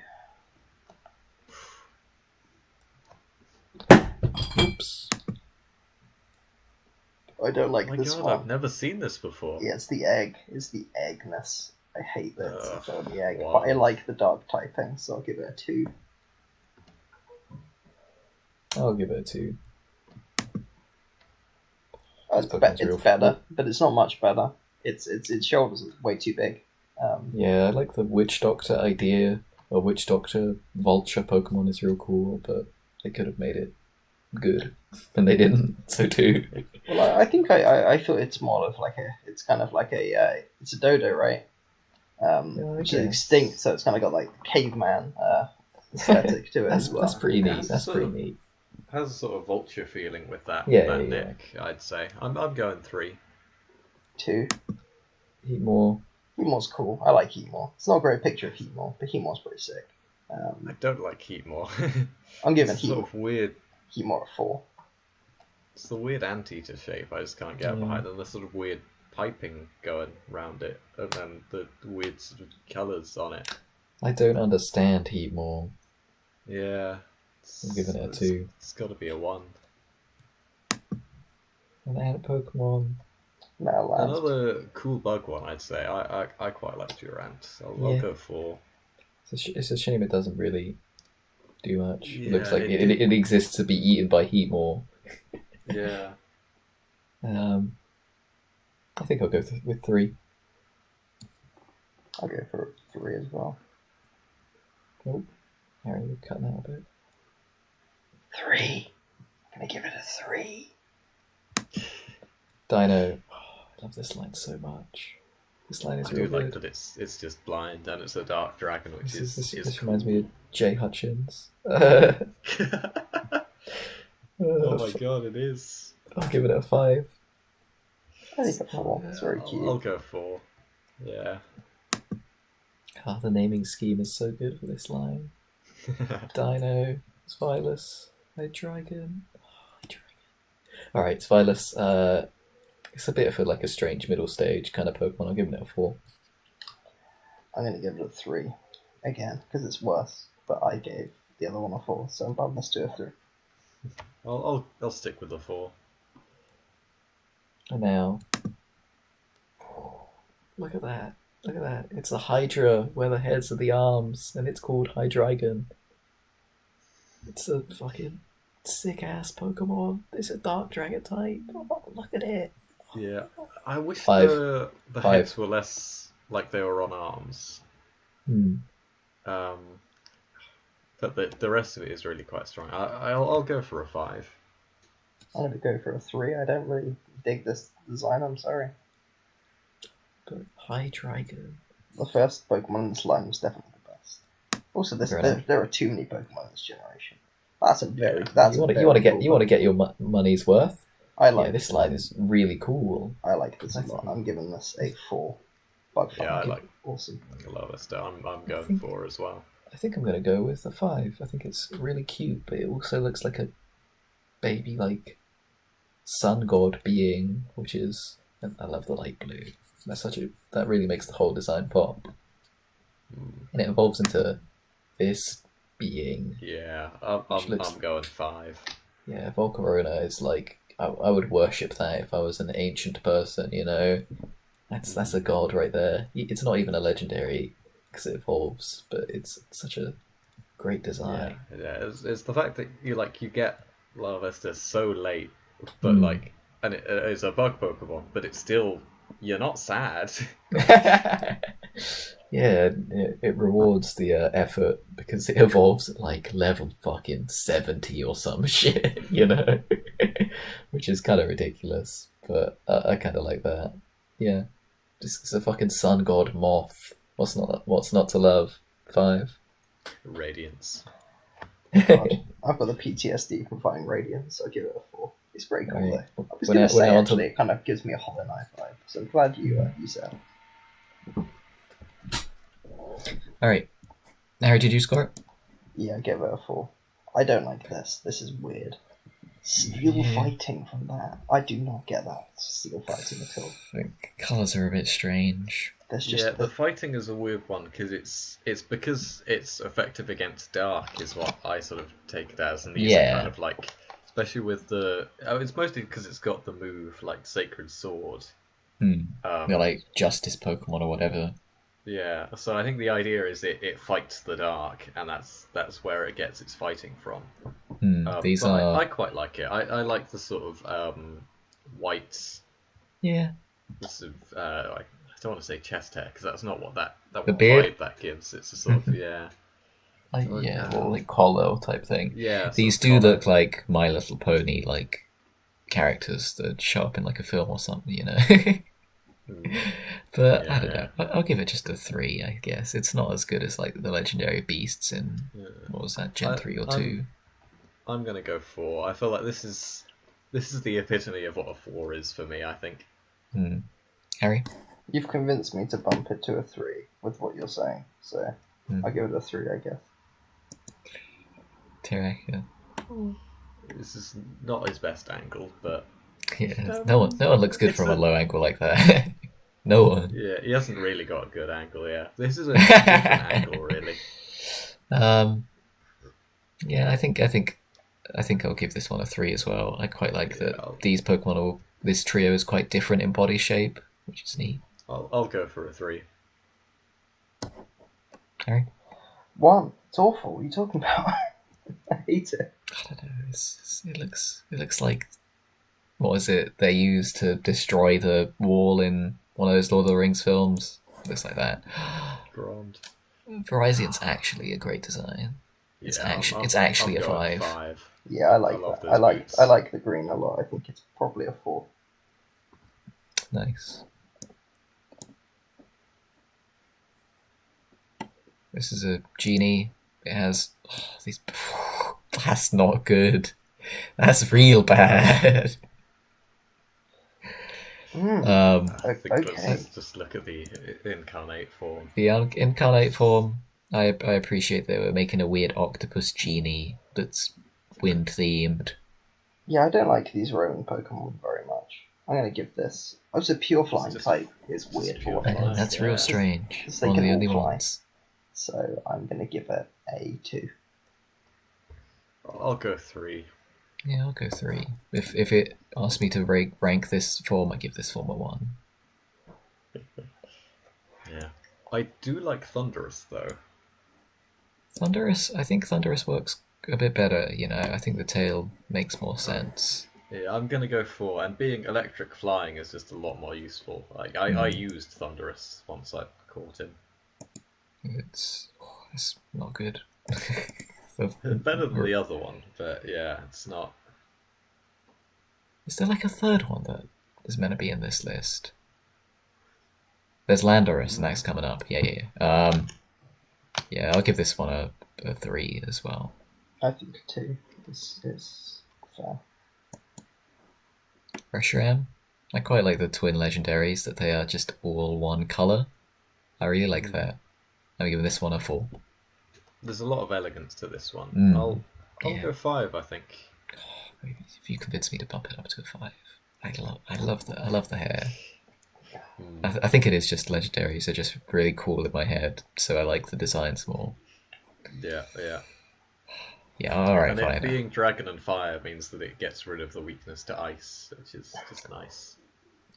Oops. I don't like Oh my this god, one. I've never seen this before. Yeah, it's the egg. It's the eggness. I hate that it's Ugh, the egg. wow. But I like the dark typing, so I'll give it a 2. I'll give it a 2. Oh, This Pokemon's real it's better, but it's not much better. Its shoulders are way too big. Yeah, I like the Witch Doctor idea. A Witch Doctor Vulture Pokemon is real cool, but they could have made it good, and they didn't. So 2. Well, I think I thought it's more of like it's kind of like it's a dodo, right? Which is guess. extinct, so it's kind of got like caveman aesthetic to it That's as well. that's pretty neat. It's That's sort pretty of- neat. Has a sort of vulture feeling with that, Yeah, that yeah, neck, I'd say. I'm going 3. 2. Heatmore. Heatmore's cool. I like Heatmore. It's not a great picture of Heatmore, but Heatmore's pretty sick. I don't like Heatmore. I'm giving It's sort of weird. Heatmore a 4. It's the weird anteater shape I just can't get Yeah. behind, and the sort of weird piping going round it, and then the weird sort of colours on it. I don't understand Heatmore. Yeah. I'm giving it a 2. It's got to be a 1. An ant Pokemon. No, lads. Another cool bug one, I'd say. I quite like Durant. I'll Yeah. go 4. It's a shame it doesn't really do much. It Yeah, looks like it- it exists to be eaten by Heatmore. Yeah. I think I'll go with 3. I'll go for 3 as well. Oh, Harry, you're cutting out a bit. 3. I'm gonna give it a 3. Dino. Oh, I love this line so much. This line is I do real like good. that it's just blind and it's a dark dragon, which This cool. reminds me of Jay Hutchins. Oh my god, it is. I'll give it a 5. I think a 4. It's very cute. I'll go 4. Yeah. Ah, the naming scheme is so good for this line. Dino, Spilus, Hydreigon. Alright, Spilus, it's a bit of a strange middle stage kind of Pokemon. I'm giving it a 4. I'm gonna give it a 3 again because it's worse. But I gave the other one a 4, so I'm bumping this to a 3. I'll stick with the 4. And now, look at that. Look at that. It's a Hydra where the heads are the arms, and it's called Hydreigon. It's a fucking sick ass Pokemon. It's a Dark Dragon type. Oh, look at it. Yeah. I wish 5. the 5. heads were less like they were on arms. Hmm. But the rest of it is really quite strong. I'll go for a 5. I'm gonna go for a 3. I don't really dig this design. I'm sorry. But Hydreigon. The first Pokemon in this line was definitely the best. Also, Fair enough. there are too many Pokemon in this generation. That's a very Yeah. that's You a want very to cool get your money's worth. I like Yeah, this line is really cool. I like this a lot. I'm giving this a 4. Bug Yeah, I fire. like Awesome. Lavaster. I'm going think- 4 as well. I think I'm gonna go with a 5. I think it's really cute, but it also looks like a baby, like sun god being, which is. I love the light blue. That really makes the whole design pop, and it evolves into this being. Yeah, Which looks- I'm going 5. Yeah, Volcarona is like I would worship that if I was an ancient person. You know, that's a god right there. It's not even a legendary because it evolves, but it's such a great design. Yeah, it's the fact that you get Lavaster so late, but like, and it's a bug Pokemon, but it's still you're not sad. Yeah, it rewards the effort because it evolves at like level fucking 70 or some shit, you know? Which is kind of ridiculous, but I kind of like that. Yeah. Just it's a fucking sun god moth. What's not to love? 5. Radiance. God, I've got the PTSD from fighting Radiance, so I'll give it a 4. It's very cool Right. though. I was When going I- to when say, I want to- actually, it kind of gives me a Hollow Knight vibe, so I'm glad you said. Alright. Harry, did you score it? Yeah, I give it a 4. I don't like this. This is weird. Steel Yeah. fighting from that. I do not get that steel fighting at all. The colours are a bit strange. There's just Yeah, the fighting is a weird one because it's because it's effective against dark is what I sort of take it as, and these Yeah. are kind of like, especially with the it's mostly because it's got the move like Sacred Sword. They're like Justice Pokemon or whatever. Yeah, so I think the idea is it fights the dark, and that's where it gets its fighting from. These But are I quite like it. I like the sort of white, yeah. sort of like, I don't want to say chest hair because that's not what that The beard? vibe that gives. It's a sort of Like Like, yeah, or like collar type thing. yeah. These sort of do collar. look like My Little Pony like characters that show up in like a film or something, you know. But I don't Yeah. know. I'll give it just a 3, I guess. It's not as good as like the legendary beasts in what was that, Gen 3 or 2? I'm gonna go 4. I feel like this is the epitome of what a 4 is for me. I think. Harry? You've convinced me to bump it to a 3 with what you're saying, so I'll give it a 3, I guess. Terek, This is not his best angle, but yeah. No one looks good It's from a a- low angle like that. No one. yeah, he hasn't really got a good angle. Yeah, this is a different angle, really. Yeah, I think I'll give this one a 3 as well. I quite like that Yeah. these Pokemon this trio is quite different in body shape, which is neat. I'll go for a 3. Harry? 1. It's awful. What are you talking about? I hate it. I don't know. It looks like what is it they use to destroy the wall in one of those Lord of the Rings films? It looks like that. Grand. Virizian's actually a great design. It's actually I'm a going 5. Yeah, I like love that. those boots. I like the green a lot. I think it's probably a 4. Nice. This is a genie. It has these. That's not good. That's real bad. I think Okay. let's just look at the incarnate form. The incarnate form. I appreciate they were making a weird octopus genie that's wind themed. Yeah, I don't like these Roman Pokemon very much. I'm going to give this. Also, pure flying just- type is just weird pure for what it flying. is. That's Yeah. real strange. Because they One of can the all only fly. ones. So I'm going to give it a 2. I'll go 3. Yeah, I'll go 3. If it asks me to rank this form, I give this form a 1. Yeah, I do like Thunderous though. Thunderous, I think Thunderous works a bit better, you know. I think the tail makes more sense. Yeah, I'm gonna go 4. And being electric flying is just a lot more useful. Like I used Thunderous once I caught him. It's not good. Better than the other one, but yeah, it's not. Is there like a third one that is meant to be in this list? There's Landorus, and that's coming up. Yeah. Yeah, I'll give this one a 3 as well. I think 2 is fair. Reshiram. I quite like the twin legendaries that they are just all one color. I really like that. I'm giving this one a 4. There's a lot of elegance to this one. Mm, I'll yeah. go 5, I think. If you convince me to bump it up to a 5, I love the hair. I think it is just legendaries are just really cool in my head, so I like the designs more. Yeah. Yeah, alright, And it fine. being dragon and fire means that it gets rid of the weakness to ice, which is just nice.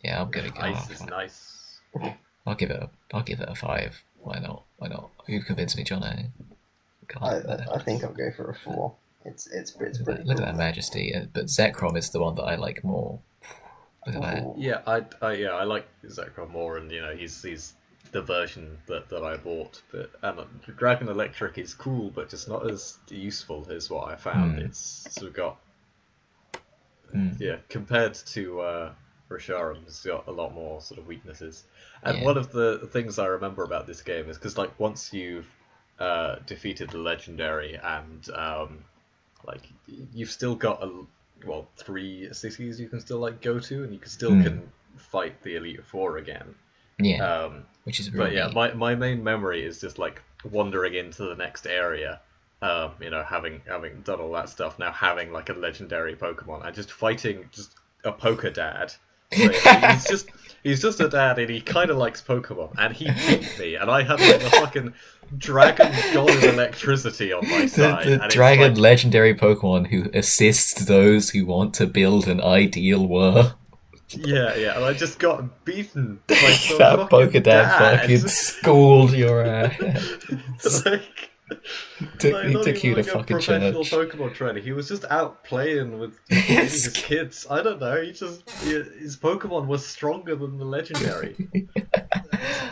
Yeah, I'm gonna go. Ice is nice. I'll give it a 5. Why not? You've convinced me, John. I think I'll go for a 4. It's pretty Look cool. at that majesty. But Zekrom is the one that I like more. Look at that. Ooh. Yeah, I like Zekrom more, and he's the version that I bought. But Dragon Electric is cool, but just not as useful as what I found. It's sort of got compared to Reshiram, it's got a lot more sort of weaknesses. And one of the things I remember about this game is because like once you've defeated the legendary and you've still got 3 cities you can still like go to, and you can still can fight the Elite Four again. Yeah, which is really But yeah, my main memory is just like wandering into the next area, having done all that stuff, now having like a legendary Pokemon and just fighting just a Poké Dad. Really. He's just a dad, and he kind of likes Pokemon, and he beat me, and I had like the fucking Dragon God of Electricity on my side. The and dragon it's like, legendary Pokemon who assists those who want to build an ideal world. yeah, and I just got beaten by some That fucking Poké Dad dad. fucking schooled your ass. Like, He not took even you to like a fucking professional church. Pokemon trainer. He was just out playing with his kids. I don't know. His Pokemon was stronger than the legendary.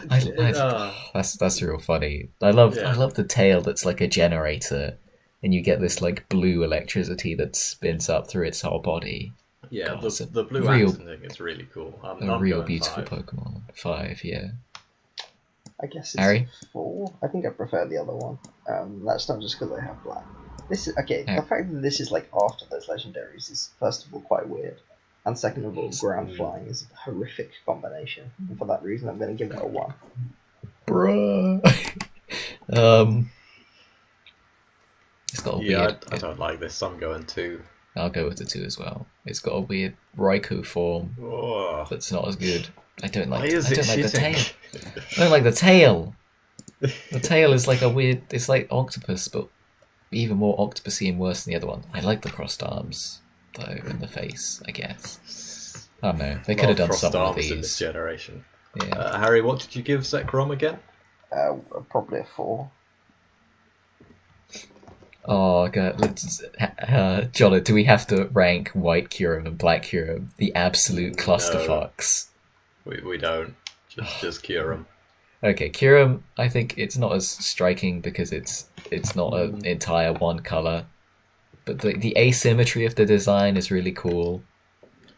That's real funny. I love Yeah. the tail that's like a generator, and you get this like blue electricity that spins up through its whole body. Yeah, God, it's a the blue real- accent thing is really cool. I'm A real going beautiful 5. Pokemon. 5, yeah. I guess it's Harry? a 4. I think I prefer the other one. That's not just because I have black. This is okay. Yeah. The fact that this is like after those legendaries is first of all quite weird, and second of all, ground flying is a horrific combination. And for that reason, I'm going to give it a 1. Bruh. It's got a Yeah, weird. I don't like this. I'm going 2. I'll go with the 2 as well. It's got a weird Raikou form Oh, that's not as good. I don't why like. is I it don't like the shitting? tail. I don't like the tail. The tail is like a weird. It's like octopus, but even more octopusy and worse than the other one. I like the crossed arms though in the face. I guess. I don't know. They could have done crossed something with arms in this these. generation. Yeah. Harry, what did you give Zekrom again? Probably a 4. Oh god, let's. Jono, do we have to rank White Kyurem and Black Kyurem the absolute clusterfucks? We don't. Just Kyurem. Okay, Kyurem, I think it's not as striking because it's not an entire one color, but the asymmetry of the design is really cool.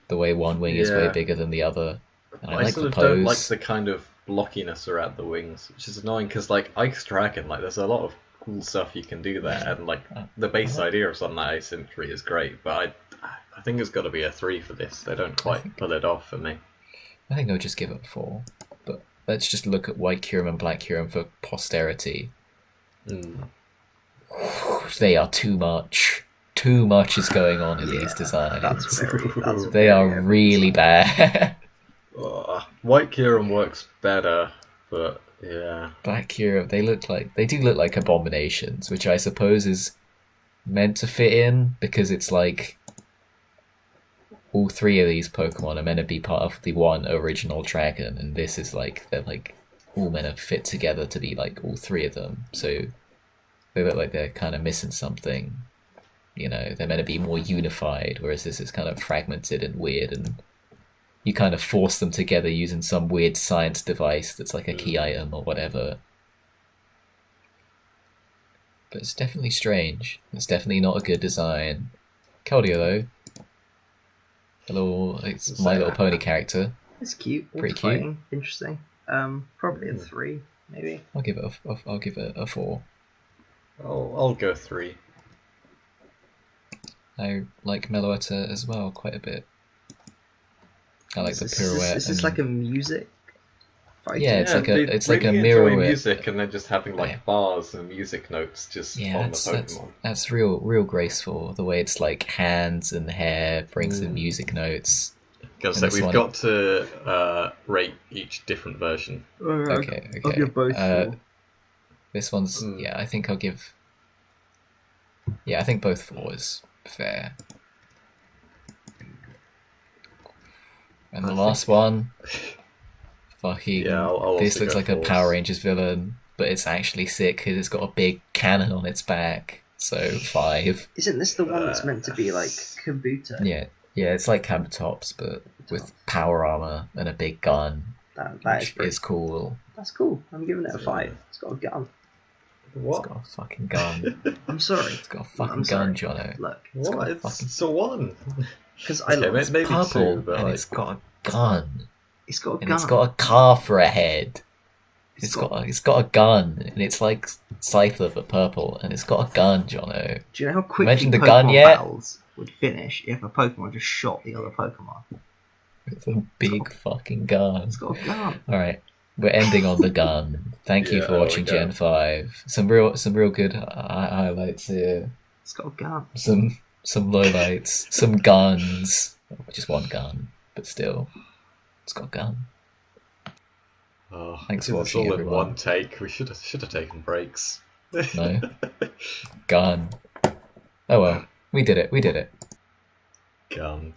The way one wing is way Yeah. bigger than the other, and I I like sort the of pose. don't like the kind of blockiness around the wings, which is annoying because like Ice Dragon, like there's a lot of cool stuff you can do there, and like the base idea of some of that asymmetry is great, but I think it's got to be a 3 for this. They don't quite pull it off for me. I think I'll just give it a 4. But let's just look at White Kyurem and Black Kyurem for posterity. They are too much. Too much is going on in these designs. That's They are really bad. White Kyurem works better, but yeah. Black Kyurem, they do look like abominations, which I suppose is meant to fit in because it's like all 3 of these Pokemon are meant to be part of the one original dragon, and this is like they're like all meant to fit together to be like all 3 of them. So they look like they're kind of missing something. You know, they're meant to be more unified, whereas this is kind of fragmented and weird, and you kind of force them together using some weird science device that's like a key item or whatever. But it's definitely strange. It's definitely not a good design. Keldeo, though. Hello, it's My Little Pony character. It's cute. Pretty It's cute. fighting. Interesting. Probably a 3, maybe. I'll give it a 4. I'll go 3. I like Meloetta as well quite a bit. I like the Is pirouette. this like a music fight? Yeah, it's like a- they it's like a really mirror enjoy it. music and then just having like Yeah. bars and music notes just Yeah, on the that's Pokemon. that's real graceful. The way it's like hands and hair brings the music notes. Gonna And say this we've one- got to rate each different version. Okay, I'll okay. give both four. This one's yeah. I think I'll give. Yeah, I think both 4 is fair. And the I last one, fucking. Yeah, I'll this also looks go like a 4s. Power Rangers villain, but it's actually sick because it's got a big cannon on its back. So 5. Isn't this the one that's meant to be like Kabuto? Yeah, it's like Kabutops, but with power armor and a big gun, That is which pretty. is cool. That's cool. I'm giving it a 5. It's got a gun. It's What? got a fucking gun. I'm sorry. It's got a fucking I'm sorry. gun, Jono. Look, It's got What? a It's fucking- a 1. because I Okay, love. maybe Purple, 2, but and like, it's got a gun, It's got a and gun. it's got a car for a head. It's It's got a gun, and it's like Scyther for purple, and it's got a gun, Jono. Do you know how quickly mentioned the Pokemon gun yet? battles would finish if a Pokemon just shot the other Pokemon? It's a big fucking gun. It's got a gun. All right, we're ending on the gun. Thank you Yeah, for there we watching go. Gen 5. Some real good highlights here. It's got a gun. Some lowlights. Some guns. Just one gun, but still, it's got a gun. oh, Thanks this for is watching, all in everyone. one take. We should have taken breaks. No. Gun. Oh well, we did it. Gun.